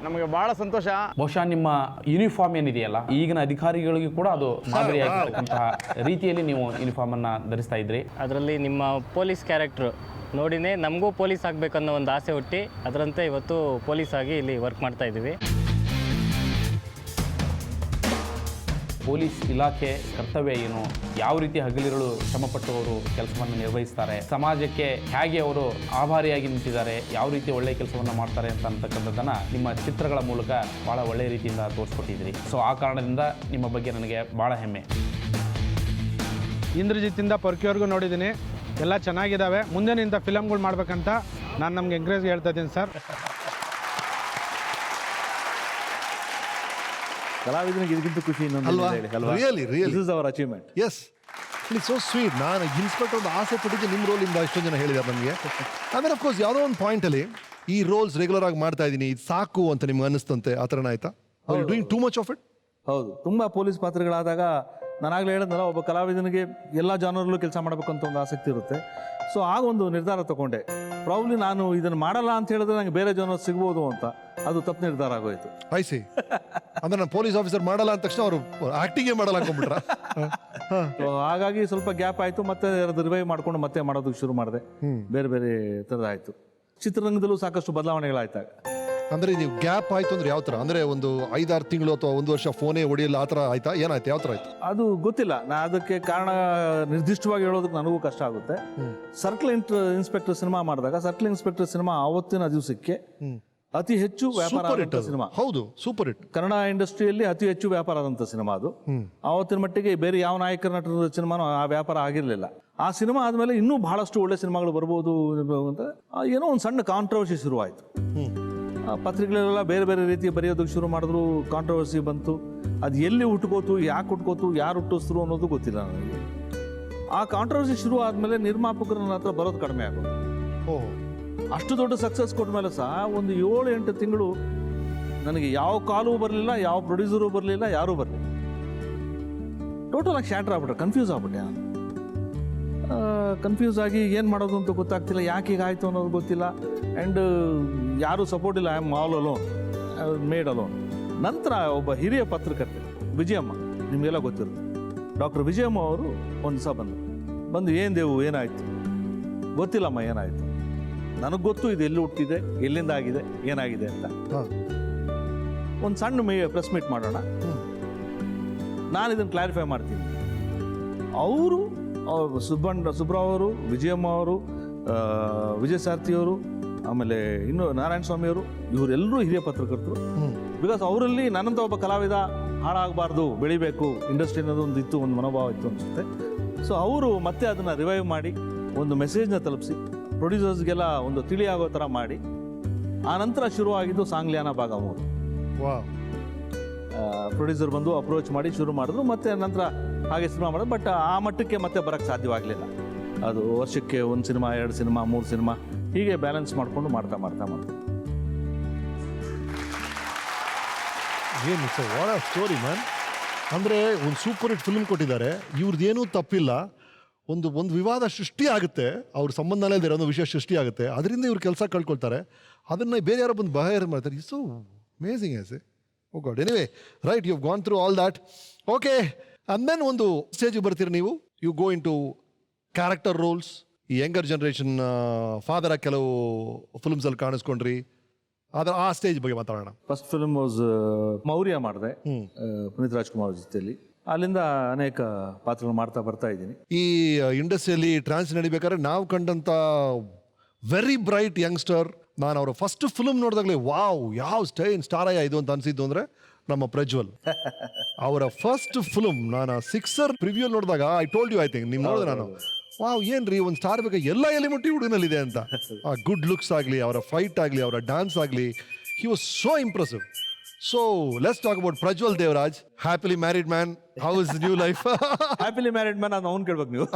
ನಮಗೆ ಬಹಳ ಸಂತೋಷ. ಬಹುಶಃ ನಿಮ್ಮ ಯೂನಿಫಾರ್ಮ್ ಏನಿದೆಯಲ್ಲ, ಈಗಿನ ಅಧಿಕಾರಿಗಳಿಗೂ ಕೂಡ ಅದು ಮಾದರಿಯಾಗಿರ್ತಕ್ಕಂತಹ ರೀತಿಯಲ್ಲಿ ನೀವು ಯೂನಿಫಾರ್ಮ್ ಅನ್ನ ಧರಿಸ್ತಾ ಇದ್ರಿ. ಅದರಲ್ಲಿ ನಿಮ್ಮ ಪೊಲೀಸ್ ಕ್ಯಾರೆಕ್ಟ್ರು ನೋಡಿನೇ ನಮಗೂ ಪೊಲೀಸ್ ಆಗಬೇಕನ್ನೋ ಒಂದು ಆಸೆ ಹುಟ್ಟಿ ಅದರಂತೆ ಇವತ್ತು ಪೊಲೀಸ್ ಆಗಿ ಇಲ್ಲಿ ವರ್ಕ್ ಮಾಡ್ತಾ ಇದ್ದೀವಿ. ಪೊಲೀಸ್ ಇಲಾಖೆ ಕರ್ತವ್ಯ ಏನು, ಯಾವ ರೀತಿ ಹಗಲಿರುಳು ಶ್ರಮಪಟ್ಟು ಅವರು ಕೆಲಸವನ್ನು ನಿರ್ವಹಿಸ್ತಾರೆ, ಸಮಾಜಕ್ಕೆ ಹೇಗೆ ಅವರು ಆಭಾರಿಯಾಗಿ ನಿಂತಿದ್ದಾರೆ, ಯಾವ ರೀತಿ ಒಳ್ಳೆಯ ಕೆಲಸವನ್ನು ಮಾಡ್ತಾರೆ ಅಂತಕ್ಕಂಥದ್ದನ್ನು ನಿಮ್ಮ ಚಿತ್ರಗಳ ಮೂಲಕ ಭಾಳ ಒಳ್ಳೆಯ ರೀತಿಯಿಂದ ತೋರಿಸ್ಕೊಟ್ಟಿದ್ರಿ. ಸೊ ಆ ಕಾರಣದಿಂದ ನಿಮ್ಮ ಬಗ್ಗೆ ನನಗೆ ಭಾಳ ಹೆಮ್ಮೆ. ಇಂದ್ರಜಿತ್ತಿಂದ ಪರ್ಕಿಯವರೆಗೂ ನೋಡಿದ್ದೀನಿ, ಎಲ್ಲ ಚೆನ್ನಾಗಿದ್ದಾವೆ. ಮುಂದೆ ಇಂಥ ಫಿಲಮ್ಗಳು ಮಾಡ್ಬೇಕಂತ ನಾನು ನಮ್ಗೆ ಎಂಕರೇಜ್ ಹೇಳ್ತಾ ಇದ್ದೀನಿ ಸರ್. ಕಲಾವಿದನಿಗೆ ಇದಕ್ಕಿಂತ ಖುಷಿ ಅಲ್ವಾ? Really, really. This is our achievement. Yes, it's so sweet. ನಾನು ಇನ್ಸ್ಪೆಕ್ಟರ್ ಒಂದು ಆಸೆ ಪಟ್ಟಿದ್ದೆ ನಿಮ್ಮ ರೋಲಿಂದ ಎಷ್ಟೊಂದು ಜನ ಹೇಳಿದ್ದಾರೆ ನನಗೆ. ಆಮೇಲೆ ಅಫ್ಕೋರ್ಸ್ ಯಾವುದೋ ಒಂದು ಪಾಯಿಂಟಲ್ಲಿ ಈ ರೋಲ್ಸ್ ರೆಗ್ಯುಲರ್ ಆಗಿ ಮಾಡ್ತಾ ಇದ್ದೀನಿ, ಇದು ಸಾಕು ಅಂತ ನಿಮ್ಗೆ ಅನ್ನಿಸ್ತಂತೆ, ಆ ಥರನ ಆಯ್ತಾ? Doing too much of it? ಹೌದು, ತುಂಬ ಪೊಲೀಸ್ ಪಾತ್ರಗಳಾದಾಗ ನಾನಾಗಲೇ ಹೇಳಿದ್ನಲ್ಲ, ಒಬ್ಬ ಕಲಾವಿದನಿಗೆ ಎಲ್ಲ ಜಾನರಲ್ಲೂ ಕೆಲಸ ಮಾಡಬೇಕು ಅಂತ ಒಂದು ಆಸಕ್ತಿ ಇರುತ್ತೆ. ಸೊ ಆಗ ಒಂದು ನಿರ್ಧಾರ ತಗೊಂಡೆ, ಪ್ರಾಬ್ಲಿ ನಾನು ಇದನ್ನು ಮಾಡಲ್ಲ ಅಂತ ಹೇಳಿದ್ರೆ ನನಗೆ ಬೇರೆ ಜಾನರ್ ಸಿಗ್ಬೋದು ಅಂತ. ಅದು ತಪ್ಪು ನಿರ್ಧಾರ ಆಗೋಯ್ತು. ಐಸಿ ಅಂದ್ರೆ ನಾನು ಪೊಲೀಸ್ ಆಫೀಸರ್ ಮಾಡಲ್ಲ ಅಂದ ತಕ್ಷಣ ಅವರು ಆಕ್ಟಿಂಗೇ ಮಾಡಲ್ಲ ಅನ್ಕೊಂಡ್ಬಿಟ್ರ. ಸೊ ಹಾಗಾಗಿ ಸ್ವಲ್ಪ ಗ್ಯಾಪ್ ಆಯಿತು, ಮತ್ತೆ ಅದು ರಿವೈವ್ ಮಾಡ್ಕೊಂಡು ಮತ್ತೆ ಮಾಡೋದಕ್ಕೆ ಶುರು ಮಾಡಿದೆ. ಬೇರೆ ಬೇರೆ ಥರದಾಯಿತು. ಚಿತ್ರರಂಗದಲ್ಲೂ ಸಾಕಷ್ಟು ಬದಲಾವಣೆಗಳಾಯ್ತಾಗ. ಅಂದ್ರೆ ನೀವು ಗ್ಯಾಪ್ ಆಯ್ತು ಅಂದ್ರೆ ಯಾವ ತರ? ಅಂದ್ರೆ ಒಂದು 5-6 ತಿಂಗಳು ಅಥವಾ 1 ವರ್ಷ ಫೋನೇ ಹೊಡಿಯಲ್ಲ ಆ ಥರ ಆಯ್ತಾ? ಏನಾಯ್ತು, ಯಾವ ಥರ ಆಯ್ತು? ಅದು ಗೊತ್ತಿಲ್ಲ, ನಾ ಅದಕ್ಕೆ ಕಾರಣ ನಿರ್ದಿಷ್ಟವಾಗಿ ಹೇಳೋದಕ್ಕೆ ನನಗೂ ಕಷ್ಟ ಆಗುತ್ತೆ. ಸರ್ಕಲ್ ಇನ್ಸ್ಪೆಕ್ಟರ್ ಸಿನಿಮಾ ಮಾಡಿದಾಗ, ಸರ್ಕಲ್ ಇನ್ಸ್ಪೆಕ್ಟರ್ ಸಿನಿಮಾ ಆವತ್ತಿನ ದಿವಸಕ್ಕೆ ಅತಿ ಹೆಚ್ಚು ವ್ಯಾಪಾರ ಆದಂಥ ಸಿನಿಮಾ. ಹೌದು, ಸೂಪರ್ ಹಿಟ್. ಕನ್ನಡ ಇಂಡಸ್ಟ್ರಿಯಲ್ಲಿ ಅತಿ ಹೆಚ್ಚು ವ್ಯಾಪಾರ ಆದಂಥ ಸಿನಿಮಾ ಅದು. ಆವತ್ತಿನ ಮಟ್ಟಿಗೆ ಬೇರೆ ಯಾವ ನಾಯಕರ ನಟರ ಸಿನಿಮಾನು ಆ ವ್ಯಾಪಾರ ಆಗಿರಲಿಲ್ಲ. ಆ ಸಿನಿಮಾ ಆದಮೇಲೆ ಇನ್ನೂ ಬಹಳಷ್ಟು ಒಳ್ಳೆ ಸಿನಿಮಾಗಳು ಬರ್ಬೋದು ಅಂತ ಏನೋ ಒಂದು ಸಣ್ಣ ಕಾಂಟ್ರವರ್ಸಿ ಶುರುವಾಯಿತು. ಪತ್ರಿಕೆಗಳೆಲ್ಲ ಬೇರೆ ಬೇರೆ ರೀತಿ ಬರೆಯೋದಕ್ಕೆ ಶುರು ಮಾಡಿದ್ರು, ಕಾಂಟ್ರವರ್ಸಿ ಬಂತು. ಅದು ಎಲ್ಲಿ ಹುಟ್ಕೋತು, ಯಾಕೆ ಹುಟ್ಕೋತು, ಯಾರು ಹುಟ್ಟಿಸಿದ್ರು ಅನ್ನೋದು ಗೊತ್ತಿಲ್ಲ ನನಗೆ. ಆ ಕಾಂಟ್ರವರ್ಸಿ ಶುರು ಆದಮೇಲೆ ನಿರ್ಮಾಪಕರು ನನ್ನ ಹತ್ರ ಬರೋದು ಕಡಿಮೆ ಆಗೋದು. ಅಷ್ಟು ದೊಡ್ಡ ಸಕ್ಸಸ್ ಕೊಟ್ಟ ಮೇಲೆ ಸಹ ಒಂದು 7-8 ತಿಂಗಳು ನನಗೆ ಯಾವ ಕಾಲು ಬರಲಿಲ್ಲ, ಯಾವ ಪ್ರೊಡ್ಯೂಸರು ಬರಲಿಲ್ಲ, ಯಾರೂ ಬರಲಿಲ್ಲ. ಟೋಟಲ್ ಆಗಿ ಶಾಟ್ರ್ ಆಗ್ಬಿಟ್ರೆ, ಕನ್ಫ್ಯೂಸ್ ಆಗ್ಬಿಟ್ಟೆ ನಾನು. ಕನ್ಫ್ಯೂಸ್ ಆಗಿ ಏನು ಮಾಡೋದು ಅಂತ ಗೊತ್ತಾಗ್ತಿಲ್ಲ, ಯಾಕೆ ಹೀಗಾಯಿತು ಅನ್ನೋದು ಗೊತ್ತಿಲ್ಲ. ಆ್ಯಂಡ್ ಯಾರೂ ಸಪೋರ್ಟ್ ಇಲ್ಲ, I am all alone, made alone. ನಂತರ ಒಬ್ಬ ಹಿರಿಯ ಪತ್ರಕರ್ತೆ ವಿಜಯಮ್ಮ, ನಿಮಗೆಲ್ಲ ಗೊತ್ತಿರುತ್ತೆ, ಡಾಕ್ಟರ್ ವಿಜಯಮ್ಮ ಅವರು ಒಂದು ಸಹ ಬಂದು ಏನು ದೇವು ಏನಾಯಿತು? ಗೊತ್ತಿಲ್ಲಮ್ಮ ಏನಾಯಿತು, ನನಗೆ ಗೊತ್ತು ಇದು ಎಲ್ಲಿ ಹುಟ್ಟಿದೆ, ಎಲ್ಲಿಂದ ಆಗಿದೆ, ಏನಾಗಿದೆ ಅಂತ. ಒಂದು ಸಣ್ಣ ಪ್ರೆಸ್ ಮೀಟ್ ಮಾಡೋಣ, ನಾನು ಇದನ್ನು ಕ್ಲಾರಿಫೈ ಮಾಡ್ತೀನಿ. ಅವರು ಸುಬ್ರಾವ್ ಅವರು, ವಿಜಯಮ್ಮ ಅವರು, ವಿಜಯ ಸಾರಥಿಯವರು, ಆಮೇಲೆ ಇನ್ನು ನಾರಾಯಣ ಸ್ವಾಮಿಯವರು, ಇವರೆಲ್ಲರೂ ಹಿರಿಯ ಪತ್ರಕರ್ತರು. ಬಿಕಾಸ್ ಅವರಲ್ಲಿ ನನ್ನಂಥ ಒಬ್ಬ ಕಲಾವಿದ ಹಾಳಾಗಬಾರ್ದು, ಬೆಳಿಬೇಕು, ಇಂಡಸ್ಟ್ರಿ ಅನ್ನೋದು ಒಂದು ಇತ್ತು, ಒಂದು ಮನೋಭಾವ ಇತ್ತು ಅನಿಸುತ್ತೆ. ಸೊ ಅವರು ಮತ್ತೆ ಅದನ್ನು ರಿವೈವ್ ಮಾಡಿ ಒಂದು ಮೆಸೇಜ್ನ ತಲುಪಿಸಿ ಪ್ರೊಡ್ಯೂಸರ್ಸ್ಗೆಲ್ಲ ಒಂದು ತಿಳಿಯಾಗೋ ಥರ ಮಾಡಿ, ಆ ನಂತರ ಶುರುವಾಗಿದ್ದು ಸಾಂಗ್ಲಿಯಾನ ಭಾಗ 3. ಪ್ರೊಡ್ಯೂಸರ್ ಬಂದು ಅಪ್ರೋಚ್ ಮಾಡಿ ಶುರು ಮಾಡಿದ್ರು, ಮತ್ತೆ ನಂತರ ಹಾಗೆ ಸಿನಿಮಾ ಮಾಡೋದು. ಬಟ್ ಆ ಮಟ್ಟಕ್ಕೆ ಮತ್ತೆ ಬರೋಕ್ಕೆ ಸಾಧ್ಯವಾಗಲಿಲ್ಲ. ಅದು ವರ್ಷಕ್ಕೆ 1 ಸಿನಿಮಾ, 2 ಸಿನಿಮಾ, 3 ಸಿನಿಮಾ ಹೀಗೆ ಬ್ಯಾಲೆನ್ಸ್ ಮಾಡಿಕೊಂಡು ಮಾಡ್ತಾ ಏನು ವಾಟ್ ಆ ಸ್ಟೋರಿ ಮ್ಯಾನ್. ಅಂದರೆ ಒಂದು ಸೂಪರ್ ಹಿಟ್ ಫಿಲ್ಮ್ ಕೊಟ್ಟಿದ್ದಾರೆ, ಇವ್ರದ್ದೇನೂ ತಪ್ಪಿಲ್ಲ. ಒಂದು ವಿವಾದ ಸೃಷ್ಟಿ ಆಗುತ್ತೆ, ಅವ್ರ ಸಂಬಂಧನೇ ಇದ್ದಾರೆ, ಒಂದು ವಿಷಯ ಸೃಷ್ಟಿ ಆಗುತ್ತೆ, ಅದರಿಂದ ಇವ್ರು ಕೆಲಸ ಕಳ್ಕೊಳ್ತಾರೆ, ಅದನ್ನು ಬೇರೆ ಯಾರೋ ಬಂದು ಬಗೆಹರಿ ಮಾಡ್ತಾರೆ. It's so amazing as a oh god. Anyway right, you have gone through all that. Okay, and then ಒಂದು ಸ್ಟೇಜಿಗೆ ಬರ್ತೀರಿ ನೀವು, you go into character roles. ಈ ಯಂಗರ್ ಜನ್ರೇಷನ್ ಫಾದರ್ ಆಗಿ ಕೆಲವು ಫಿಲ್ಮ್ಸಲ್ಲಿ ಕಾಣಿಸ್ಕೊಂಡ್ರಿ, ಅದರ ಆ ಸ್ಟೇಜ್ ಬಗ್ಗೆ ಮಾತಾಡೋಣ. ಫಸ್ಟ್ ಫಿಲ್ಮ್ ವಾಸ್ ಮೌರ್ಯ ಮಾಡಿದೆ ಪುನೀತ್ ರಾಜ್ಕುಮಾರ್ ಜೊತೆಯಲ್ಲಿ. ಅಲ್ಲಿಂದ ಅನೇಕ ಪಾತ್ರಗಳು ಮಾಡ್ತಾ ಬರ್ತಾ ಇದ್ದೀನಿ. ಈ ಇಂಡಸ್ಟ್ರಿಯಲ್ಲಿ ಟ್ರಾನ್ಸ್ ನಡಿಬೇಕಾದ್ರೆ ನಾವು ಕಂಡಂಥ ವೆರಿ ಬ್ರೈಟ್ ಯಂಗ್ಸ್ಟರ್, ನಾನು ಅವರ ಫಸ್ಟ್ ಫಿಲ್ಮ್ ನೋಡಿದಾಗಲೇ ವಾವ್, ಯಾವ ಸ್ಟಾರಯ್ಯ ಇದು ಅಂತ ಅನಿಸಿದ್ದು ಅಂದರೆ ನಮ್ಮ ಪ್ರಜ್ವಲ್. ಅವರ ಫಸ್ಟ್ ಫಿಲ್ಮ್ ನಾನು ಸಿಕ್ಸರ್ ಪ್ರಿವ್ಯೂ ನೋಡಿದಾಗ I told you, I think ನೀವು ನೋಡಿದೆ, ನಾನು ವಾವ್ ಏನ್ರಿ ಒಂದು ಸ್ಟಾರ್ ಬೇಕಾ, ಎಲ್ಲ ಎಲಿಮೆಂಟ್ ಹುಡುಗನಲ್ಲಿದೆ ಅಂತ. ಆ ಗುಡ್ ಲುಕ್ಸ್ ಆಗಲಿ, ಅವರ ಫೈಟ್ ಆಗಲಿ, ಅವರ ಡ್ಯಾನ್ಸ್ ಆಗಲಿ, he was so impressive. So let's talk about Prajwal Devraj, happily married man. How is the new life? Happily married man, ನಾನು ಅವ್ನು ಕೇಳ್ಬೇಕು ನೀವು.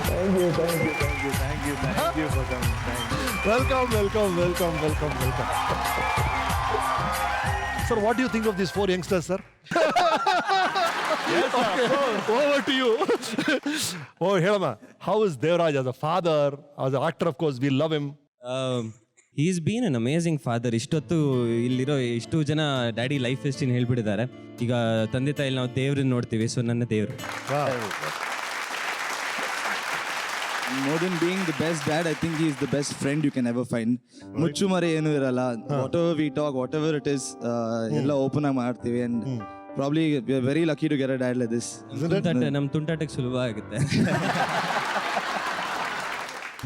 Thank you. Welcome. Sir, what do you think of these 4 youngsters, sir? Over to you. Oh, ಹೇಳಮ್ಮ, how is Devraj as a father, as an actor? Of course, we love him. Is been an amazing father. ಇಷ್ಟೊತ್ತು ಇಲ್ಲಿರೋ ಇಷ್ಟು ಜನ daddy life ಹಿಸ್ಟ್ರಿನ ಹೇಳ್ಬಿಟ್ಟಿದ್ದಾರೆ. ಈಗ ತಂದೆ ತಾಯಿಲಿ ನಾವು ದೇವ್ರನ್ನ ನೋಡ್ತೀವಿ, ಸೊ ನನ್ನ ದೇವ್ರು. More than being the best dad, I think he is the best friend you can ever find. ಮುಚ್ಚು ಮರೆ ಏನು ಇರಲ್ಲ. Whatever we talk, whatever it is, ಎಲ್ಲ ಓಪನ್ ಆಗಿ ಮಾಡ್ತೀವಿ. And probably we are very lucky to get a dad like this. ನಮ್ಮ ತುಂಟಾಟಕ್ಕೆ ಸುಲಭ ಆಗುತ್ತೆ.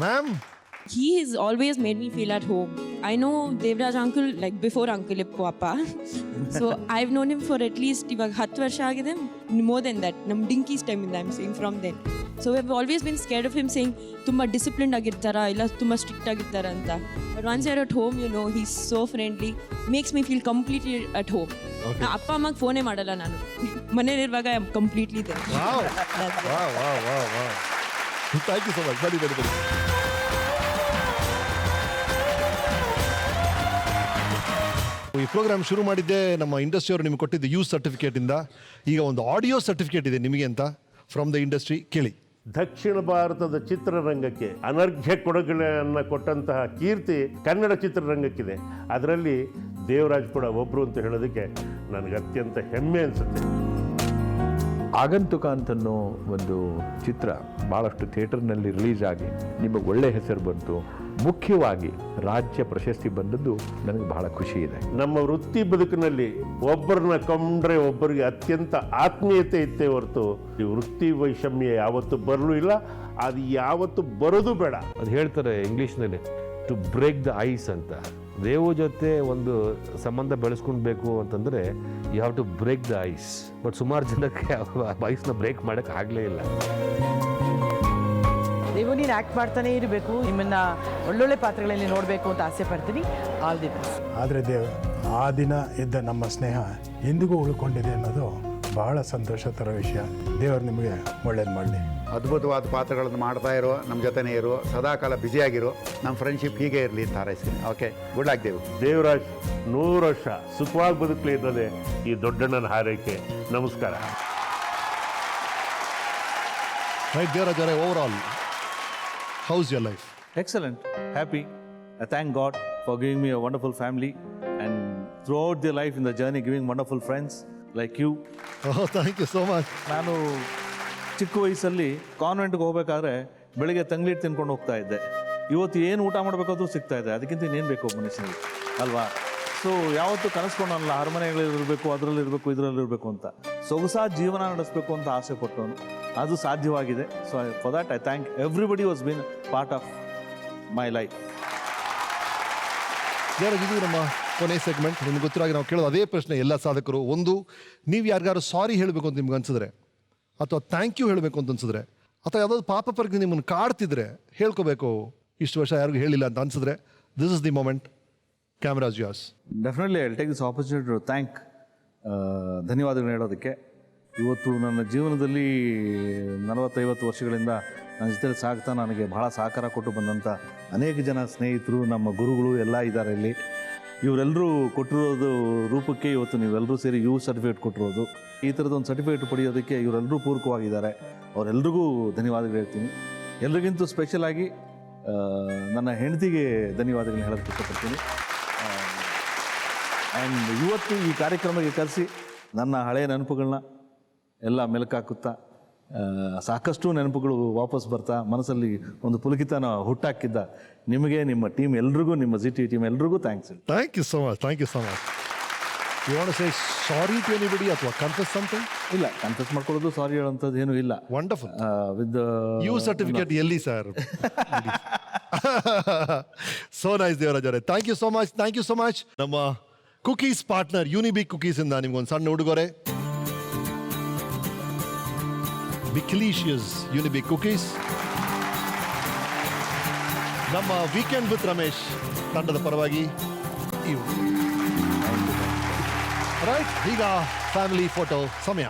Ma'am, He has always made me feel at home. I know Devraj uncle like before Uncle Papa. So I've known him for at least ಇವಾಗ 10 ವರ್ಷ ಆಗಿದೆ. More than that. ನಮ್ಮ ಡಿಂಕೀಸ್ ಟೈಮಿಂದ I'm saying from then. So we've always been scared of him saying ತುಂಬ disciplined ಆಗಿರ್ತಾರಾ ಇಲ್ಲ ತುಂಬ strict ಆಗಿರ್ತಾರ ಅಂತ. But once you're at home, you know, he's so friendly. Makes me feel completely at home. ಅಪ್ಪ ಅಮ್ಮಗೆ ಫೋನೇ ಮಾಡಲ್ಲ ನಾನು. ಮನೇಲಿರುವಾಗ I am completely there. wow. Thank you so much. Very, very, very. ಈ ಪ್ರೋಗ್ರಾಮ್ ಶುರು ಮಾಡಿದ್ದೆ ನಮ್ಮ ಇಂಡಸ್ಟ್ರಿಯವರು ನಿಮ್ಗೆ ಕೊಟ್ಟಿದ್ದು ಯೂಸ್ ಸರ್ಟಿಫಿಕೇಟ್ ಇಂದ. ಈಗ ಒಂದು ಆಡಿಯೋ ಸರ್ಟಿಫಿಕೇಟ್ ಇದೆ ನಿಮಗೆ ಅಂತ ಫ್ರಮ್ ದ ಇಂಡಸ್ಟ್ರಿ. ಕೇಳಿ. ದಕ್ಷಿಣ ಭಾರತದ ಚಿತ್ರರಂಗಕ್ಕೆ ಅನರ್ಘ್ಯ ಕೊಡುಗೆಗಳನ್ನು ಕೊಟ್ಟಂತಹ ಕೀರ್ತಿ ಕನ್ನಡ ಚಿತ್ರರಂಗಕ್ಕಿದೆ. ಅದರಲ್ಲಿ ದೇವರಾಜ್ ಕೂಡ ಒಬ್ಬರು ಅಂತ ಹೇಳೋದಕ್ಕೆ ನನಗೆ ಅತ್ಯಂತ ಹೆಮ್ಮೆ ಅನಿಸುತ್ತೆ. ಆಗಂತುಕ ಅಂತನೋ ಒಂದು ಚಿತ್ರ ಭಾಳಷ್ಟು ಥಿಯೇಟರ್ನಲ್ಲಿ ರಿಲೀಸ್ ಆಗಿ ನಿಮಗೆ ಒಳ್ಳೆ ಹೆಸರು ಬಂತು. ಮುಖ್ಯವಾಗಿ ರಾಜ್ಯ ಪ್ರಶಸ್ತಿ ಬಂದದ್ದು ನನಗೆ ಬಹಳ ಖುಷಿ ಇದೆ. ನಮ್ಮ ವೃತ್ತಿ ಬದುಕಿನಲ್ಲಿ ಒಬ್ಬರನ್ನ ಕಂಡ್ರೆ ಒಬ್ಬರಿಗೆ ಅತ್ಯಂತ ಆತ್ಮೀಯತೆ ಇತ್ತೇ ಹೊರತು ಈ ವೃತ್ತಿ ವೈಷಮ್ಯ ಯಾವತ್ತು ಬರಲೂ ಇಲ್ಲ, ಅದು ಯಾವತ್ತು ಬರೋದು ಬೇಡ. ಅದು ಹೇಳ್ತಾರೆ ಇಂಗ್ಲೀಷ್ನಲ್ಲಿ ಟು ಬ್ರೇಕ್ ದ ಐಸ್ ಅಂತ. ದೇವ್ರ ಜೊತೆ ಒಂದು ಸಂಬಂಧ ಬೆಳೆಸ್ಕೊಳ್ಬೇಕು ಅಂತಂದರೆ you have to break the ice. But ಸುಮಾರು ಜನಕ್ಕೆ ಐಸ್ನ ಬ್ರೇಕ್ ಮಾಡೋಕ್ಕೆ ಆಗಲೇ ಇಲ್ಲ. ನೀವು ನೀನು ಆ್ಯಕ್ಟ್ ಮಾಡ್ತಾನೆ ಇರಬೇಕು, ನಿಮ್ಮನ್ನು ಒಳ್ಳೊಳ್ಳೆ ಪಾತ್ರಗಳಲ್ಲಿ ನೋಡಬೇಕು ಅಂತ ಆಸೆ ಪಡ್ತೀನಿ. All the best. ಆದರೆ ಆ ದಿನ ಇದ್ದ ನಮ್ಮ ಸ್ನೇಹ ಎಂದಿಗೂ ಉಳ್ಕೊಂಡಿದೆ ಅನ್ನೋದು ಬಹಳ ಸಂತೋಷ ತರ ವಿಷಯ. ದೇವರು ನಿಮಗೆ ಒಳ್ಳೇದು ಮಾಡಲಿ. ಅದ್ಭುತವಾದ ಪಾತ್ರಗಳನ್ನು ಮಾಡ್ತಾ ಇರೋ, ನಮ್ಮ ಜೊತೆನೇ ಇರೋ, ಸದಾಕಾಲ ಬ್ಯುಸಿಯಾಗಿರೋ, ನಮ್ಮ ಫ್ರೆಂಡ್ಶಿಪ್ ಹೀಗೆ ಇರಲಿ ಅಂತ ಹಾರೈಸ್ತೀನಿ. Okay, good luck Dev. Devaraj 100 ವರ್ಷ ಸುಖವಾಗಿ ಬದುಕಲಿ ಅನ್ನೋದೇ ಈ ದೊಡ್ಡಣ್ಣನ ಹಾರೈಕೆ. ನಮಸ್ಕಾರ. ರೈಟ್ ದೇವರಾಜ್ ಅವರೇ, over all how's your life? Excellent, happy. I thank God for giving me a wonderful family and throughout their life in the journey giving wonderful friends like you. Oh, thank you so much. ನಾನು ಚಿಕ್ಕ ವಯಸ್ಸಲ್ಲಿ ಕಾನ್ವೆಂಟ್ಗೆ ಹೋಗ್ಬೇಕಾದ್ರೆ ಬೆಳಿಗ್ಗೆ ತಂಗ್ಲಿಟ್ಟು ತಿನ್ಕೊಂಡು ಹೋಗ್ತಾ ಇದ್ದೆ. ಇವತ್ತು ಏನು ಊಟ ಮಾಡಬೇಕಾದ್ರೂ ಸಿಗ್ತಾ ಇದೆ. ಅದಕ್ಕಿಂತ ಇನ್ನೇನು ಬೇಕು ಮನುಷ್ಯನಿಗೆ ಅಲ್ವಾ? ಸೊ ಯಾವತ್ತೂ ಕನಸ್ಕೊಂಡಲ್ಲ ಅರಮನೆಗಳಿರಬೇಕು, ಅದರಲ್ಲಿರಬೇಕು, ಇದರಲ್ಲಿರಬೇಕು ಅಂತ. ಸೊಗಸಾದ ಜೀವನ ನಡೆಸಬೇಕು ಅಂತ ಆಸೆ ಪಟ್ಟವನು. ಅದು ಸಾಧ್ಯವಾಗಿದೆ. So for that I thank everybody was been part of my life. ಇದು ನಮ್ಮ ಕೊನೆ ಸೆಗ್ಮೆಂಟ್. ನಿಮ್ಗೆ ಗೊತ್ತಿರಾಗಿ ನಾವು ಕೇಳೋದು ಅದೇ ಪ್ರಶ್ನೆ ಎಲ್ಲ ಸಾಧಕರು. ಒಂದು, ನೀವು ಯಾರಿಗಾರು ಸಾರಿ ಹೇಳಬೇಕು ಅಂತ ನಿಮ್ಗೆ ಅನ್ಸಿದ್ರೆ, ಅಥವಾ ಥ್ಯಾಂಕ್ ಯು ಹೇಳಬೇಕು ಅಂತ ಅನ್ಸಿದ್ರೆ, ಅಥವಾ ಯಾವುದಾದ್ರು ಪಾಪ ಪರಿಗೆ ನಿಮ್ಮನ್ನು ಕಾಡ್ತಿದ್ರೆ ಹೇಳ್ಕೋಬೇಕು, ಇಷ್ಟು ವರ್ಷ ಯಾರಿಗೂ ಹೇಳಿಲ್ಲ ಅಂತ ಅನ್ಸಿದ್ರೆ, this is the moment. Cameras yours. Definitely I will take this opportunity to thank. ಧನ್ಯವಾದಗಳು ಹೇಳೋದಕ್ಕೆ. ಇವತ್ತು ನನ್ನ ಜೀವನದಲ್ಲಿ 40-50 ವರ್ಷಗಳಿಂದ ನನ್ನ ಜೊತೆ ಸಾಗ್ತಾ ನನಗೆ ಬಹಳ ಸಹಕಾರ ಕೊಟ್ಟು ಬಂದಂಥ ಅನೇಕ ಜನ ಸ್ನೇಹಿತರು, ನಮ್ಮ ಗುರುಗಳು ಎಲ್ಲ ಇದ್ದಾರೆ ಇಲ್ಲಿ. ಇವರೆಲ್ಲರೂ ಕೊಟ್ಟಿರೋದು ರೂಪಕ್ಕೆ ಇವತ್ತು ನೀವೆಲ್ಲರೂ ಸೇರಿ ಯು ಸರ್ಟಿಫಿಕೇಟ್ ಕೊಟ್ಟಿರೋದು. ಈ ಥರದೊಂದು ಸರ್ಟಿಫಿಕೇಟ್ ಪಡೆಯೋದಕ್ಕೆ ಇವರೆಲ್ಲರೂ ಪೂರಕವಾಗಿದ್ದಾರೆ. ಅವರೆಲ್ಲರಿಗೂ ಧನ್ಯವಾದಗಳು ಹೇಳ್ತೀನಿ. ಎಲ್ರಿಗಿಂತೂ ಸ್ಪೆಷಲ್ ಆಗಿ ನನ್ನ ಹೆಂಡತಿಗೆ ಧನ್ಯವಾದಗಳನ್ನ ಹೇಳೋಕ್ಕೆ ಇಷ್ಟಪಡ್ತೀನಿ. ಆ್ಯಂಡ್ ಇವತ್ತು ಈ ಕಾರ್ಯಕ್ರಮಕ್ಕೆ ಕರೆಸಿ ನನ್ನ ಹಳೆಯ ನೆನಪುಗಳನ್ನ ಎಲ್ಲ ಮೆಲುಕಾಕುತ್ತಾ, ಸಾಕಷ್ಟು ನೆನಪುಗಳು ವಾಪಸ್ ಬರ್ತಾ ಮನಸ್ಸಲ್ಲಿ ಒಂದು ಪುಲಕಿತನ ಹುಟ್ಟಾಕಿದ್ದ ನಿಮಗೆ, ನಿಮ್ಮ ಟೀಮ್ ಎಲ್ರಿಗೂ, ನಿಮ್ಮ ZT ಟೀಮ್ ಎಲ್ರಿಗೂ thanks. Thank you so much. Thank you so much. You want to say sorry to anybody ಅಥವಾ ಕನ್ಫೆಸ್ ಸಮಥಿಂಗ್? ಇಲ್ಲ, ಕನ್ಫೆಸ್ ಮಾಡ್ಕೊಳ್ಳೋದು, ಸಾರಿ ಹೇಳೋಂಥದ್ದು ಏನೂ ಇಲ್ಲ. ವಂಡರ್ಫುಲ್. ವಿತ್ ಯು ಸರ್ಟಿಫಿಕೇಟ್ ಎಲ್ಲಿ ಸರ್? ಸೋ ನೈಸ್ ದೇವರಾಜ್ ಅವರೇ, thank you so much. Thank you so much. ನಮ್ಮ cookies partner Unibic cookies ಇಂದ ನಿಮ್ಗೊಂದು ಸಣ್ಣ ಉಡುಗೊರೆ. Bicklicious Unibic cookies. ನಮ್ಮ ವೀಕೆಂಡ್ ವಿತ್ ರಮೇಶ್ ತಂಡದ ಪರವಾಗಿ ಇವು. ರೈಟ್, ಈಗ ಫ್ಯಾಮಿಲಿ ಫೋಟೋ ಸಮಯ.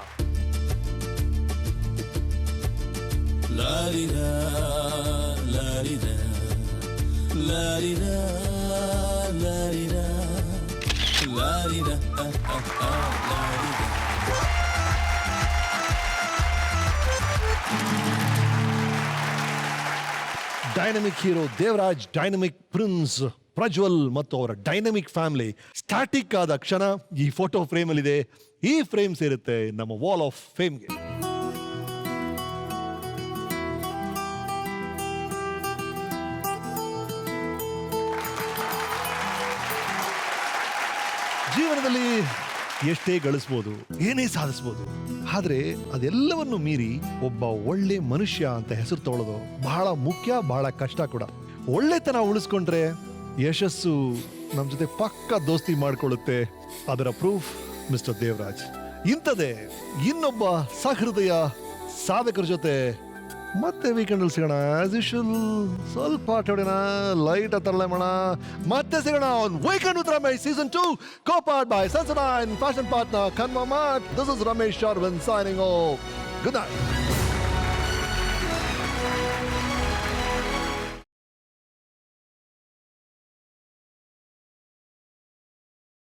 Dynamic hero Devaraj, dynamic prince Prajwal ಮತ್ತು ಅವರ ಡೈನಮಿಕ್ ಫ್ಯಾಮಿಲಿ ಸ್ಟ್ಯಾಟಿಕ್ ಆದ ಕ್ಷಣ ಈ ಫೋಟೋ ಫ್ರೇಮ್ ಅಲ್ಲಿ ಇದೆ. ಈ ಫ್ರೇಮ್ ಸೇರುತ್ತೆ ನಮ್ಮ ವಾಲ್ ಆಫ್ ಫೇಮ್ಗೆ. ಜೀವನದಲ್ಲಿ ಎಷ್ಟೇ ಗಳಿಸ್ಬೋದು, ಏನೇ ಸಾಧಿಸ್ಬೋದು, ಆದ್ರೆ ಅದೆಲ್ಲವನ್ನು ಮೀರಿ ಒಬ್ಬ ಒಳ್ಳೆ ಮನುಷ್ಯ ಅಂತ ಹೆಸರು ತಗೊಳ್ಳೋದು ಬಹಳ ಮುಖ್ಯ, ಬಹಳ ಕಷ್ಟ ಕೂಡ. ಒಳ್ಳೆತನ ಉಳಿಸ್ಕೊಂಡ್ರೆ ಯಶಸ್ಸು ನಮ್ಮ ಜೊತೆ ಪಕ್ಕ ದೋಸ್ತಿ ಮಾಡ್ಕೊಳ್ಳುತ್ತೆ. ಅದರ ಪ್ರೂಫ್ ಮಿಸ್ಟರ್ ದೇವರಾಜ್. ಇಂಥದೇ ಇನ್ನೊಬ್ಬ ಸಹೃದಯ ಸಾಧಕರ ಜೊತೆ ಮತ್ತೆ ವೀಕೆಂಡ್ ಅಲ್ಲಿ ಸಿಗೋಣ. ಆಸ್ ಯೂಶುವಲ್ ಸ್ವಲ್ಪ ಆಟೋಡಿನ ಲೈಟ್ ತರಲೆ ಮಾಡೋಣ. ಮತ್ತೆ ಸಿಗೋಣ on weekend with Ramesh season 2, co-powered by Sensodyne, fashion partner Kanma Mart. This is Ramesh Sharvin signing off. Good night.